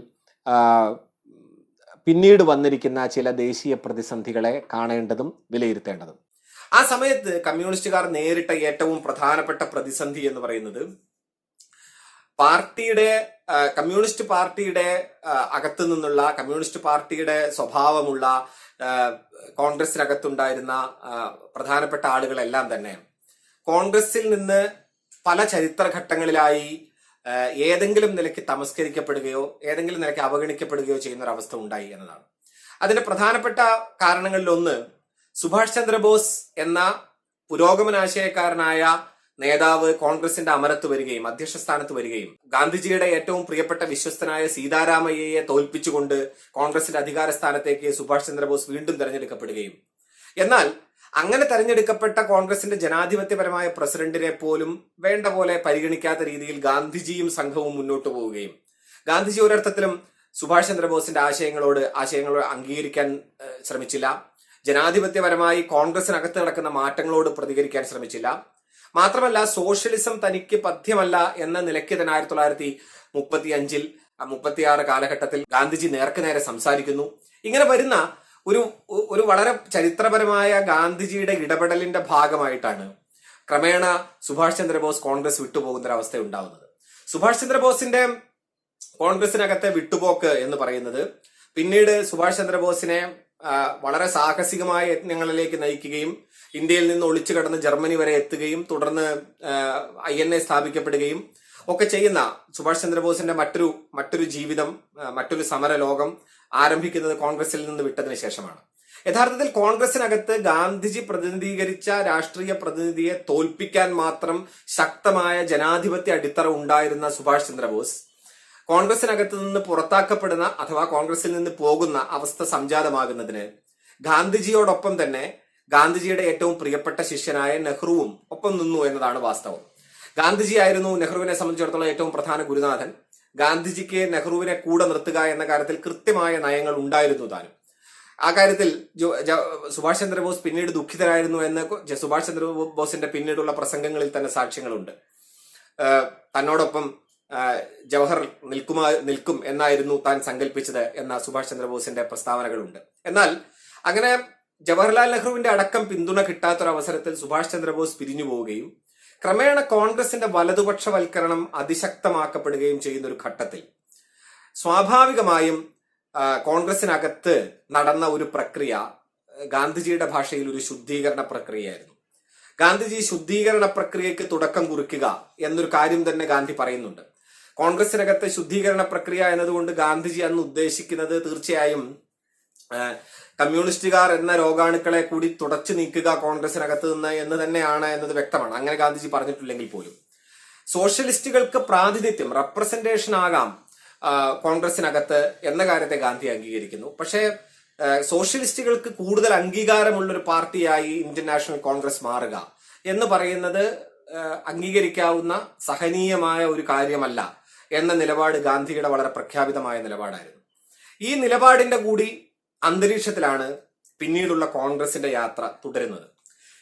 പിന്നീട് വന്നിരിക്കുന്ന ചില ദേശീയ പ്രതിസന്ധികളെ കാണേണ്ടതും വിലയിരുത്തേണ്ടതും. ആ സമയത്ത് കമ്മ്യൂണിസ്റ്റുകാർ നേരിട്ട ഏറ്റവും പ്രധാനപ്പെട്ട പ്രതിസന്ധി എന്ന് പറയുന്നത് കമ്മ്യൂണിസ്റ്റ് പാർട്ടിയുടെ അകത്തു നിന്നുള്ള കമ്മ്യൂണിസ്റ്റ് പാർട്ടിയുടെ സ്വഭാവമുള്ള കോൺഗ്രസിനകത്തുണ്ടായിരുന്ന പ്രധാനപ്പെട്ട ആളുകളെല്ലാം തന്നെ കോൺഗ്രസിൽ നിന്ന് പല ചരിത്രഘട്ടങ്ങളിലായി ഏതെങ്കിലും നിലയ്ക്ക് തമസ്കരിക്കപ്പെടുകയോ ഏതെങ്കിലും നിലയ്ക്ക് അവഗണിക്കപ്പെടുകയോ ചെയ്യുന്ന ഒരു അവസ്ഥ ഉണ്ടായി എന്നതാണ്. അതിന്റെ പ്രധാനപ്പെട്ട കാരണങ്ങളിലൊന്ന് സുഭാഷ് ചന്ദ്രബോസ് എന്ന പുരോഗമനാശയക്കാരനായ നേതാവ് കോൺഗ്രസിന്റെ അമരത്ത് വരികയും അധ്യക്ഷ സ്ഥാനത്ത് വരികയും ഗാന്ധിജിയുടെ ഏറ്റവും പ്രിയപ്പെട്ട വിശ്വസ്തനായ സീതാരാമയ്യയെ തോൽപ്പിച്ചുകൊണ്ട് കോൺഗ്രസിന്റെ അധികാര സ്ഥാനത്തേക്ക് സുഭാഷ് ചന്ദ്രബോസ് വീണ്ടും തെരഞ്ഞെടുക്കപ്പെടുകയും, എന്നാൽ അങ്ങനെ തെരഞ്ഞെടുക്കപ്പെട്ട കോൺഗ്രസിന്റെ ജനാധിപത്യപരമായ പ്രസിഡന്റിനെ പോലും വേണ്ട പോലെ പരിഗണിക്കാത്ത രീതിയിൽ ഗാന്ധിജിയും സംഘവും മുന്നോട്ട് പോവുകയും ഗാന്ധിജി ഒരർത്ഥത്തിലും സുഭാഷ് ചന്ദ്രബോസിന്റെ ആശയങ്ങളോട് അംഗീകരിക്കാൻ ശ്രമിച്ചില്ല. ജനാധിപത്യപരമായി കോൺഗ്രസിനകത്ത് നടക്കുന്ന മാറ്റങ്ങളോട് പ്രതികരിക്കാൻ ശ്രമിച്ചില്ല. മാത്രമല്ല സോഷ്യലിസം തനിക്ക് പഥ്യമല്ല എന്ന നിലയ്ക്ക് തന്നെ 1935 36 കാലഘട്ടത്തിൽ ഗാന്ധിജി നേർക്കുനേരെ സംസാരിക്കുന്നു. ഇങ്ങനെ വരുന്ന ഒരു വളരെ ചരിത്രപരമായ ഗാന്ധിജിയുടെ ഇടപെടലിന്റെ ഭാഗമായിട്ടാണ് ക്രമേണ സുഭാഷ് ചന്ദ്രബോസ് കോൺഗ്രസ് വിട്ടുപോകുന്ന ഒരവസ്ഥ ഉണ്ടാവുന്നത്. സുഭാഷ് ചന്ദ്രബോസിന്റെ കോൺഗ്രസിനകത്തെ വിട്ടുപോക്ക് എന്ന് പറയുന്നത് പിന്നീട് സുഭാഷ് ചന്ദ്രബോസിനെ വളരെ സാഹസികമായ യത്നങ്ങളിലേക്ക് നയിക്കുകയും ഇന്ത്യയിൽ നിന്ന് ഒളിച്ചു കടന്ന് ജർമ്മനി വരെ എത്തുകയും തുടർന്ന് INA സ്ഥാപിക്കപ്പെടുകയും ഒക്കെ ചെയ്യുന്ന സുഭാഷ് ചന്ദ്രബോസിന്റെ മറ്റൊരു ജീവിതം, മറ്റൊരു സമര ലോകം ആരംഭിക്കുന്നത് കോൺഗ്രസിൽ നിന്ന് വിട്ടതിന് ശേഷമാണ്. യഥാർത്ഥത്തിൽ കോൺഗ്രസിനകത്ത് ഗാന്ധിജി പ്രതിനിധീകരിച്ച രാഷ്ട്രീയ പ്രതിനിധിയെ തോൽപ്പിക്കാൻ മാത്രം ശക്തമായ ജനാധിപത്യ അടിത്തറ ഉണ്ടായിരുന്ന സുഭാഷ് ചന്ദ്രബോസ് കോൺഗ്രസിനകത്ത് നിന്ന് പുറത്താക്കപ്പെടുന്ന അഥവാ കോൺഗ്രസിൽ നിന്ന് പോകുന്ന അവസ്ഥ സംജാതമാകുന്നതിന് ഗാന്ധിജിയോടൊപ്പം തന്നെ ഗാന്ധിജിയുടെ ഏറ്റവും പ്രിയപ്പെട്ട ശിഷ്യനായ നെഹ്റുവും ഒപ്പം നിന്നു എന്നതാണ് വാസ്തവം. ഗാന്ധിജി ആയിരുന്നു നെഹ്റുവിനെ സംബന്ധിച്ചിടത്തോളം ഏറ്റവും പ്രധാന ഗുരുനാഥൻ. ഗാന്ധിജിക്ക് നെഹ്റുവിനെ കൂടെ നിർത്തുക എന്ന കാര്യത്തിൽ കൃത്യമായ നയങ്ങൾ ഉണ്ടായിരുന്നു താനും. ആ കാര്യത്തിൽ സുഭാഷ് ചന്ദ്രബോസ് പിന്നീട് ദുഃഖിതരായിരുന്നു എന്ന് സുഭാഷ് ചന്ദ്രബോസിന്റെ പിന്നീടുള്ള പ്രസംഗങ്ങളിൽ തന്നെ സാക്ഷ്യങ്ങളുണ്ട്. തന്നോടൊപ്പം ജവഹർ നിൽക്കും എന്നായിരുന്നു താൻ സങ്കല്പിച്ചത് എന്ന സുഭാഷ് ചന്ദ്രബോസിന്റെ പ്രസ്താവനകളുണ്ട്. എന്നാൽ അങ്ങനെ ജവഹർലാൽ നെഹ്റുവിന്റെ അടക്കം പിന്തുണ കിട്ടാത്തൊരവസരത്തിൽ സുഭാഷ് ചന്ദ്രബോസ് പിരിഞ്ഞു പോവുകയും ക്രമേണ കോൺഗ്രസിന്റെ വലതുപക്ഷവൽക്കരണം അതിശക്തമാക്കപ്പെടുകയും ചെയ്യുന്ന ഒരു ഘട്ടത്തിൽ സ്വാഭാവികമായും കോൺഗ്രസിനകത്ത് നടന്ന ഒരു പ്രക്രിയ ഗാന്ധിജിയുടെ ഭാഷയിൽ ഒരു ശുദ്ധീകരണ പ്രക്രിയയായിരുന്നു. ഗാന്ധിജി ശുദ്ധീകരണ പ്രക്രിയക്ക് തുടക്കം കുറിക്കുക എന്നൊരു കാര്യം തന്നെ ഗാന്ധി പറയുന്നുണ്ട്. കോൺഗ്രസിനകത്ത് ശുദ്ധീകരണ പ്രക്രിയ എന്നതുകൊണ്ട് ഗാന്ധിജി അന്ന് ഉദ്ദേശിക്കുന്നത് തീർച്ചയായും കമ്മ്യൂണിസ്റ്റുകാർ എന്ന രോഗാണുക്കളെ കൂടി തുടച്ചു നീക്കുക കോൺഗ്രസിനകത്ത് നിന്ന് എന്ന് തന്നെയാണ് എന്നത് വ്യക്തമാണ്. അങ്ങനെ ഗാന്ധിജി പറഞ്ഞിട്ടില്ലെങ്കിൽ പോലും സോഷ്യലിസ്റ്റുകൾക്ക് പ്രാതിനിധ്യം, റെപ്രസെന്റേഷൻ ആകാം കോൺഗ്രസിനകത്ത് എന്ന കാര്യത്തെ ഗാന്ധി അംഗീകരിക്കുന്നു. പക്ഷേ സോഷ്യലിസ്റ്റുകൾക്ക് കൂടുതൽ അംഗീകാരമുള്ള ഒരു പാർട്ടിയായി ഇന്ത്യൻ നാഷണൽ കോൺഗ്രസ് മാറുക എന്ന് പറയുന്നത് അംഗീകരിക്കാവുന്ന സഹനീയമായ ഒരു കാര്യമല്ല എന്ന നിലപാട് ഗാന്ധിയുടെ വളരെ പ്രഖ്യാപിതമായ നിലപാടായിരുന്നു. ഈ നിലപാടിന്റെ കൂടി അന്തരീക്ഷത്തിലാണ് പിന്നീടുള്ള കോൺഗ്രസിന്റെ യാത്ര തുടരുന്നത്.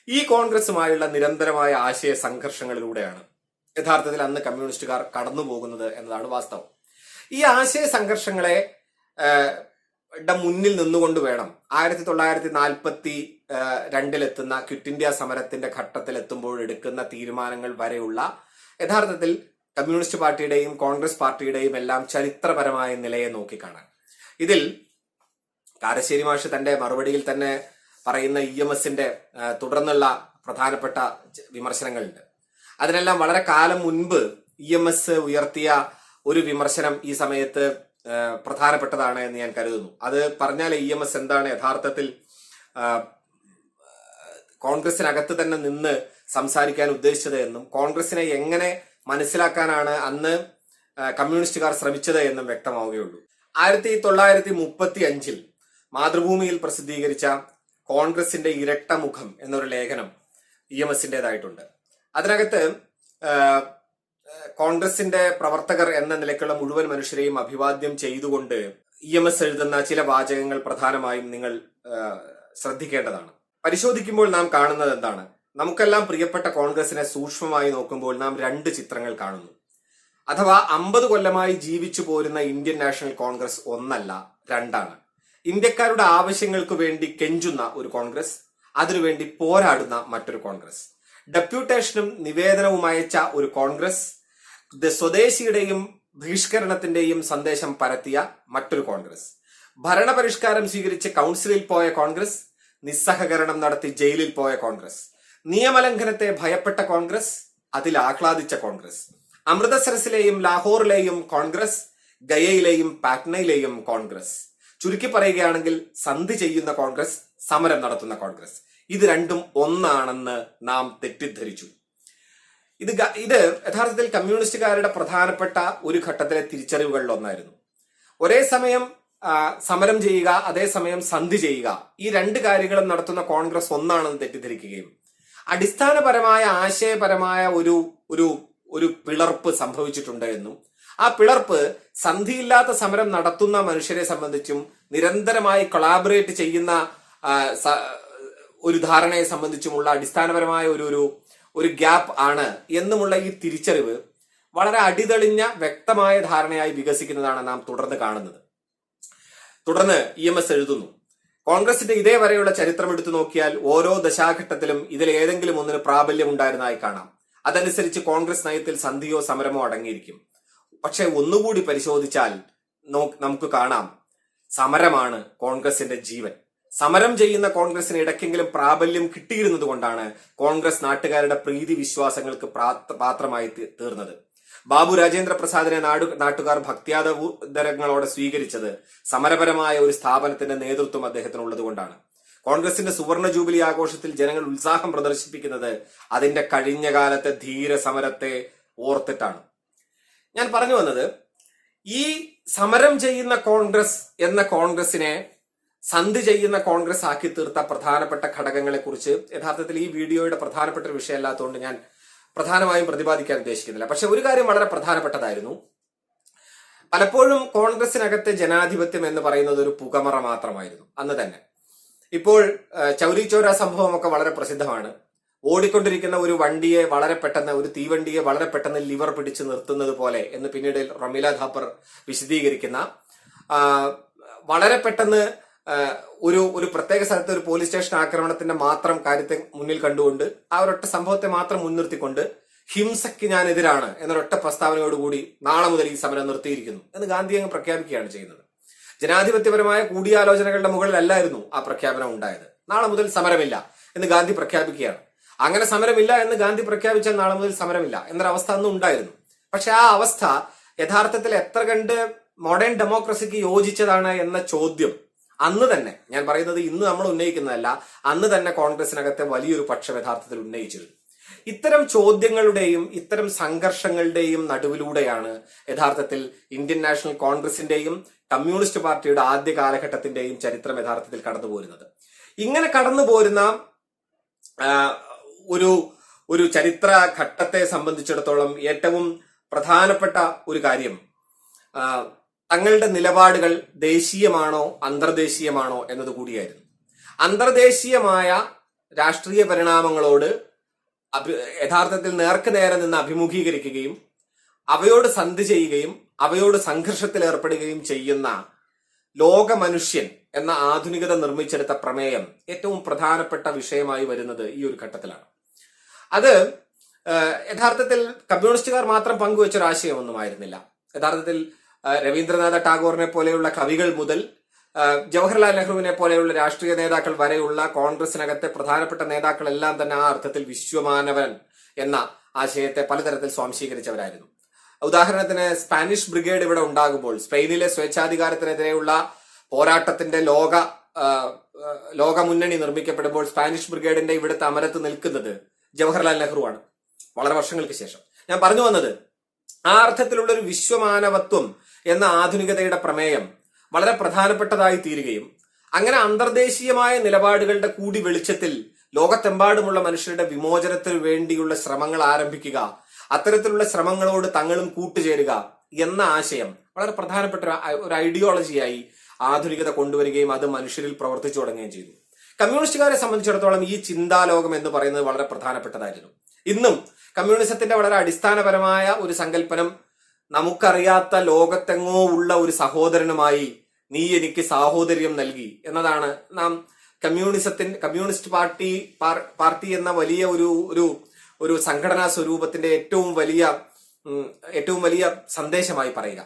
ഈ കോൺഗ്രസുമായുള്ള നിരന്തരമായ ആശയ സംഘർഷങ്ങളിലൂടെയാണ് യഥാർത്ഥത്തിൽ അന്ന് കമ്മ്യൂണിസ്റ്റുകാർ കടന്നു പോകുന്നത് എന്നതാണ് വാസ്തവം. ഈ ആശയ സംഘർഷങ്ങളെ മുന്നിൽ നിന്നുകൊണ്ട് വേണം 1942 ക്വിറ്റ് ഇന്ത്യ സമരത്തിന്റെ ഘട്ടത്തിൽ എത്തുമ്പോൾ എടുക്കുന്ന തീരുമാനങ്ങൾ വരെയുള്ള യഥാർത്ഥത്തിൽ കമ്മ്യൂണിസ്റ്റ് പാർട്ടിയുടെയും കോൺഗ്രസ് പാർട്ടിയുടെയും എല്ലാം ചരിത്രപരമായ നിലയെ നോക്കിക്കാണാൻ. ഇതിൽ കാരശ്ശേരി മാഷ് തന്റെ മറുപടിയിൽ തന്നെ പറയുന്ന EMSന്റെ തുടർന്നുള്ള പ്രധാനപ്പെട്ട വിമർശനങ്ങളുണ്ട്. അതിനെല്ലാം വളരെ കാലം മുൻപ് EMS ഉയർത്തിയ ഒരു വിമർശനം ഈ സമയത്ത് പ്രധാനപ്പെട്ടതാണ് എന്ന് ഞാൻ കരുതുന്നു. അത് പറഞ്ഞാൽ EMS എന്താണ് യഥാർത്ഥത്തിൽ കോൺഗ്രസിനകത്ത് തന്നെ നിന്ന് സംസാരിക്കാൻ ഉദ്ദേശിച്ചത് എന്നും കോൺഗ്രസിനെ എങ്ങനെ മനസ്സിലാക്കാനാണ് അന്ന് കമ്മ്യൂണിസ്റ്റുകാർ ശ്രമിച്ചത് എന്നും വ്യക്തമാവുകയുള്ളൂ. 1935 മാതൃഭൂമിയിൽ പ്രസിദ്ധീകരിച്ച കോൺഗ്രസിന്റെ ഇരട്ട മുഖം എന്നൊരു ലേഖനം EMSന്റേതായിട്ടുണ്ട്. അതിനകത്ത് കോൺഗ്രസിന്റെ പ്രവർത്തകർ എന്ന നിലയ്ക്കുള്ള മുഴുവൻ മനുഷ്യരെയും അഭിവാദ്യം ചെയ്തുകൊണ്ട് EMS എഴുതുന്ന ചില വാചകങ്ങൾ പ്രധാനമായും നിങ്ങൾ ശ്രദ്ധിക്കേണ്ടതാണ്. പരിശോധിക്കുമ്പോൾ നാം കാണുന്നത് എന്താണ്? നമുക്കെല്ലാം പ്രിയപ്പെട്ട കോൺഗ്രസിനെ സൂക്ഷ്മമായി നോക്കുമ്പോൾ നാം രണ്ട് ചിത്രങ്ങൾ കാണുന്നു. അഥവാ 50 കൊല്ലമായി ജീവിച്ചു പോരുന്ന ഇന്ത്യൻ നാഷണൽ കോൺഗ്രസ് ഒന്നല്ല, രണ്ടാണ്. ഇന്ത്യക്കാരുടെ ആവശ്യങ്ങൾക്ക് വേണ്ടി കെഞ്ചുന്ന ഒരു കോൺഗ്രസ്, അതിനുവേണ്ടി പോരാടുന്ന മറ്റൊരു കോൺഗ്രസ്. ഡെപ്യൂട്ടേഷനും നിവേദനവും അയച്ച ഒരു കോൺഗ്രസ്, സ്വദേശിയുടെയും ബഹിഷ്കരണത്തിന്റെയും സന്ദേശം പരത്തിയ മറ്റൊരു കോൺഗ്രസ്. ഭരണപരിഷ്കാരം സ്വീകരിച്ച് കൗൺസിലിൽ പോയ കോൺഗ്രസ്, നിസ്സഹകരണം നടത്തി ജയിലിൽ പോയ കോൺഗ്രസ്. നിയമലംഘനത്തെ ഭയപ്പെട്ട കോൺഗ്രസ്, അതിൽ ആഹ്ലാദിച്ച കോൺഗ്രസ്. അമൃതസരസിലെയും ലാഹോറിലെയും കോൺഗ്രസ്, ഗയയിലെയും പാറ്റ്നയിലെയും കോൺഗ്രസ്. ചുരുക്കി പറയുകയാണെങ്കിൽ സന്ധി ചെയ്യുന്ന കോൺഗ്രസ്, സമരം നടത്തുന്ന കോൺഗ്രസ്. ഇത് രണ്ടും ഒന്നാണെന്ന് നാം തെറ്റിദ്ധരിച്ചു. ഇത് യഥാർത്ഥത്തിൽ കമ്മ്യൂണിസ്റ്റുകാരുടെ പ്രധാനപ്പെട്ട ഒരു ഘട്ടത്തിലെ തിരിച്ചറിവുകളിൽ ഒന്നായിരുന്നു. ഒരേ സമയം സമരം ചെയ്യുക, അതേസമയം സന്ധി ചെയ്യുക, ഈ രണ്ട് കാര്യങ്ങളും നടത്തുന്ന കോൺഗ്രസ് ഒന്നാണെന്ന് തെറ്റിദ്ധരിക്കുകയും അടിസ്ഥാനപരമായ ആശയപരമായ ഒരു ഒരു ഒരു പിളർപ്പ് സംഭവിച്ചിട്ടുണ്ട് എന്നും ആ പിളർപ്പ് സന്ധിയില്ലാത്ത സമരം നടത്തുന്ന മനുഷ്യരെ സംബന്ധിച്ചും നിരന്തരമായി കൊളാബറേറ്റ് ചെയ്യുന്ന ഒരു ധാരണയെ സംബന്ധിച്ചുമുള്ള അടിസ്ഥാനപരമായ ഒരു ഗ്യാപ്പ് ആണ് എന്നുമുള്ള ഈ തിരിച്ചറിവ് വളരെ അടിതെളിഞ്ഞ വ്യക്തമായ ധാരണയായി വികസിക്കുന്നതാണ് നാം തുടർന്ന് കാണുന്നത്. തുടർന്ന് EMS എഴുതുന്നു, കോൺഗ്രസിന്റെ ഇതേവരെയുള്ള ചരിത്രം എടുത്തു നോക്കിയാൽ ഓരോ ദശാഘട്ടത്തിലും ഇതിൽ ഏതെങ്കിലും ഒന്നിന് പ്രാബല്യം ഉണ്ടായിരുന്നതായി കാണാം. അതനുസരിച്ച് കോൺഗ്രസ് നയത്തിൽ സന്ധിയോ സമരമോ അടങ്ങിയിരിക്കും. പക്ഷെ ഒന്നുകൂടി പരിശോധിച്ചാൽ നമുക്ക് കാണാം, സമരമാണ് കോൺഗ്രസിന്റെ ജീവൻ. സമരം ചെയ്യുന്ന കോൺഗ്രസിന് ഇടയ്ക്കെങ്കിലും പ്രാബല്യം കിട്ടിയിരുന്നത് കൊണ്ടാണ് കോൺഗ്രസ് നാട്ടുകാരുടെ പ്രീതി വിശ്വാസങ്ങൾക്ക് പാത്രമായി തീർന്നത്. ബാബു രാജേന്ദ്ര പ്രസാദിനെ നാട്ടുകാർ ഭക്ത്യാദരങ്ങളോടെ സ്വീകരിച്ചത് സമരപരമായ ഒരു സ്ഥാപനത്തിന്റെ നേതൃത്വം അദ്ദേഹത്തിനുള്ളത് കൊണ്ടാണ്. കോൺഗ്രസിന്റെ സുവർണ ജൂബിലി ആഘോഷത്തിൽ ജനങ്ങൾ ഉത്സാഹം പ്രദർശിപ്പിക്കുന്നത് അതിന്റെ കഴിഞ്ഞ കാലത്തെ ധീര സമരത്തെ ഓർത്തിട്ടാണ്. ഞാൻ പറഞ്ഞു വന്നത്, ഈ സമരം ചെയ്യുന്ന കോൺഗ്രസ് എന്ന കോൺഗ്രസിനെ സന്ധി ചെയ്യുന്ന കോൺഗ്രസ് ആക്കി തീർത്ത പ്രധാനപ്പെട്ട ഘടകങ്ങളെ കുറിച്ച് യഥാർത്ഥത്തിൽ ഈ വീഡിയോയുടെ പ്രധാനപ്പെട്ട ഒരു വിഷയമല്ലാത്തതുകൊണ്ട് ഞാൻ പ്രധാനമായും പ്രതിപാദിക്കാൻ ഉദ്ദേശിക്കുന്നില്ല. പക്ഷെ ഒരു കാര്യം വളരെ പ്രധാനപ്പെട്ടതായിരുന്നു. പലപ്പോഴും കോൺഗ്രസിനകത്തെ ജനാധിപത്യം എന്ന് പറയുന്നത് ഒരു പുകമറ മാത്രമായിരുന്നു അന്ന് തന്നെ. ഇപ്പോൾ ചൗരി ചോര സംഭവമൊക്കെ വളരെ പ്രസിദ്ധമാണ്. ഓടിക്കൊണ്ടിരിക്കുന്ന ഒരു വണ്ടിയെ വളരെ പെട്ടെന്ന്, ഒരു തീവണ്ടിയെ വളരെ പെട്ടെന്ന് ലിവർ പിടിച്ച് നിർത്തുന്നത് പോലെ എന്ന് പിന്നീട് റമീല ഥാപ്പർ വിശദീകരിക്കുന്ന, വളരെ പെട്ടെന്ന് ഒരു പ്രത്യേക സ്ഥലത്ത് ഒരു പോലീസ് സ്റ്റേഷൻ ആക്രമണത്തിന്റെ മാത്രം കാര്യത്തെ മുന്നിൽ കണ്ടുകൊണ്ട് ആ ഒരൊറ്റ സംഭവത്തെ മാത്രം മുൻനിർത്തിക്കൊണ്ട് ഹിംസയ്ക്ക് ഞാൻ എതിരാണ് എന്നൊരൊറ്റ പ്രസ്താവനയോടുകൂടി നാളെ മുതൽ ഈ സമരം നിർത്തിയിരിക്കുന്നു എന്ന് ഗാന്ധി അങ്ങ് പ്രഖ്യാപിക്കുകയാണ് ചെയ്യുന്നത്. ജനാധിപത്യപരമായ കൂടിയാലോചനകളുടെ മുകളിലല്ലായിരുന്നു ആ പ്രഖ്യാപനം ഉണ്ടായത്. നാളെ മുതൽ സമരമില്ല എന്ന് ഗാന്ധി പ്രഖ്യാപിക്കുകയാണ്. അങ്ങനെ സമരമില്ല എന്ന് ഗാന്ധി പ്രഖ്യാപിച്ചാൽ നാളെ മുതൽ സമരമില്ല എന്നൊരവസ്ഥ അന്ന് ഉണ്ടായിരുന്നു. പക്ഷെ ആ അവസ്ഥ യഥാർത്ഥത്തിൽ എത്ര കണ്ട് മോഡേൺ ഡെമോക്രസിക്ക് യോജിച്ചതാണ് എന്ന ചോദ്യം അന്ന് തന്നെ, ഞാൻ പറയുന്നത് ഇന്ന് നമ്മൾ ഉന്നയിക്കുന്നതല്ല, അന്ന് തന്നെ കോൺഗ്രസിനകത്തെ വലിയൊരു പക്ഷം യഥാർത്ഥത്തിൽ ഉന്നയിച്ചിരുന്നു. ഇത്തരം ചോദ്യങ്ങളുടെയും ഇത്തരം സംഘർഷങ്ങളുടെയും നടുവിലൂടെയാണ് യഥാർത്ഥത്തിൽ ഇന്ത്യൻ നാഷണൽ കോൺഗ്രസിന്റെയും കമ്മ്യൂണിസ്റ്റ് പാർട്ടിയുടെ ആദ്യ കാലഘട്ടത്തിന്റെയും ചരിത്രം യഥാർത്ഥത്തിൽ കടന്നു പോരുന്നത്. ഇങ്ങനെ കടന്നു പോരുന്ന ഒരു ചരിത്ര ഘട്ടത്തെ സംബന്ധിച്ചിടത്തോളം ഏറ്റവും പ്രധാനപ്പെട്ട ഒരു കാര്യം തങ്ങളുടെ നിലപാടുകൾ ദേശീയമാണോ അന്തർദേശീയമാണോ എന്നതുകൂടിയായിരുന്നു. അന്തർദേശീയമായ രാഷ്ട്രീയ പരിണാമങ്ങളോട് യഥാർത്ഥത്തിൽ നേർക്ക് നേരെ നിന്ന് അഭിമുഖീകരിക്കുകയും അവയോട് സന്ധി ചെയ്യുകയും അവയോട് സംഘർഷത്തിൽ ഏർപ്പെടുകയും ചെയ്യുന്ന ലോക മനുഷ്യൻ എന്ന ആധുനികത നിർമ്മിച്ചെടുത്ത പ്രമേയം ഏറ്റവും പ്രധാനപ്പെട്ട വിഷയമായി വരുന്നത് ഈ ഒരു ഘട്ടത്തിലാണ്. അത് യഥാർത്ഥത്തിൽ കമ്മ്യൂണിസ്റ്റുകാർ മാത്രം പങ്കുവെച്ചൊരു ആശയമൊന്നുമായിരുന്നില്ല. യഥാർത്ഥത്തിൽ രവീന്ദ്രനാഥ ടാഗോറിനെ പോലെയുള്ള കവികൾ മുതൽ ജവഹർലാൽ നെഹ്റുവിനെ പോലെയുള്ള രാഷ്ട്രീയ നേതാക്കൾ വരെയുള്ള കോൺഗ്രസിനകത്തെ പ്രധാനപ്പെട്ട നേതാക്കളെല്ലാം തന്നെ ആ അർത്ഥത്തിൽ വിശ്വമാനവൻ എന്ന ആശയത്തെ പലതരത്തിൽ സ്വാംശീകരിച്ചവരായിരുന്നു. ഉദാഹരണത്തിന് സ്പാനിഷ് ബ്രിഗേഡ് ഇവിടെ ഉണ്ടാകുമ്പോൾ സ്പെയിനിലെ സ്വേച്ഛാധികാരത്തിനെതിരെയുള്ള പോരാട്ടത്തിന്റെ ലോക മുന്നണി നിർമ്മിക്കപ്പെടുമ്പോൾ സ്പാനിഷ് ബ്രിഗേഡിന്റെ ഇവിടുത്തെ അമരത്ത് നിൽക്കുന്നത് ജവഹർലാൽ നെഹ്റുവാണ് വളരെ വർഷങ്ങൾക്ക് ശേഷം. ഞാൻ പറഞ്ഞു വന്നത് ആ അർത്ഥത്തിലുള്ള ഒരു വിശ്വമാനവത്വം എന്ന ആധുനികതയുടെ പ്രമേയം വളരെ പ്രധാനപ്പെട്ടതായി തീരുകയും അങ്ങനെ അന്തർദേശീയമായ നിലപാടുകളുടെ കൂടി വെളിച്ചത്തിൽ ലോകത്തെമ്പാടുമുള്ള മനുഷ്യരുടെ വിമോചനത്തിന് വേണ്ടിയുള്ള ശ്രമങ്ങൾ ആരംഭിക്കുക, അത്തരത്തിലുള്ള ശ്രമങ്ങളോട് തങ്ങളും കൂട്ടുചേരുക എന്ന ആശയം വളരെ പ്രധാനപ്പെട്ട ഒരു ഐഡിയോളജിയായി ആധുനികത കൊണ്ടുവരികയും അത് മനുഷ്യരിൽ പ്രവർത്തിച്ചു തുടങ്ങുകയും ചെയ്തു. കമ്മ്യൂണിസ്റ്റുകാരെ സംബന്ധിച്ചിടത്തോളം ഈ ചിന്താലോകം എന്ന് പറയുന്നത് വളരെ പ്രധാനപ്പെട്ടതായിരുന്നു. ഇന്നും കമ്മ്യൂണിസത്തിന്റെ വളരെ അടിസ്ഥാനപരമായ ഒരു സങ്കല്പനം നമുക്കറിയാത്ത ലോകത്തെങ്ങോ ഉള്ള ഒരു സഹോദരനുമായി നീ എനിക്ക് സാഹോദര്യം നൽകി എന്നതാണ്. നാം കമ്മ്യൂണിസ്റ്റ് പാർട്ടി എന്ന വലിയ ഒരു സംഘടനാ സ്വരൂപത്തിന്റെ ഏറ്റവും വലിയ സന്ദേശമായി പറയുക.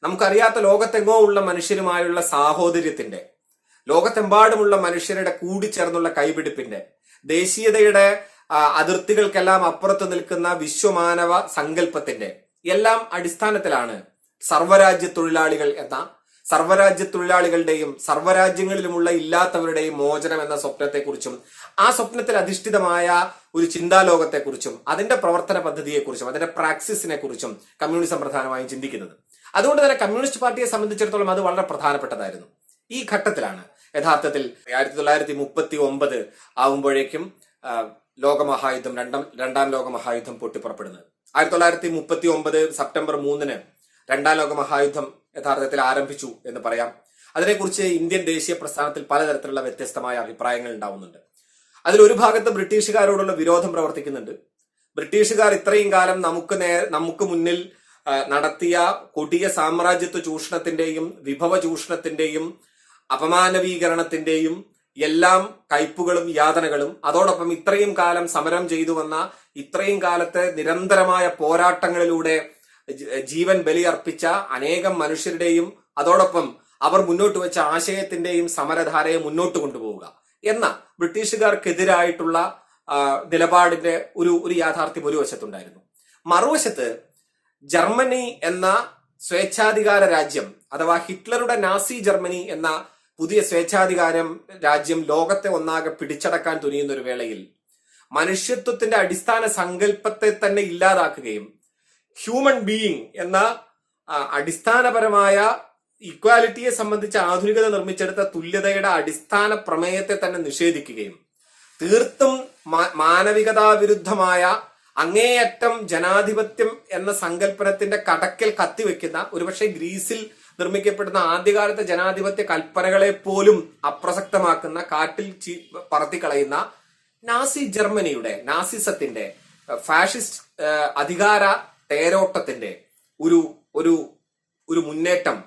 നമുക്കറിയാത്ത ലോകത്തെങ്ങോ ഉള്ള മനുഷ്യരുമായുള്ള സാഹോദര്യത്തിന്റെ, ലോകത്തെമ്പാടുമുള്ള മനുഷ്യരുടെ കൂടിച്ചേർന്നുള്ള കൈപിടിപ്പിന്റെ, ദേശീയതയുടെ അതിർത്തികൾക്കെല്ലാം അപ്പുറത്ത് നിൽക്കുന്ന വിശ്വമാനവ സങ്കല്പത്തിന്റെ എല്ലാം അടിസ്ഥാനത്തിലാണ് സർവ്വരാജ്യ തൊഴിലാളികൾ എന്ന സർവ്വരാജ്യ തൊഴിലാളികളുടെയും സർവ്വരാജ്യങ്ങളിലുമുള്ള ഇല്ലാത്തവരുടെയും മോചനം എന്ന സ്വപ്നത്തെക്കുറിച്ചും ആ സ്വപ്നത്തിൽ അധിഷ്ഠിതമായ ഒരു ചിന്താലോകത്തെക്കുറിച്ചും അതിന്റെ പ്രവർത്തന പദ്ധതിയെക്കുറിച്ചും അതിന്റെ പ്രാക്സിസിനെ കുറിച്ചും കമ്മ്യൂണിസം പ്രധാനമായും ചിന്തിക്കുന്നത്. അതുകൊണ്ട് തന്നെ കമ്മ്യൂണിസ്റ്റ് പാർട്ടിയെ സംബന്ധിച്ചിടത്തോളം അത് വളരെ പ്രധാനപ്പെട്ടതായിരുന്നു. ഈ ഘട്ടത്തിലാണ് യഥാർത്ഥത്തിൽ 1939 ആവുമ്പോഴേക്കും ലോകമഹായുദ്ധം രണ്ടാം ലോകമഹായുദ്ധം പൊട്ടിപ്പുറപ്പെടുന്നത്. 1939 സെപ്റ്റംബർ 3 രണ്ടാം ലോകമഹായുദ്ധം യഥാർത്ഥത്തിൽ ആരംഭിച്ചു എന്ന് പറയാം. അതിനെക്കുറിച്ച് ഇന്ത്യൻ ദേശീയ പ്രസ്ഥാനത്തിൽ പലതരത്തിലുള്ള വ്യത്യസ്തമായ അഭിപ്രായങ്ങൾ ഉണ്ടാവുന്നുണ്ട്. അതിലൊരു ഭാഗത്ത് ബ്രിട്ടീഷുകാരോടുള്ള വിരോധം പ്രവർത്തിക്കുന്നുണ്ട്. ബ്രിട്ടീഷുകാർ ഇത്രയും കാലം നമുക്ക് മുന്നിൽ നടത്തിയ കൊടിയ സാമ്രാജ്യത്വ ചൂഷണത്തിന്റെയും വിഭവ ചൂഷണത്തിന്റെയും അപമാനവീകരണത്തിന്റെയും എല്ലാം കയ്പുകളും യാതനകളും അതോടൊപ്പം ഇത്രയും കാലം സമരം ചെയ്തു വന്ന ഇത്രയും കാലത്തെ നിരന്തരമായ പോരാട്ടങ്ങളിലൂടെ ജീവൻ ബലിയർപ്പിച്ച അനേകം മനുഷ്യരുടെയും അതോടൊപ്പം അവർ മുന്നോട്ട് വെച്ച ആശയത്തിന്റെയും സമരധാരയെ മുന്നോട്ട് കൊണ്ടുപോവുക എന്ന ബ്രിട്ടീഷുകാർക്കെതിരായിട്ടുള്ള നിലപാടിന്റെ ഒരു യാഥാർത്ഥ്യം ഒരു വശത്തുണ്ടായിരുന്നു. മറുവശത്ത് ജർമ്മനി എന്ന സ്വേച്ഛാധികാര രാജ്യം അഥവാ ഹിറ്റ്ലറുടെ നാസി ജർമ്മനി എന്ന പുതിയ സ്വേച്ഛാധികാരം രാജ്യം ലോകത്തെ ഒന്നാകെ പിടിച്ചടക്കാൻ തുനിയുന്ന ഒരു വേളയിൽ മനുഷ്യത്വത്തിന്റെ അടിസ്ഥാന സങ്കല്പത്തെ തന്നെ ഇല്ലാതാക്കുകയും ഹ്യൂമൻ ബീയിങ് എന്ന അടിസ്ഥാനപരമായ ഇക്വാലിറ്റിയെ സംബന്ധിച്ച ആധുനികത നിർമ്മിച്ചെടുത്ത തുല്യതയുടെ അടിസ്ഥാന പ്രമേയത്തെ തന്നെ നിഷേധിക്കുകയും തീർത്തും മാനവികതാ വിരുദ്ധമായ അങ്ങേയറ്റം ജനാധിപത്യം എന്ന സങ്കല്പനത്തിന്റെ കടക്കൽ കത്തിവെക്കുന്ന ഒരുപക്ഷെ ഗ്രീസിൽ നിർമ്മിക്കപ്പെടുന്ന ആദ്യകാലത്തെ ജനാധിപത്യ കൽപ്പനകളെ പോലും അപ്രസക്തമാക്കുന്ന കാറ്റിൽ പറത്തിക്കളയുന്ന നാസി ജർമ്മനിയുടെ നാസിസത്തിന്റെ ഫാഷിസ്റ്റ് അധികാര തേരോട്ടത്തിന്റെ ഒരു മുന്നേറ്റം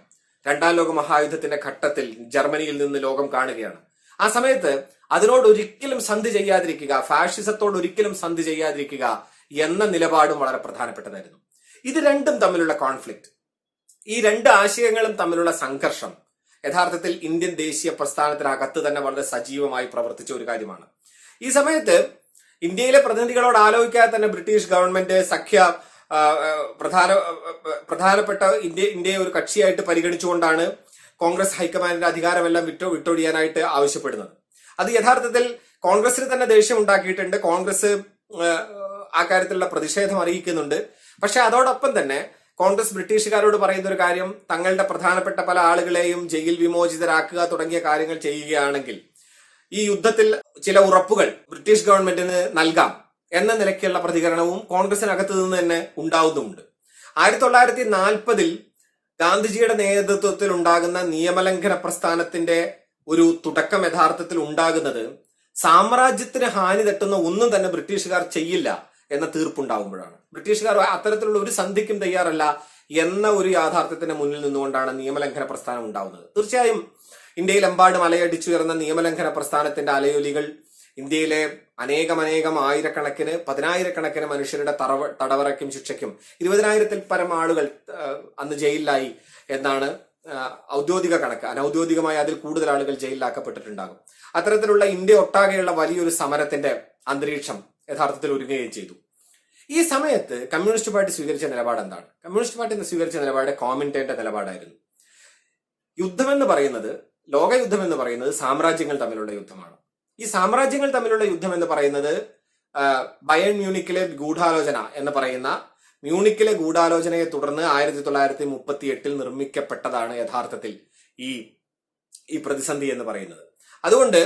രണ്ടാം ലോക മഹായുദ്ധത്തിന്റെ ഘട്ടത്തിൽ ജർമ്മനിയിൽ നിന്ന് ലോകം കാണുകയാണ്. ആ സമയത്ത് അതിനോട് ഒരിക്കലും സന്ധി ചെയ്യാതിരിക്കുക, ഫാഷിസത്തോട് ഒരിക്കലും സന്ധി ചെയ്യാതിരിക്കുക എന്ന നിലപാടും വളരെ പ്രധാനപ്പെട്ടതായിരുന്നു. ഇത് രണ്ടും തമ്മിലുള്ള കോൺഫ്ലിക്റ്റ്, ഈ രണ്ട് ആശയങ്ങളും തമ്മിലുള്ള സംഘർഷം യഥാർത്ഥത്തിൽ ഇന്ത്യൻ ദേശീയ പ്രസ്ഥാനത്തിനകത്ത് തന്നെ വളരെ സജീവമായി പ്രവർത്തിച്ച ഒരു കാര്യമാണ്. ഈ സമയത്ത് ഇന്ത്യയിലെ പ്രതിനിധികളോട് ആലോചിക്കാതെ തന്നെ ബ്രിട്ടീഷ് ഗവൺമെന്റ് സഖ്യ പ്രധാനപ്പെട്ട ഇന്ത്യയെ ഒരു കക്ഷിയായിട്ട് പരിഗണിച്ചുകൊണ്ടാണ് കോൺഗ്രസ് ഹൈക്കമാൻഡിന്റെ അധികാരമെല്ലാം വിട്ടൊഴിയാനായിട്ട് ആവശ്യപ്പെടുന്നത്. അത് യഥാർത്ഥത്തിൽ കോൺഗ്രസിന് തന്നെ ദേഷ്യം ഉണ്ടാക്കിയിട്ടുണ്ട്. കോൺഗ്രസ് ആ കാര്യത്തിലുള്ള പ്രതിഷേധം അറിയിക്കുന്നുണ്ട്. പക്ഷെ അതോടൊപ്പം തന്നെ കോൺഗ്രസ് ബ്രിട്ടീഷുകാരോട് പറയുന്ന ഒരു കാര്യം, തങ്ങളുടെ പ്രധാനപ്പെട്ട പല ആളുകളെയും ജയിൽ വിമോചിതരാക്കുക തുടങ്ങിയ കാര്യങ്ങൾ ചെയ്യുകയാണെങ്കിൽ ഈ യുദ്ധത്തിൽ ചില ഉറപ്പുകൾ ബ്രിട്ടീഷ് ഗവൺമെന്റിന് നൽകാം എന്ന നിലയ്ക്കുള്ള പ്രതികരണവും കോൺഗ്രസിനകത്ത് നിന്ന് തന്നെ ഉണ്ടാവുന്നുമുണ്ട്. 1940 ഗാന്ധിജിയുടെ നേതൃത്വത്തിൽ ഉണ്ടാകുന്ന നിയമലംഘന പ്രസ്ഥാനത്തിന്റെ ഒരു തുടക്കം യഥാർത്ഥത്തിൽ ഉണ്ടാകുന്നത് സാമ്രാജ്യത്തിന് ഹാനി തട്ടുന്ന ഒന്നും തന്നെ ബ്രിട്ടീഷുകാർ ചെയ്യില്ല എന്ന തീർപ്പുണ്ടാകുമ്പോഴാണ്. ബ്രിട്ടീഷുകാർ അത്തരത്തിലുള്ള ഒരു സന്ധിക്കും തയ്യാറല്ല എന്ന ഒരു യാഥാർത്ഥ്യത്തിന് മുന്നിൽ നിന്നുകൊണ്ടാണ് നിയമലംഘന പ്രസ്ഥാനം ഉണ്ടാവുന്നത്. തീർച്ചയായും ഇന്ത്യയിലെമ്പാടും അലയടിച്ചുയർന്ന നിയമലംഘന പ്രസ്ഥാനത്തിന്റെ അലയൊലികൾ ഇന്ത്യയിലെ അനേകം ആയിരക്കണക്കിന് 10,000-കണക്കിന് മനുഷ്യരുടെ തടവറയ്ക്കും ശിക്ഷയ്ക്കും 20,000-ൽ പരം ആളുകൾ അന്ന് ജയിലിലായി എന്നാണ് ഔദ്യോഗിക കണക്ക്. അനൌദ്യോഗികമായി അതിൽ കൂടുതൽ ആളുകൾ ജയിലിലാക്കപ്പെട്ടിട്ടുണ്ടാകും. അത്തരത്തിലുള്ള ഇന്ത്യ ഒട്ടാകെയുള്ള വലിയൊരു സമരത്തിന്റെ അന്തരീക്ഷം യഥാർത്ഥത്തിൽ ഒരുങ്ങുകയും ചെയ്തു. ഈ സമയത്ത് കമ്മ്യൂണിസ്റ്റ് പാർട്ടി സ്വീകരിച്ച നിലപാട് എന്താണ്? കമ്മ്യൂണിസ്റ്റ് പാർട്ടി സ്വീകരിച്ച നിലപാട് കോമിന്റേന്റെ നിലപാടായിരുന്നു. യുദ്ധമെന്ന് പറയുന്നത്, ലോകയുദ്ധം എന്ന് പറയുന്നത് സാമ്രാജ്യങ്ങൾ തമ്മിലുള്ള യുദ്ധമാണ്. ഈ സാമ്രാജ്യങ്ങൾ തമ്മിലുള്ള യുദ്ധം എന്ന് പറയുന്നത് ബയൺ മ്യൂണിക്കിലെ ഗൂഢാലോചന എന്ന് പറയുന്ന മ്യൂണിക്കിലെ ഗൂഢാലോചനയെ തുടർന്ന് 1938 നിർമ്മിക്കപ്പെട്ടതാണ് യഥാർത്ഥത്തിൽ ഈ പ്രതിസന്ധി എന്ന് പറയുന്നത്. അതുകൊണ്ട്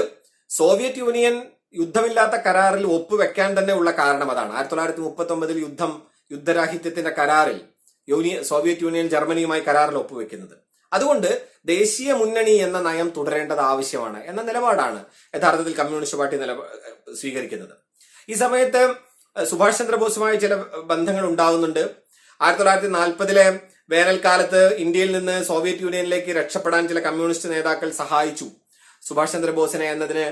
സോവിയറ്റ് യൂണിയൻ യുദ്ധമില്ലാത്ത കരാറിൽ ഒപ്പുവെക്കാൻ തന്നെ ഉള്ള കാരണം അതാണ്. 1939 യുദ്ധരാഹിത്യത്തിന്റെ കരാറിൽ സോവിയറ്റ് യൂണിയൻ ജർമ്മനിയുമായി കരാറിൽ ഒപ്പുവെക്കുന്നത്. അതുകൊണ്ട് ദേശീയ മുന്നണി എന്ന നയം തുടരേണ്ടത് ആവശ്യമാണ് എന്ന നിലപാടാണ് യഥാർത്ഥത്തിൽ കമ്മ്യൂണിസ്റ്റ് പാർട്ടി സ്വീകരിക്കുന്നത്. ഈ സമയത്ത് സുഭാഷ് ചന്ദ്രബോസുമായി ചില ബന്ധങ്ങൾ ഉണ്ടാവുന്നുണ്ട്. 1940 വേനൽക്കാലത്ത് ഇന്ത്യയിൽ നിന്ന് സോവിയറ്റ് യൂണിയനിലേക്ക് രക്ഷപ്പെടാൻ ചില കമ്മ്യൂണിസ്റ്റ് നേതാക്കൾ സഹായിച്ചു സുഭാഷ് ചന്ദ്രബോസിനെ എന്നതിന്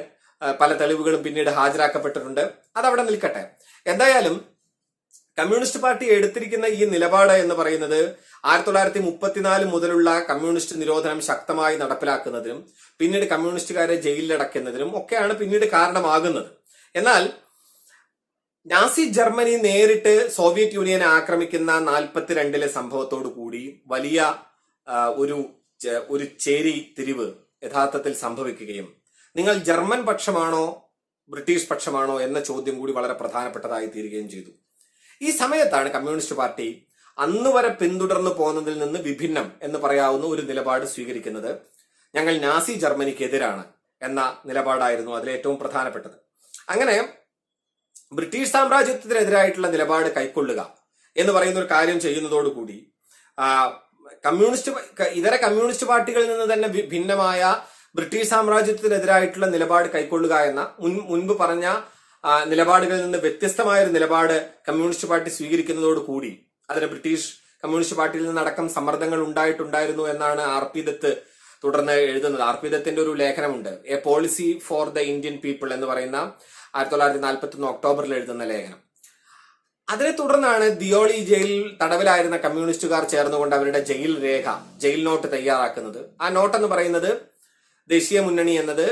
പല തെളിവുകളും പിന്നീട് ഹാജരാക്കപ്പെട്ടിട്ടുണ്ട്. അതവിടെ നിൽക്കട്ടെ. എന്തായാലും കമ്മ്യൂണിസ്റ്റ് പാർട്ടി എടുത്തിരിക്കുന്ന ഈ നിലപാട് എന്ന് പറയുന്നത് 1934 മുതലുള്ള കമ്മ്യൂണിസ്റ്റ് നിരോധനം ശക്തമായി നടപ്പിലാക്കുന്നതിനും പിന്നീട് കമ്മ്യൂണിസ്റ്റുകാരെ ജയിലിലടക്കുന്നതിനും ഒക്കെയാണ് പിന്നീട് കാരണമാകുന്നത്. എന്നാൽ നാസി ജർമ്മനി നേരിട്ട് സോവിയറ്റ് യൂണിയനെ ആക്രമിക്കുന്ന 42 സംഭവത്തോടു കൂടി വലിയ ഒരു ചേരി തിരിവ് യഥാർത്ഥത്തിൽ സംഭവിക്കുകയും നിങ്ങൾ ജർമ്മൻ പക്ഷമാണോ ബ്രിട്ടീഷ് പക്ഷമാണോ എന്ന ചോദ്യം കൂടി വളരെ പ്രധാനപ്പെട്ടതായി തീരുകയും ചെയ്തു. ഈ സമയത്താണ് കമ്മ്യൂണിസ്റ്റ് പാർട്ടി അന്ന് വരെ പിന്തുടർന്നു പോകുന്നതിൽ നിന്ന് വിഭിന്നം എന്ന് പറയാവുന്ന ഒരു നിലപാട് സ്വീകരിക്കുന്നത്. ഞങ്ങൾ നാസി ജർമ്മനിക്കെതിരാണ് എന്ന നിലപാടായിരുന്നു അതിലേറ്റവും പ്രധാനപ്പെട്ടത്. അങ്ങനെ ഭിട്ടീഷ് സാമ്രാജ്യത്തിനെതിരായിട്ടുള്ള നിലപാട് കൈക്കൊള്ളുക എന്ന് പറയുന്ന ഒരു കാര്യം ചെയ്യുന്നതോടുകൂടി ഇതര കമ്മ്യൂണിസ്റ്റ് പാർട്ടികളിൽ നിന്ന് തന്നെ ഭിന്നമായ ബ്രിട്ടീഷ് സാമ്രാജ്യത്തിനെതിരായിട്ടുള്ള നിലപാട് കൈക്കൊള്ളുക എന്ന മുൻപ് പറഞ്ഞ നിലപാടുകളിൽ നിന്ന് വ്യത്യസ്തമായ ഒരു നിലപാട് കമ്മ്യൂണിസ്റ്റ് പാർട്ടി സ്വീകരിക്കുന്നതോടുകൂടി അതിന് ബ്രിട്ടീഷ് കമ്മ്യൂണിസ്റ്റ് പാർട്ടിയിൽ നിന്നടക്കം സമ്മർദ്ദങ്ങൾ ഉണ്ടായിട്ടുണ്ടായിരുന്നു എന്നാണ് R.P. ദത്ത് തുടർന്ന് എഴുതുന്നത്. R.P. ദത്തിന്റെ ഒരു ലേഖനമുണ്ട്, a policy for the Indian people എന്ന് പറയുന്ന 1941 ഒക്ടോബറിൽ എഴുതുന്ന ലേഖനം. അതിനെ തുടർന്നാണ് ദിയോളി ജയിലിൽ തടവിലായിരുന്ന കമ്മ്യൂണിസ്റ്റുകാർ ചേർന്നുകൊണ്ട് അവരുടെ ജയിൽ നോട്ട് തയ്യാറാക്കുന്നത്. ആ നോട്ട് എന്ന് പറയുന്നത് ദേശീയ മുന്നണി എന്നത്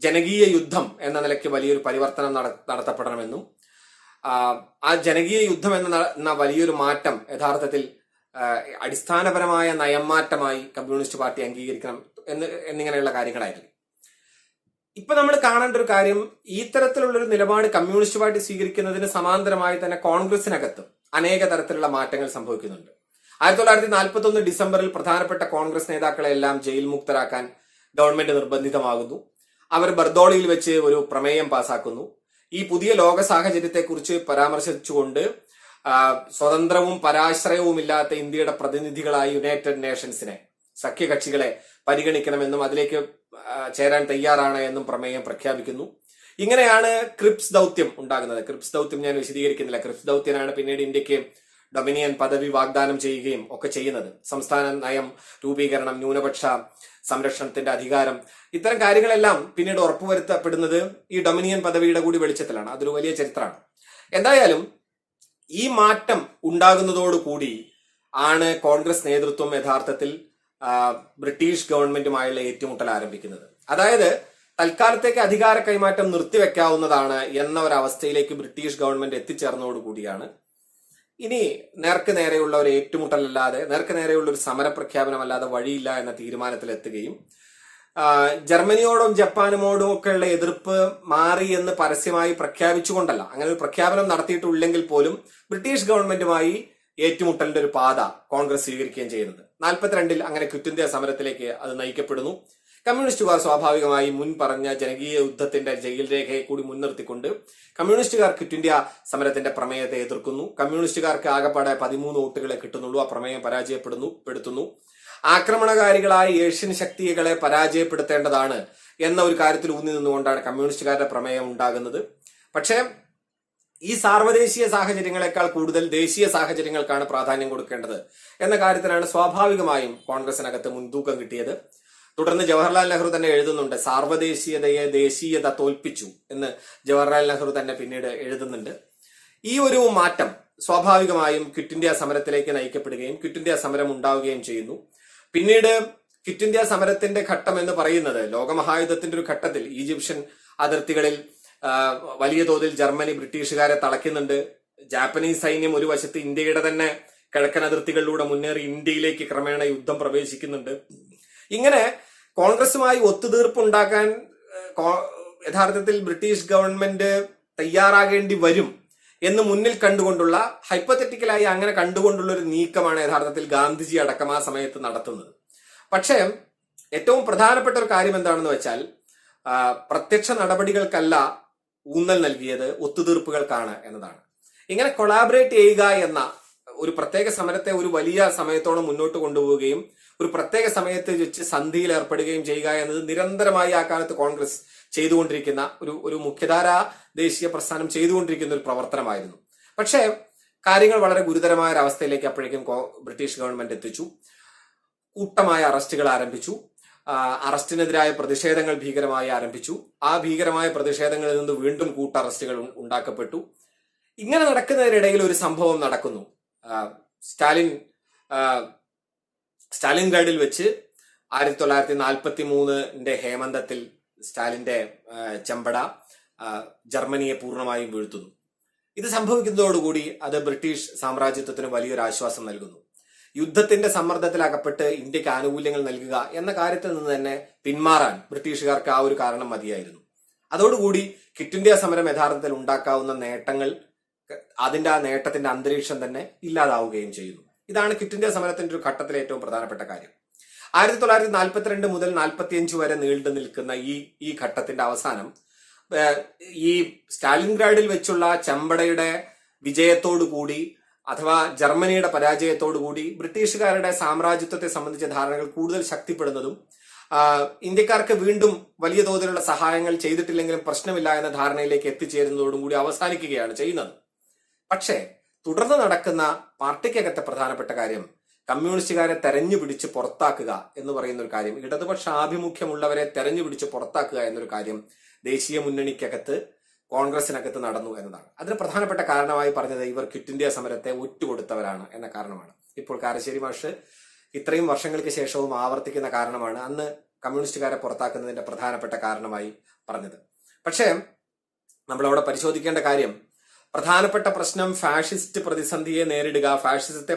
ജനകീയ യുദ്ധം എന്ന നിലയ്ക്ക് വലിയൊരു പരിവർത്തനം നടത്തപ്പെടണമെന്നും ആ ജനകീയ യുദ്ധം എന്ന വലിയൊരു മാറ്റം യഥാർത്ഥത്തിൽ അടിസ്ഥാനപരമായ നയംമാറ്റമായി കമ്മ്യൂണിസ്റ്റ് പാർട്ടി അംഗീകരിക്കണം എന്നിങ്ങനെയുള്ള കാര്യങ്ങളായിരുന്നു. ഇപ്പൊ നമ്മൾ കാണേണ്ട ഒരു കാര്യം, ഈ തരത്തിലുള്ളൊരു നിലപാട് കമ്മ്യൂണിസ്റ്റ് പാർട്ടി സ്വീകരിക്കുന്നതിന് സമാന്തരമായി തന്നെ കോൺഗ്രസിനകത്തും അനേക തരത്തിലുള്ള മാറ്റങ്ങൾ സംഭവിക്കുന്നുണ്ട്. 1941 ഡിസംബറിൽ പ്രധാനപ്പെട്ട കോൺഗ്രസ് നേതാക്കളെ എല്ലാം ജയിൽ മുക്തരാക്കാൻ ഗവൺമെന്റ് നിർബന്ധിതമാകുന്നു. അവർ ബർദോളിയിൽ വെച്ച് ഒരു പ്രമേയം പാസാക്കുന്നു. ഈ പുതിയ ലോക സാഹചര്യത്തെക്കുറിച്ച് പരാമർശിച്ചുകൊണ്ട് സ്വതന്ത്രവും പരാശ്രയവുമില്ലാത്ത ഇന്ത്യയുടെ പ്രതിനിധികളായി യുണൈറ്റഡ് നേഷൻസിനെ, സഖ്യകക്ഷികളെ പരിഗണിക്കണമെന്നും അതിലേക്ക് ചേരാൻ തയ്യാറാണ് എന്നും പ്രമേയം പ്രഖ്യാപിക്കുന്നു. ഇങ്ങനെയാണ് ക്രിപ്സ് ദൗത്യം ഉണ്ടാകുന്നത്. ക്രിപ്സ് ദൗത്യം ഞാൻ വിശദീകരിക്കുന്നില്ല. ക്രിപ്സ് ദൗത്യനാണ് പിന്നീട് ഇന്ത്യക്ക് ഡൊമിനിയൻ പദവി വാഗ്ദാനം ചെയ്യുകയും ഒക്കെ ചെയ്യുന്നത്. സംസ്ഥാന നയം രൂപീകരണം, ന്യൂനപക്ഷ സംരക്ഷണത്തിന്റെ അധികാരം, ഇത്തരം കാര്യങ്ങളെല്ലാം പിന്നീട് ഉറപ്പുവരുത്തപ്പെടുന്നത് ഈ ഡൊമിനിയൻ പദവിയുടെ കൂടി വെളിച്ചത്തിലാണ്. അതൊരു വലിയ ചരിത്രമാണ്. എന്തായാലും ഈ മാറ്റം ഉണ്ടാകുന്നതോടുകൂടി ആണ് കോൺഗ്രസ് നേതൃത്വം യഥാർത്ഥത്തിൽ ബ്രിട്ടീഷ് ഗവൺമെന്റുമായുള്ള ഏറ്റുമുട്ടൽ ആരംഭിക്കുന്നത്. അതായത് തൽക്കാലത്തേക്ക് അധികാര കൈമാറ്റം നിർത്തിവെക്കാവുന്നതാണ് എന്ന ഒരവസ്ഥയിലേക്ക് ബ്രിട്ടീഷ് ഗവൺമെന്റ് എത്തിച്ചേർന്നതോടുകൂടിയാണ് ഇനി നേർക്ക് നേരെയുള്ള ഒരു ഏറ്റുമുട്ടലല്ലാതെ, നേർക്ക് നേരെയുള്ള ഒരു സമരപ്രഖ്യാപനമല്ലാതെ വഴിയില്ല എന്ന തീരുമാനത്തിലെത്തുകയും ജർമ്മനിയോടും ജപ്പാനുമോടും ഒക്കെയുള്ള എതിർപ്പ് മാറി എന്ന് പരസ്യമായി പ്രഖ്യാപിച്ചുകൊണ്ടല്ല, അങ്ങനെ ഒരു പ്രഖ്യാപനം നടത്തിയിട്ടില്ലെങ്കിൽ പോലും ബ്രിട്ടീഷ് ഗവൺമെന്റുമായി ഏറ്റുമുട്ടലിന്റെ ഒരു പാത കോൺഗ്രസ് സ്വീകരിക്കുകയും ചെയ്യുന്നത്. 42 അങ്ങനെ ക്വിറ്റ് ഇന്ത്യ സമരത്തിലേക്ക് അത് നയിക്കപ്പെടുന്നു. കമ്മ്യൂണിസ്റ്റുകാർ സ്വാഭാവികമായി മുൻ പറഞ്ഞ ജനകീയ യുദ്ധത്തിന്റെ ജയിൽ രേഖയെ കൂടി മുൻനിർത്തിക്കൊണ്ട് കമ്മ്യൂണിസ്റ്റുകാർ ക്വിറ്റ് ഇന്ത്യ സമരത്തിന്റെ പ്രമേയത്തെ എതിർക്കുന്നു. കമ്മ്യൂണിസ്റ്റുകാർക്ക് ആകെപ്പാടെ 13 വോട്ടുകളെ കിട്ടുന്നുള്ളൂ. ആ പ്രമേയം പരാജയപ്പെടുന്നു. ആക്രമണകാരികളായ ഏഷ്യൻ ശക്തികളെ പരാജയപ്പെടുത്തേണ്ടതാണ് എന്ന ഒരു കാര്യത്തിൽ ഊന്നി നിന്നുകൊണ്ടാണ് കമ്മ്യൂണിസ്റ്റുകാരുടെ പ്രമേയം ഉണ്ടാകുന്നത്. പക്ഷേ ഈ സാർവദേശീയ സാഹചര്യങ്ങളെക്കാൾ കൂടുതൽ ദേശീയ സാഹചര്യങ്ങൾക്കാണ് പ്രാധാന്യം കൊടുക്കേണ്ടത് എന്ന കാര്യത്തിലാണ് സ്വാഭാവികമായും കോൺഗ്രസിനകത്ത് മുൻതൂക്കം കിട്ടിയത്. തുടർന്ന് ജവഹർലാൽ നെഹ്റു തന്നെ എഴുതുന്നുണ്ട്, സാർവദേശീയതയെ ദേശീയത തോൽപ്പിച്ചു എന്ന് ജവഹർലാൽ നെഹ്റു തന്നെ പിന്നീട് എഴുതുന്നുണ്ട്. ഈ ഒരു മാറ്റം സ്വാഭാവികമായും ക്വിറ്റ് ഇന്ത്യ സമരത്തിലേക്ക് നയിക്കപ്പെടുകയും ക്വിറ്റ് ഇന്ത്യ സമരം ഉണ്ടാവുകയും ചെയ്യുന്നു. പിന്നീട് ക്വിറ്റ് ഇന്ത്യ സമരത്തിന്റെ ഘട്ടം എന്ന് പറയുന്നത് ലോകമഹായുദ്ധത്തിന്റെ ഒരു ഘട്ടത്തിൽ ഈജിപ്ഷ്യൻ അതിർത്തികളിൽ വലിയ തോതിൽ ജർമ്മനി ബ്രിട്ടീഷുകാരെ തളയ്ക്കുന്നുണ്ട്. ജാപ്പനീസ് സൈന്യം ഒരു വശത്ത് ഇന്ത്യയുടെ തന്നെ കിഴക്കൻ അതിർത്തികളിലൂടെ മുന്നേറി ഇന്ത്യയിലേക്ക് ക്രമേണ യുദ്ധം പ്രവേശിക്കുന്നുണ്ട്. ഇങ്ങനെ കോൺഗ്രസുമായി ഒത്തുതീർപ്പുണ്ടാക്കാൻ യഥാർത്ഥത്തിൽ ബ്രിട്ടീഷ് ഗവൺമെന്റ് തയ്യാറാകേണ്ടി വരും എന്ന് മുന്നിൽ കണ്ടുകൊണ്ടുള്ള, ഹൈപ്പത്തറ്റിക്കലായി അങ്ങനെ കണ്ടുകൊണ്ടുള്ള ഒരു നീക്കമാണ് യഥാർത്ഥത്തിൽ ഗാന്ധിജി അടക്കം ആ സമയത്ത് നടത്തുന്നത്. പക്ഷേ ഏറ്റവും പ്രധാനപ്പെട്ട ഒരു കാര്യം എന്താണെന്ന് വെച്ചാൽ, പ്രത്യക്ഷ നടപടികൾക്കല്ല ഊന്നൽ നൽകിയത്, ഒത്തുതീർപ്പുകൾക്കാണ് എന്നതാണ്. ഇങ്ങനെ കൊളാബറേറ്റ് ചെയ്യുക എന്ന ഒരു പ്രത്യേക സമരത്തെ ഒരു വലിയ സമയത്തോളം മുന്നോട്ട് കൊണ്ടുപോവുകയും ഒരു പ്രത്യേക സമയത്ത് വെച്ച് സന്ധിയിൽ ഏർപ്പെടുകയും ചെയ്യുക എന്നത് നിരന്തരമായി ആ കാലത്ത് കോൺഗ്രസ് ചെയ്തുകൊണ്ടിരിക്കുന്ന ഒരു മുഖ്യധാര ദേശീയ പ്രസ്ഥാനം ചെയ്തുകൊണ്ടിരിക്കുന്ന ഒരു പ്രവർത്തനമായിരുന്നു. പക്ഷേ കാര്യങ്ങൾ വളരെ ഗുരുതരമായ ഒരു അവസ്ഥയിലേക്ക് അപ്പോഴേക്കും ബ്രിട്ടീഷ് ഗവൺമെന്റ് എത്തിച്ചു. കൂട്ടമായ അറസ്റ്റുകൾ ആരംഭിച്ചു. അറസ്റ്റിനെതിരായ പ്രതിഷേധങ്ങൾ ഭീകരമായി ആരംഭിച്ചു. ആ ഭീകരമായ പ്രതിഷേധങ്ങളിൽ നിന്ന് വീണ്ടും കൂട്ടറസ്റ്റുകൾ ഉണ്ടാക്കപ്പെട്ടു. ഇങ്ങനെ നടക്കുന്നതിനിടയിൽ ഒരു സംഭവം നടക്കുന്നു. സ്റ്റാലിൻഗ്രാഡിൽ വെച്ച് 1943 ഹേമന്തത്തിൽ സ്റ്റാലിന്റെ ചെമ്പട ജർമ്മനിയെ പൂർണ്ണമായും വീഴ്ത്തുന്നു. ഇത് സംഭവിക്കുന്നതോടുകൂടി അത് ബ്രിട്ടീഷ് സാമ്രാജ്യത്വത്തിന് വലിയൊരു ആശ്വാസം നൽകുന്നു. യുദ്ധത്തിന്റെ സമ്മർദ്ദത്തിലകപ്പെട്ട് ഇന്ത്യക്ക് ആനുകൂല്യങ്ങൾ നൽകുക എന്ന കാര്യത്തിൽ നിന്ന് തന്നെ പിന്മാറാൻ ബ്രിട്ടീഷുകാർക്ക് ആ ഒരു കാരണം മതിയായിരുന്നു. അതോടുകൂടി ക്വിറ്റ് ഇന്ത്യ സമരം യഥാർത്ഥത്തിൽ ഉണ്ടാക്കാവുന്ന നേട്ടങ്ങൾ, അതിന്റെ ആ നേട്ടത്തിന്റെ അന്തരീക്ഷം തന്നെ ഇല്ലാതാവുകയും ചെയ്യുന്നു. ഇതാണ് ക്വിറ്റ് ഇന്ത്യ സമരത്തിന്റെ ഒരു ഘട്ടത്തിലെ ഏറ്റവും പ്രധാനപ്പെട്ട കാര്യം. 1942 മുതൽ 45 വരെ നീണ്ടു നിൽക്കുന്ന ഈ ഘട്ടത്തിന്റെ അവസാനം ഈ സ്റ്റാലിൻഗ്രാഡിൽ വെച്ചുള്ള ചെമ്പടയുടെ വിജയത്തോടുകൂടി അഥവാ ജർമ്മനിയുടെ പരാജയത്തോടുകൂടി ബ്രിട്ടീഷുകാരുടെ സാമ്രാജ്യത്വത്തെ സംബന്ധിച്ച ധാരണകൾ കൂടുതൽ ശക്തിപ്പെടുന്നതും ഇന്ത്യക്കാർക്ക് വീണ്ടും വലിയ തോതിലുള്ള സഹായങ്ങൾ ചെയ്തിട്ടില്ലെങ്കിലും പ്രശ്നമില്ല എന്ന ധാരണയിലേക്ക് എത്തിച്ചേരുന്നതോടും കൂടി അവസാനിക്കുകയാണ് ചെയ്യുന്നത്. പക്ഷേ തുടർന്ന് നടക്കുന്ന പാർട്ടിക്കകത്തെ പ്രധാനപ്പെട്ട കാര്യം കമ്മ്യൂണിസ്റ്റുകാരെ തെരഞ്ഞു പിടിച്ച് പുറത്താക്കുക എന്ന് പറയുന്ന ഒരു കാര്യം, ഇടതുപക്ഷ ആഭിമുഖ്യമുള്ളവരെ തെരഞ്ഞു പിടിച്ച് പുറത്താക്കുക എന്നൊരു കാര്യം ദേശീയ മുന്നണിക്കകത്ത് കോൺഗ്രസിനകത്ത് നടന്നു എന്നതാണ്. അതിന് പ്രധാനപ്പെട്ട കാരണമായി പറഞ്ഞത് ഇവർ ക്വിറ്റ് ഇന്ത്യ സമരത്തെ ഒറ്റുകൊടുത്തവരാണ് എന്ന കാരണമാണ്. ഇപ്പോൾ കാരശ്ശേരി മാഷ് ഇത്രയും വർഷങ്ങൾക്ക് ശേഷവും ആവർത്തിക്കുന്ന കാരണമാണ് അന്ന് കമ്മ്യൂണിസ്റ്റുകാരെ പുറത്താക്കുന്നതിന്റെ പ്രധാനപ്പെട്ട കാരണമായി പറഞ്ഞത്. പക്ഷേ നമ്മളവിടെ പരിശോധിക്കേണ്ട കാര്യം, പ്രധാനപ്പെട്ട പ്രശ്നം ഫാഷിസ്റ്റ് പ്രതിസന്ധിയെ നേരിടുക, ഫാഷിസത്തെ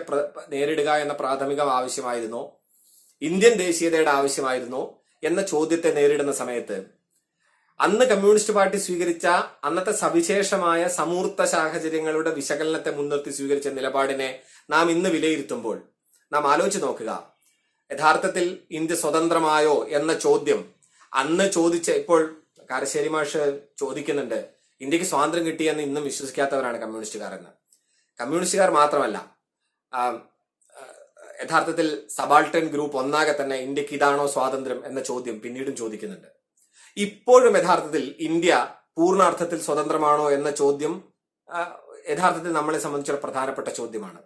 നേരിടുക എന്ന പ്രാഥമിക ആവശ്യമായിരുന്നോ, ഇന്ത്യൻ ദേശീയതയുടെ ആവശ്യമായിരുന്നോ എന്ന ചോദ്യത്തെ നേരിടുന്ന സമയത്ത് അന്ന് കമ്മ്യൂണിസ്റ്റ് പാർട്ടി സ്വീകരിച്ച അന്നത്തെ സവിശേഷമായ സമൂർത്ത സാഹചര്യങ്ങളുടെ വിശകലനത്തെ മുൻനിർത്തി സ്വീകരിച്ച നിലപാടിനെ നാം ഇന്ന് വിലയിരുത്തുമ്പോൾ നാം ആലോചിച്ച് നോക്കുക. യഥാർത്ഥത്തിൽ ഇന്ത്യ സ്വതന്ത്രമായോ എന്ന ചോദ്യം അന്ന് ചോദിച്ച, ഇപ്പോൾ കാരശ്ശേരി മാഷ് ചോദിക്കുന്നുണ്ട് ഇന്ത്യക്ക് സ്വാതന്ത്ര്യം കിട്ടിയെന്ന് ഇന്നും വിശ്വസിക്കാത്തവരാണ് കമ്മ്യൂണിസ്റ്റുകാർ എന്ന്. കമ്മ്യൂണിസ്റ്റുകാർ മാത്രമല്ല, യഥാർത്ഥത്തിൽ സബാൾട്ടൻ ഗ്രൂപ്പ് ഒന്നാകെ തന്നെ ഇന്ത്യക്ക് ഇതാണോ സ്വാതന്ത്ര്യം എന്ന ചോദ്യം പിന്നീടും ചോദിക്കുന്നുണ്ട്. ഇപ്പോഴും യഥാർത്ഥത്തിൽ ഇന്ത്യ പൂർണ്ണാർത്ഥത്തിൽ സ്വതന്ത്രമാണോ എന്ന ചോദ്യം യഥാർത്ഥത്തിൽ നമ്മളെ സംബന്ധിച്ചുള്ള പ്രധാനപ്പെട്ട ചോദ്യമാണ്.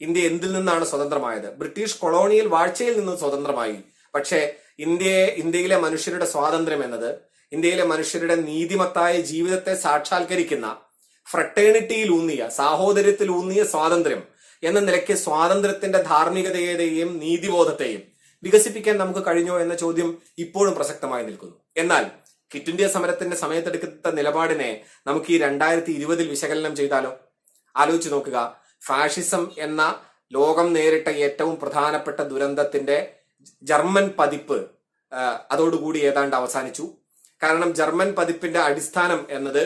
ഇന്ത്യ എന്തിൽ നിന്നാണ് സ്വതന്ത്രമായത്? ബ്രിട്ടീഷ് കൊളോണിയൽ വാഴ്ചയിൽ നിന്ന് സ്വതന്ത്രമായി. പക്ഷേ ഇന്ത്യയിലെ മനുഷ്യരുടെ സ്വാതന്ത്ര്യം എന്നത്, ഇന്ത്യയിലെ മനുഷ്യരുടെ നീതിമത്തായ ജീവിതത്തെ സാക്ഷാത്കരിക്കുന്ന ഫ്രട്ടേണിറ്റിയിലൂന്നിയ, സാഹോദര്യത്തിലൂന്നിയ സ്വാതന്ത്ര്യം എന്ന നിലയ്ക്ക് സ്വാതന്ത്ര്യത്തിന്റെ ധാർമ്മികതയെയും നീതിബോധത്തെയും വികസിപ്പിക്കാൻ നമുക്ക് കഴിഞ്ഞോ എന്ന ചോദ്യം ഇപ്പോഴും പ്രസക്തമായി നിൽക്കുന്നു. എന്നാൽ ക്വിറ്റ് ഇന്ത്യ സമരത്തിന്റെ സമയത്തെടുത്ത നിലപാടിനെ നമുക്ക് ഈ 2020 വിശകലനം ചെയ്താലോ? ആലോചിച്ച് നോക്കുക. ഫാഷിസം എന്ന ലോകം നേരിട്ട ഏറ്റവും പ്രധാനപ്പെട്ട ദുരന്തത്തിന്റെ ജർമ്മൻ പതിപ്പ് അതോടുകൂടി ഏതാണ്ട് അവസാനിച്ചു. കാരണം ജർമ്മൻ പതിപ്പിന്റെ അടിസ്ഥാനം എന്നത്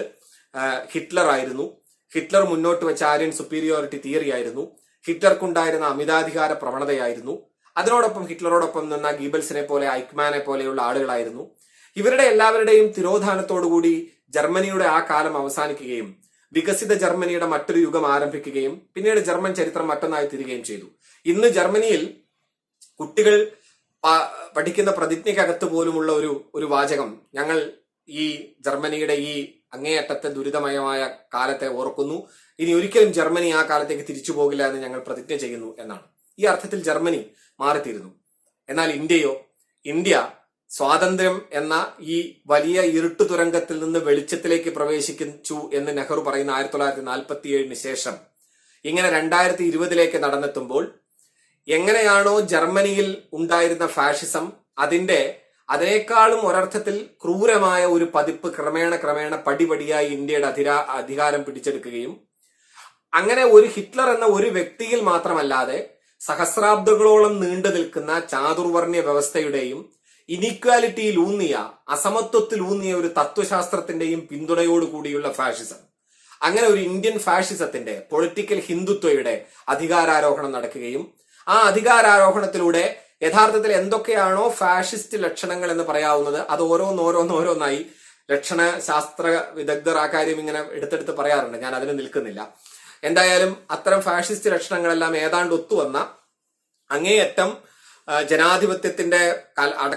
ഹിറ്റ്ലർ ആയിരുന്നു. ഹിറ്റ്ലർ മുന്നോട്ട് വെച്ച ആര്യൻ സുപ്പീരിയോറിറ്റി തിയറി ആയിരുന്നു. ഹിറ്റ്ലർക്കുണ്ടായിരുന്ന അമിതാധികാര പ്രവണതയായിരുന്നു. അതിനോടൊപ്പം ഹിറ്റ്ലറോടൊപ്പം നിന്ന ഗീബൽസിനെ പോലെ, ഐക്മാനെ പോലെയുള്ള ആളുകളായിരുന്നു. ഇവരുടെ എല്ലാവരുടെയും തിരോധാനത്തോടുകൂടി ജർമ്മനിയുടെ ആ കാലം അവസാനിക്കുകയും വികസിത ജർമ്മനിയുടെ മറ്റൊരു യുഗം ആരംഭിക്കുകയും പിന്നീട് ജർമ്മൻ ചരിത്രം മറ്റൊന്നായി തീരുകയും ചെയ്തു. ഇന്ന് ജർമ്മനിയിൽ കുട്ടികൾ പഠിക്കുന്ന പ്രതിജ്ഞയ്ക്കകത്ത് പോലുമുള്ള ഒരു വാചകം, ഞങ്ങൾ ഈ ജർമ്മനിയുടെ ഈ അങ്ങേയറ്റത്തെ ദുരിതമയമായ കാലത്തെ ഓർക്കുന്നു, ഇനി ഒരിക്കലും ജർമ്മനി ആ കാലത്തേക്ക് തിരിച്ചു പോകില്ല എന്ന് ഞങ്ങൾ പ്രതിജ്ഞ ചെയ്യുന്നു എന്നാണ്. ഈ അർത്ഥത്തിൽ ജർമ്മനി മാറിത്തീരുന്നു. എന്നാൽ ഇന്ത്യയോ? ഇന്ത്യ സ്വാതന്ത്ര്യം എന്ന ഈ വലിയ ഇരുട്ടു തുരങ്കത്തിൽ നിന്ന് വെളിച്ചത്തിലേക്ക് പ്രവേശിച്ചു എന്ന് നെഹ്റു പറയുന്ന 1947 ശേഷം ഇങ്ങനെ 2020 നടന്നെത്തുമ്പോൾ എങ്ങനെയാണോ ജർമ്മനിയിൽ ഉണ്ടായിരുന്ന ഫാഷിസം അതിനേക്കാളും ഒരർത്ഥത്തിൽ ക്രൂരമായ ഒരു പതിപ്പ് ക്രമേണ പടിപടിയായി ഇന്ത്യയുടെ അധികാരം പിടിച്ചെടുക്കുകയും അങ്ങനെ ഒരു ഹിറ്റ്ലർ എന്ന ഒരു വ്യക്തിയിൽ മാത്രമല്ലാതെ സഹസ്രാബ്ദങ്ങളോളം നീണ്ടു നിൽക്കുന്ന ചാതുർവർണ്ണ്യ വ്യവസ്ഥയുടെയും ഇനീക്വാലിറ്റിയിലൂന്നിയ അസമത്വത്തിലൂന്നിയ ഒരു തത്വശാസ്ത്രത്തിന്റെയും പിന്തുണയോടുകൂടിയുള്ള ഫാഷിസം, അങ്ങനെ ഒരു ഇന്ത്യൻ ഫാഷിസത്തിന്റെ പൊളിറ്റിക്കൽ ഹിന്ദുത്വയുടെ അധികാരാരോഹണം നടക്കുകയും ആ അധികാരാരോഹണത്തിലൂടെ യഥാർത്ഥത്തിൽ എന്തൊക്കെയാണോ ഫാഷിസ്റ്റ് ലക്ഷണങ്ങൾ എന്ന് പറയാവുന്നത് അത് ഓരോന്നോരോന്നായി ലക്ഷണ ശാസ്ത്ര വിദഗ്ധർ ആ കാര്യം ഇങ്ങനെ എടുത്തെടുത്ത് പറയാറുണ്ട്. ഞാൻ അതിന് നിൽക്കുന്നില്ല. എന്തായാലും അത്തരം ഫാഷിസ്റ്റ് ലക്ഷണങ്ങളെല്ലാം ഏതാണ്ട് ഒത്തുവന്ന അങ്ങേയറ്റം ജനാധിപത്യത്തിന്റെ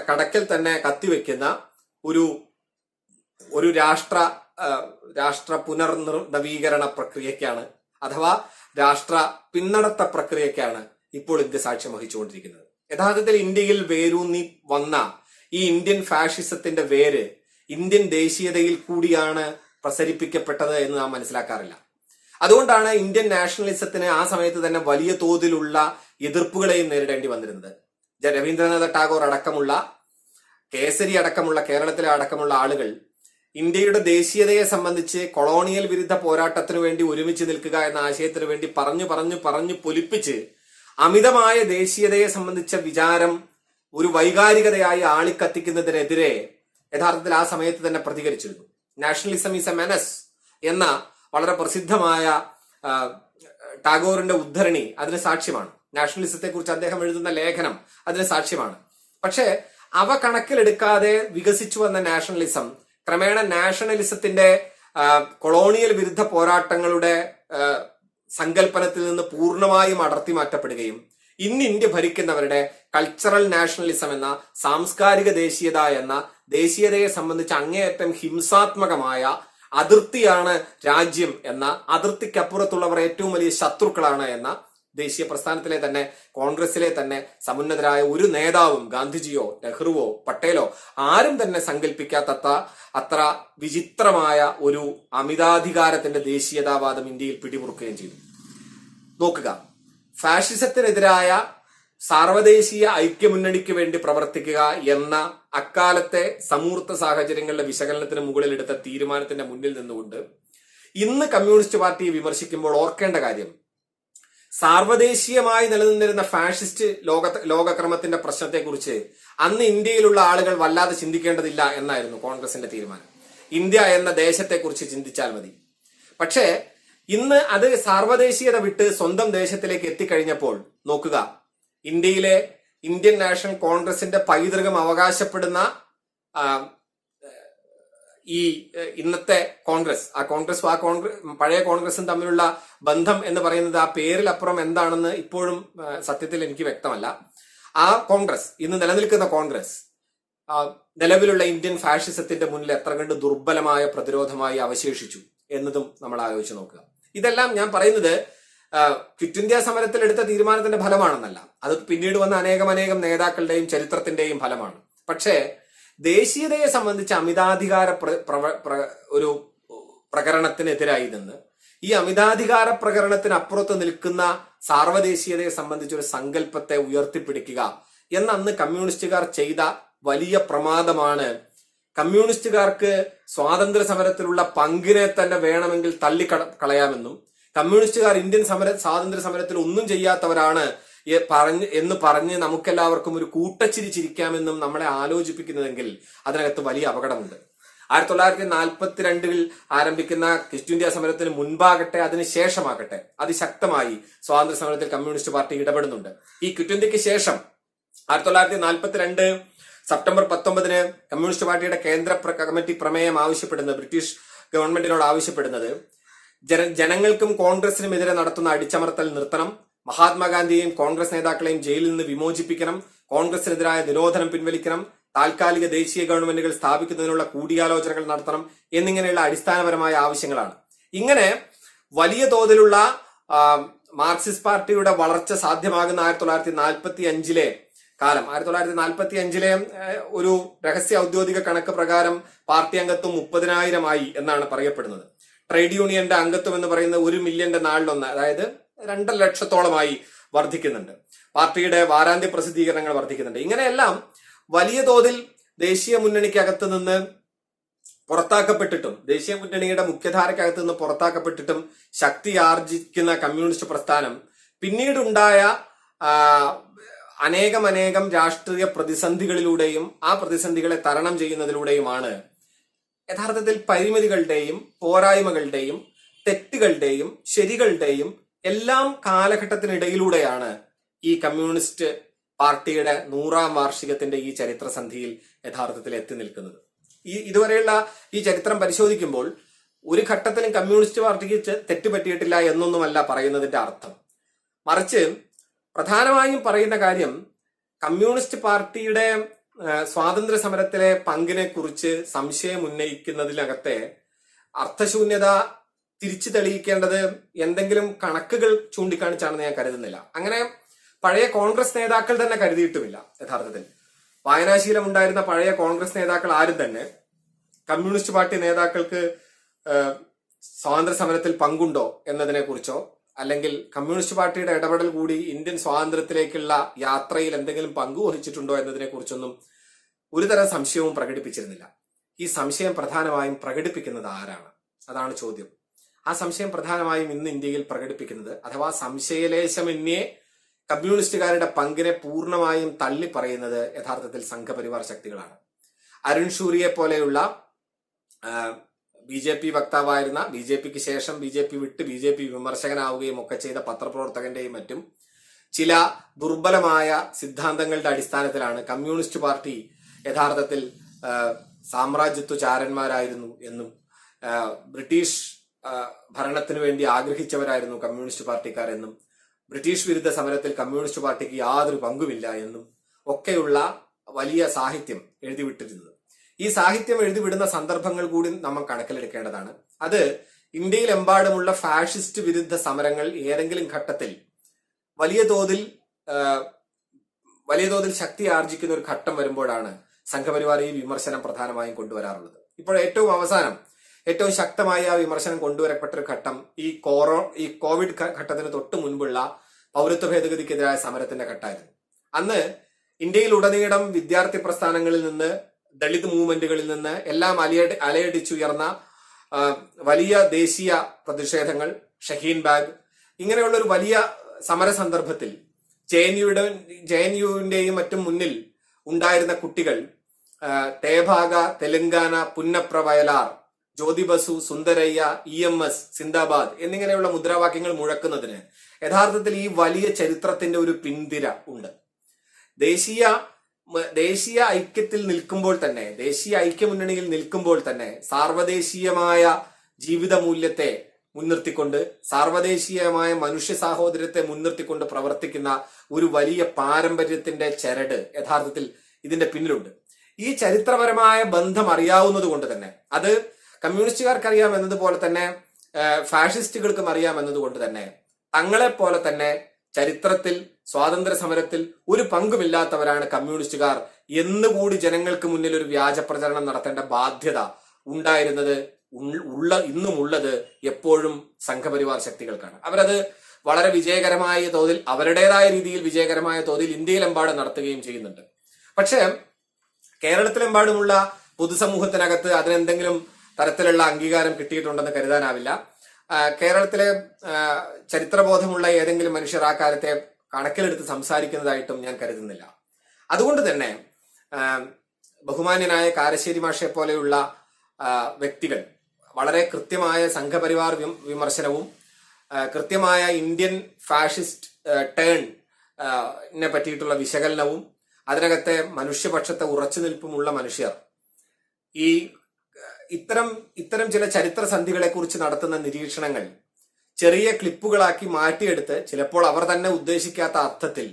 കടക്കൽ തന്നെ കത്തിവെക്കുന്ന ഒരു രാഷ്ട്ര പുനർനവീകരണ പ്രക്രിയക്കാണ്, അഥവാ രാഷ്ട്ര പിന്നടത്ത പ്രക്രിയക്കാണ് ഇപ്പോൾ ഇന്ത്യ സാക്ഷ്യം വഹിച്ചുകൊണ്ടിരിക്കുന്നത്. യഥാർത്ഥത്തിൽ ഇന്ത്യയിൽ വേരൂന്നി വന്ന ഈ ഇന്ത്യൻ ഫാഷിസത്തിന്റെ വേര് ഇന്ത്യൻ ദേശീയതയിൽ കൂടിയാണ് പ്രസരിപ്പിക്കപ്പെട്ടത് എന്ന് നാം മനസ്സിലാക്കാറില്ല. അതുകൊണ്ടാണ് ഇന്ത്യൻ നാഷണലിസത്തിന് ആ സമയത്ത് തന്നെ വലിയ തോതിലുള്ള എതിർപ്പുകളെയും നേരിടേണ്ടി വന്നിരുന്നത്. രവീന്ദ്രനാഥ ടാഗോർ അടക്കമുള്ള, കേസരി അടക്കമുള്ള, കേരളത്തിലെ അടക്കമുള്ള ആളുകൾ ഇന്ത്യയുടെ ദേശീയതയെ സംബന്ധിച്ച് കൊളോണിയൽ വിരുദ്ധ പോരാട്ടത്തിനു വേണ്ടി ഒരുമിച്ച് നിൽക്കുക എന്ന ആശയത്തിനു വേണ്ടി പറഞ്ഞു പൊലിപ്പിച്ച് അമിതമായ ദേശീയതയെ സംബന്ധിച്ച വിചാരം ഒരു വൈകാരികതയായി ആളിക്കത്തിക്കുന്നതിനെതിരെ യഥാർത്ഥത്തിൽ ആ സമയത്ത് തന്നെ പ്രതികരിച്ചിരുന്നു. നാഷണലിസം ഈസ് എ മെനസ് എന്ന വളരെ പ്രസിദ്ധമായ ടാഗോറിന്റെ ഉദ്ധരണി അതിന് സാക്ഷ്യമാണ്. നാഷണലിസത്തെ കുറിച്ച് അദ്ദേഹം എഴുതുന്ന ലേഖനം അതിന് സാക്ഷ്യമാണ്. പക്ഷെ അവ കണക്കിലെടുക്കാതെ വികസിച്ചു വന്ന നാഷണലിസം ക്രമേണ നാഷണലിസത്തിന്റെ കൊളോണിയൽ വിരുദ്ധ പോരാട്ടങ്ങളുടെ സങ്കല്പനത്തിൽ നിന്ന് പൂർണ്ണമായും അടർത്തി മാറ്റപ്പെടുകയും ഇന്ന് ഇന്ത്യ ഭരിക്കുന്നവരുടെ കൾച്ചറൽ നാഷണലിസം എന്ന സാംസ്കാരിക ദേശീയത എന്ന ദേശീയതയെ സംബന്ധിച്ച് അങ്ങേയറ്റം ഹിംസാത്മകമായ അതിർത്തിയാണ് രാജ്യം എന്ന, അതിർത്തിക്കപ്പുറത്തുള്ളവർ ഏറ്റവും വലിയ ശത്രുക്കളാണ് എന്ന ദേശീയ പ്രസ്ഥാനത്തിലെ തന്നെ കോൺഗ്രസിലെ തന്നെ സമുന്നതരായ ഒരു നേതാവും ഗാന്ധിജിയോ നെഹ്റുവോ പട്ടേലോ ആരും തന്നെ സങ്കല്പിക്കാത്ത അത്ര വിചിത്രമായ ഒരു അമിതാധികാരത്തിന്റെ ദേശീയതാവാദം ഇന്ത്യയിൽ പിടിമുറുക്കുകയും ചെയ്തു. നോക്കുക, ഫാഷിസത്തിനെതിരായ സാർവദേശീയ ഐക്യമുന്നണിക്ക് വേണ്ടി പ്രവർത്തിക്കുക എന്ന അക്കാലത്തെ സമൂർത്ത സാഹചര്യങ്ങളുടെ വിശകലനത്തിന് മുകളിൽ എടുത്ത തീരുമാനത്തിന്റെ മുന്നിൽ നിന്നുകൊണ്ട് ഇന്ന് കമ്മ്യൂണിസ്റ്റ് പാർട്ടിയെ വിമർശിക്കുമ്പോൾ ഓർക്കേണ്ട കാര്യം, സാർവദേശീയമായി നിലനിന്നിരുന്ന ഫാഷിസ്റ്റ് ലോകക്രമത്തിന്റെ പ്രശ്നത്തെക്കുറിച്ച് അന്ന് ഇന്ത്യയിലുള്ള ആളുകൾ വല്ലാതെ ചിന്തിക്കേണ്ടതില്ല എന്നായിരുന്നു കോൺഗ്രസിന്റെ തീരുമാനം. ഇന്ത്യ എന്ന ദേശത്തെക്കുറിച്ച് ചിന്തിച്ചാൽ മതി. പക്ഷേ ഇന്ന് അത് സാർവദേശീയത വിട്ട് സ്വന്തം ദേശത്തിലേക്ക് എത്തിക്കഴിഞ്ഞപ്പോൾ നോക്കുക, ഇന്ത്യയിലെ ഇന്ത്യൻ നാഷണൽ കോൺഗ്രസിന്റെ പൈതൃകം അവകാശപ്പെടുന്ന ഈ ഇന്നത്തെ കോൺഗ്രസ്, പഴയ കോൺഗ്രസും തമ്മിലുള്ള ബന്ധം എന്ന് പറയുന്നത് ആ പേരിലപ്പുറം എന്താണെന്ന് ഇപ്പോഴും സത്യത്തിൽ എനിക്ക് വ്യക്തമല്ല. ആ കോൺഗ്രസ്, ഇന്ന് നിലനിൽക്കുന്ന കോൺഗ്രസ് നിലവിലുള്ള ഇന്ത്യൻ ഫാഷിസത്തിന്റെ മുന്നിൽ എത്ര കണ്ട് ദുർബലമായ പ്രതിരോധമായി അവശേഷിച്ചു എന്നതും നമ്മൾ ആലോചിച്ച് നോക്കുക. ഇതെല്ലാം ഞാൻ പറയുന്നത് ക്വിറ്റ് ഇന്ത്യ സമരത്തിൽ എടുത്ത തീരുമാനത്തിന്റെ ഫലമാണെന്നല്ല, അത് പിന്നീട് വന്ന അനേകം നേതാക്കളുടെയും ചരിത്രത്തിന്റെയും ഫലമാണ്. പക്ഷേ ദേശീയതയെ സംബന്ധിച്ച് അമിതാധികാര ഒരു പ്രകരണത്തിനെതിരായി നിന്ന് ഈ അമിതാധികാര പ്രകരണത്തിന് അപ്പുറത്ത് നിൽക്കുന്ന സാർവദേശീയതയെ സംബന്ധിച്ച് ഒരു സങ്കല്പത്തെ ഉയർത്തിപ്പിടിക്കുക എന്ന് അന്ന് കമ്മ്യൂണിസ്റ്റുകാർ ചെയ്ത വലിയ പ്രമാദമാണ് കമ്മ്യൂണിസ്റ്റുകാർക്ക് സ്വാതന്ത്ര്യ സമരത്തിലുള്ള പങ്കിനെ തന്നെ വേണമെങ്കിൽ കളയാമെന്നും കമ്മ്യൂണിസ്റ്റുകാർ ഇന്ത്യൻ സ്വാതന്ത്ര്യ സമരത്തിൽ ഒന്നും ചെയ്യാത്തവരാണ് എന്ന് പറഞ്ഞ് നമുക്കെല്ലാവർക്കും ഒരു കൂട്ടച്ചിരി ചിരിക്കാമെന്നും നമ്മളെ ആലോചിപ്പിക്കുന്നതെങ്കിൽ അതിനകത്ത് വലിയ അപകടമുണ്ട്. 1942 ആരംഭിക്കുന്ന ക്വിറ്റ് ഇന്ത്യ സമരത്തിന് മുൻപാകട്ടെ അതിനുശേഷമാകട്ടെ അതിശക്തമായി സ്വാതന്ത്ര്യ സമരത്തിൽ കമ്മ്യൂണിസ്റ്റ് പാർട്ടി ഇടപെടുന്നുണ്ട്. ഈ ക്വിറ്റ് ഇന്ത്യക്ക് ശേഷം 1942 സെപ്റ്റംബർ 19 കമ്മ്യൂണിസ്റ്റ് പാർട്ടിയുടെ കേന്ദ്ര കമ്മിറ്റി പ്രമേയം ആവശ്യപ്പെടുന്നത്, ബ്രിട്ടീഷ് ഗവൺമെന്റിനോട് ആവശ്യപ്പെടുന്നത്, ജനങ്ങൾക്കും കോൺഗ്രസിനും എതിരെ നടത്തുന്ന അടിച്ചമർത്തൽ നിർത്തണം, മഹാത്മാഗാന്ധിയെയും കോൺഗ്രസ് നേതാക്കളെയും ജയിലിൽ നിന്ന് വിമോചിപ്പിക്കണം, കോൺഗ്രസിനെതിരായ നിരോധനം പിൻവലിക്കണം, താൽക്കാലിക ദേശീയ ഗവൺമെന്റുകൾ സ്ഥാപിക്കുന്നതിനുള്ള കൂടിയാലോചനകൾ നടത്തണം എന്നിങ്ങനെയുള്ള അടിസ്ഥാനപരമായ ആവശ്യങ്ങളാണ്. ഇങ്ങനെ വലിയ തോതിലുള്ള മാർക്സിസ്റ്റ് പാർട്ടിയുടെ വളർച്ച സാധ്യമാകുന്ന 1945 കാലം. 1945 ഒരു രഹസ്യ ഔദ്യോഗിക കണക്ക് പ്രകാരം പാർട്ടി അംഗത്വം 30,000 എന്നാണ് പറയപ്പെടുന്നത്. ട്രേഡ് യൂണിയന്റെ അംഗത്വം എന്ന് പറയുന്നത് 1 മില്യന്റെ നാളിലൊന്ന്, അതായത് 2 ലക്ഷത്തോളമായി വർദ്ധിക്കുന്നുണ്ട്. പാർട്ടിയുടെ വാരാന്ത്യ പ്രസിദ്ധീകരണങ്ങൾ വർദ്ധിക്കുന്നുണ്ട്. ഇങ്ങനെയെല്ലാം വലിയ തോതിൽ ദേശീയ മുന്നണിക്കകത്ത് നിന്ന് പുറത്താക്കപ്പെട്ടിട്ടും, ദേശീയ മുന്നണിയുടെ മുഖ്യധാരക്കകത്ത് നിന്ന് പുറത്താക്കപ്പെട്ടിട്ടും ശക്തി ആർജിക്കുന്ന കമ്മ്യൂണിസ്റ്റ് പ്രസ്ഥാനം പിന്നീടുണ്ടായ അനേകം രാഷ്ട്രീയ പ്രതിസന്ധികളിലൂടെയും ആ പ്രതിസന്ധികളെ തരണം ചെയ്യുന്നതിലൂടെയുമാണ് യഥാർത്ഥത്തിൽ പരിമിതികളുടെയും പോരായ്മകളുടെയും തെറ്റുകളുടെയും ശരികളുടെയും എല്ലാം കാലഘട്ടത്തിനിടയിലൂടെയാണ് ഈ കമ്മ്യൂണിസ്റ്റ് പാർട്ടിയുടെ 100ാം വാർഷികത്തിന്റെ ഈ ചരിത്ര സന്ധിയിൽ യഥാർത്ഥത്തിൽ എത്തി നിൽക്കുന്നത്. ഇതുവരെയുള്ള ഈ ചരിത്രം പരിശോധിക്കുമ്പോൾ ഒരു ഘട്ടത്തിലും കമ്മ്യൂണിസ്റ്റ് പാർട്ടിക്ക് തെറ്റുപറ്റിയിട്ടില്ല എന്നൊന്നുമല്ല പറയുന്നതിന്റെ അർത്ഥം. മറിച്ച് പ്രധാനമായും പറയുന്ന കാര്യം കമ്മ്യൂണിസ്റ്റ് പാർട്ടിയുടെ സ്വാതന്ത്ര്യ സമരത്തിലെ പങ്കിനെ കുറിച്ച് സംശയം ഉന്നയിക്കുന്നതിനകത്തെ അർത്ഥശൂന്യത തിരിച്ചു തെളിയിക്കേണ്ടത് എന്തെങ്കിലും കണക്കുകൾ ചൂണ്ടിക്കാണിച്ചാണെന്ന് ഞാൻ കരുതുന്നില്ല. അങ്ങനെ പഴയ കോൺഗ്രസ് നേതാക്കൾ തന്നെ കരുതിയിട്ടുമില്ല. യഥാർത്ഥത്തിൽ വായനാശീലം ഉണ്ടായിരുന്ന പഴയ കോൺഗ്രസ് നേതാക്കൾ ആരും തന്നെ കമ്മ്യൂണിസ്റ്റ് പാർട്ടി നേതാക്കൾക്ക് സ്വാതന്ത്ര്യ സമരത്തിൽ പങ്കുണ്ടോ എന്നതിനെ കുറിച്ചോ അല്ലെങ്കിൽ കമ്മ്യൂണിസ്റ്റ് പാർട്ടിയുടെ ഇടപെടൽ കൂടി ഇന്ത്യൻ സ്വാതന്ത്ര്യത്തിലേക്കുള്ള യാത്രയിൽ എന്തെങ്കിലും പങ്കുവഹിച്ചിട്ടുണ്ടോ എന്നതിനെ കുറിച്ചൊന്നും ഒരുതരം സംശയവും പ്രകടിപ്പിച്ചിരുന്നില്ല. ഈ സംശയം പ്രധാനമായും പ്രകടിപ്പിക്കുന്നത് ആരാണ്? അതാണ് ചോദ്യം. ആ സംശയം പ്രധാനമായും ഇന്ന് ഇന്ത്യയിൽ പ്രകടിപ്പിക്കുന്നത്, അഥവാ സംശയലേശമന്യേ കമ്മ്യൂണിസ്റ്റുകാരുടെ പങ്കിനെ പൂർണ്ണമായും തള്ളി പറയുന്നത് യഥാർത്ഥത്തിൽ സംഘപരിവാർ ശക്തികളാണ്. അരുൺ ഷൂറിയെ പോലെയുള്ള BJP വക്താവായിരുന്ന, BJPക്ക് ശേഷം BJP വിട്ട് BJP വിമർശകനാവുകയും ഒക്കെ ചെയ്ത പത്രപ്രവർത്തകന്റെയും മറ്റും ചില ദുർബലമായ സിദ്ധാന്തങ്ങളുടെ അടിസ്ഥാനത്തിലാണ് കമ്മ്യൂണിസ്റ്റ് പാർട്ടി യഥാർത്ഥത്തിൽ സാമ്രാജ്യത്വ ചാരന്മാരായിരുന്നു എന്നും ബ്രിട്ടീഷ് ഭരണത്തിനു വേണ്ടി ആഗ്രഹിച്ചവരായിരുന്നു കമ്മ്യൂണിസ്റ്റ് പാർട്ടിക്കാരെന്നും ബ്രിട്ടീഷ് വിരുദ്ധ സമരത്തിൽ കമ്മ്യൂണിസ്റ്റ് പാർട്ടിക്ക് യാതൊരു പങ്കുമില്ല എന്നും ഒക്കെയുള്ള വലിയ സാഹിത്യം എഴുതിവിട്ടിരുന്നത്. ഈ സാഹിത്യം എഴുതിവിടുന്ന സന്ദർഭങ്ങൾ കൂടി നമ്മൾ കണക്കിലെടുക്കേണ്ടതാണ്. അത് ഇന്ത്യയിലെമ്പാടുമുള്ള ഫാഷിസ്റ്റ് വിരുദ്ധ സമരങ്ങൾ ഏതെങ്കിലും ഘട്ടത്തിൽ വലിയ തോതിൽ ശക്തി ആർജിക്കുന്ന ഒരു ഘട്ടം വരുമ്പോഴാണ് സംഘപരിവാർ ഈ വിമർശനം പ്രധാനമായും കൊണ്ടുവരാറുള്ളത്. ഇപ്പോൾ ഏറ്റവും ശക്തമായ ആ വിമർശനം കൊണ്ടുവരപ്പെട്ട ഒരു ഘട്ടം ഈ കോവിഡ് ഘട്ടത്തിന് തൊട്ട് മുൻപുള്ള പൗരത്വ ഭേദഗതിക്കെതിരായ സമരത്തിന്റെ ഘട്ടമായിരുന്നു. അന്ന് ഇന്ത്യയിലുടനീളം വിദ്യാർത്ഥി പ്രസ്ഥാനങ്ങളിൽ നിന്ന്, ദളിത് മൂവ്മെന്റുകളിൽ നിന്ന് എല്ലാം അലയടിച്ചുയർന്ന വലിയ ദേശീയ പ്രതിഷേധങ്ങൾ, ഷഹീൻ ബാഗ്, ഇങ്ങനെയുള്ള ഒരു വലിയ സമര സന്ദർഭത്തിൽ JNUവിന്റെയും മറ്റും മുന്നിൽ ഉണ്ടായിരുന്ന കുട്ടികൾ തേഭാഗ, തെലങ്കാന, പുന്നപ്ര വയലാർ, ജ്യോതി ബസു, സുന്ദരയ്യ, EMS സിന്ദാബാദ് എന്നിങ്ങനെയുള്ള മുദ്രാവാക്യങ്ങൾ മുഴക്കുന്നതിന് യഥാർത്ഥത്തിൽ ഈ വലിയ ചരിത്രത്തിന്റെ ഒരു പിന്തിര ഉണ്ട്. ദേശീയ ഐക്യത്തിൽ നിൽക്കുമ്പോൾ തന്നെ, ദേശീയ ഐക്യമുന്നണിയിൽ നിൽക്കുമ്പോൾ തന്നെ സാർവദേശീയമായ ജീവിത മൂല്യത്തെ മുൻനിർത്തിക്കൊണ്ട്, സാർവദേശീയമായ മനുഷ്യ സാഹോദര്യത്തെ മുൻനിർത്തിക്കൊണ്ട് പ്രവർത്തിക്കുന്ന ഒരു വലിയ പാരമ്പര്യത്തിന്റെ ചരട് യഥാർത്ഥത്തിൽ ഇതിന്റെ പിന്നിലുണ്ട്. ഈ ചരിത്രപരമായ ബന്ധം അറിയാവുന്നത് കൊണ്ട് തന്നെ, അത് കമ്മ്യൂണിസ്റ്റുകാർക്ക് അറിയാം എന്നതുപോലെ തന്നെ ഫാഷിസ്റ്റുകൾക്കും അറിയാം എന്നതുകൊണ്ട് തന്നെ തങ്ങളെപ്പോലെ തന്നെ ചരിത്രത്തിൽ സ്വാതന്ത്ര്യ സമരത്തിൽ ഒരു പങ്കുമില്ലാത്തവരാണ് കമ്മ്യൂണിസ്റ്റുകാർ എന്നുകൂടി ജനങ്ങൾക്ക് മുന്നിൽ ഒരു വ്യാജ പ്രചരണം നടത്തേണ്ട ബാധ്യത ഉണ്ടായിരുന്നത്, ഇന്നുമുള്ളത് എപ്പോഴും സംഘപരിവാർ ശക്തികൾക്കാണ്. അവരത് വളരെ വിജയകരമായ തോതിൽ, അവരുടേതായ രീതിയിൽ വിജയകരമായ തോതിൽ ഇന്ത്യയിലെമ്പാടും നടത്തുകയും ചെയ്യുന്നുണ്ട്. പക്ഷേ കേരളത്തിലെമ്പാടുമുള്ള പൊതുസമൂഹത്തിനകത്ത് അതിനെന്തെങ്കിലും തരത്തിലുള്ള അംഗീകാരം കിട്ടിയിട്ടുണ്ടെന്ന് കരുതാനാവില്ല. കേരളത്തിലെ ചരിത്രബോധമുള്ള ഏതെങ്കിലും മനുഷ്യർ ആ കാര്യത്തെ കണക്കിലെടുത്ത് സംസാരിക്കുന്നതായിട്ടും ഞാൻ കരുതുന്നില്ല. അതുകൊണ്ട് തന്നെ ബഹുമാന്യനായ കാരശ്ശേരി മാഷെ പോലെയുള്ള വ്യക്തികൾ വളരെ കൃത്യമായ സംഘപരിവാർ വിമർശനവും കൃത്യമായ ഇന്ത്യൻ ഫാഷിസ്റ്റ് ടേണിനെ പറ്റിയിട്ടുള്ള വിശകലനവും അതിനകത്തെ മനുഷ്യപക്ഷത്തെ ഉറച്ചു നിൽപ്പുമുള്ള മനുഷ്യർ ഈ ഇത്തരം ചില ചരിത്ര സന്ധികളെ കുറിച്ച് നടത്തുന്ന നിരീക്ഷണങ്ങൾ ചെറിയ ക്ലിപ്പുകളാക്കി മാറ്റിയെടുത്ത് ചിലപ്പോൾ അവർ തന്നെ ഉദ്ദേശിക്കാത്ത അർത്ഥത്തിൽ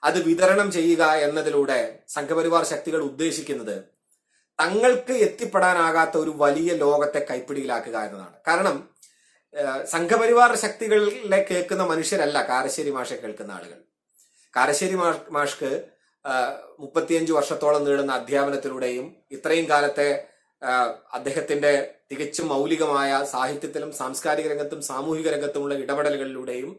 അത് വിതരണം ചെയ്യുക എന്നതിലൂടെ സംഘപരിവാർ ശക്തികൾ ഉദ്ദേശിക്കുന്നത് തങ്ങൾക്ക് എത്തിപ്പെടാനാകാത്ത ഒരു വലിയ ലോകത്തെ കൈപ്പിടിയിലാക്കുക എന്നതാണ്. കാരണം സംഘപരിവാർ ശക്തികളിലെ കേൾക്കുന്ന മനുഷ്യരല്ല കാരശ്ശേരി മാഷെ കേൾക്കുന്ന ആളുകൾ. കാരശ്ശേരി മാഷ്ക്ക് 35 വർഷത്തോളം നീളുന്ന അധ്യാപനത്തിലൂടെയും ഇത്രയും കാലത്തെ അദ്ദേഹത്തിന്റെ തികച്ചും മൗലികമായ സാഹിത്യത്തിലും സാംസ്കാരിക രംഗത്തും സാമൂഹിക രംഗത്തുമുള്ള ഇടപെടലുകളിലൂടെയും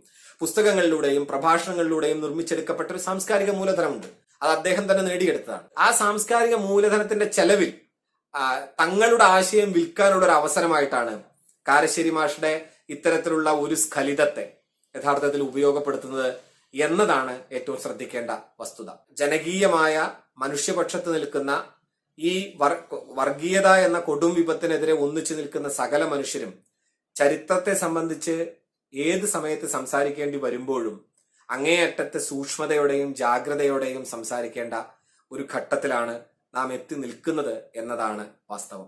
പുസ്തകങ്ങളിലൂടെയും പ്രഭാഷണങ്ങളിലൂടെയും നിർമ്മിച്ചെടുക്കപ്പെട്ട ഒരു സാംസ്കാരിക മൂലധനമുണ്ട്. അത് അദ്ദേഹം തന്നെ നേടിയെടുത്തതാണ്. ആ സാംസ്കാരിക മൂലധനത്തിന്റെ ചെലവിൽ തങ്ങളുടെ ആശയം വിൽക്കാനുള്ള ഒരു അവസരമായിട്ടാണ് കാരശ്ശേരി മാഷുടെ ഇത്തരത്തിലുള്ള ഒരു സ്ഖലിതത്തെ യഥാർത്ഥത്തിൽ ഉപയോഗപ്പെടുത്തുന്നത് എന്നതാണ് ഏറ്റവും ശ്രദ്ധിക്കേണ്ട വസ്തുത. ജനകീയമായ മനുഷ്യപക്ഷത്ത് നിൽക്കുന്ന ഈ വർഗീയത എന്ന കൊടും വിപത്തിനെതിരെ ഒന്നിച്ചു നിൽക്കുന്ന സകല മനുഷ്യരും ചരിത്രത്തെ സംബന്ധിച്ച് ഏത് സമയത്ത് സംസാരിക്കേണ്ടി വരുമ്പോഴും അങ്ങേയറ്റത്തെ സൂക്ഷ്മതയോടെയും ജാഗ്രതയോടെയും സംസാരിക്കേണ്ട ഒരു ഘട്ടത്തിലാണ് നാം എത്തി നിൽക്കുന്നത് എന്നതാണ് വാസ്തവം.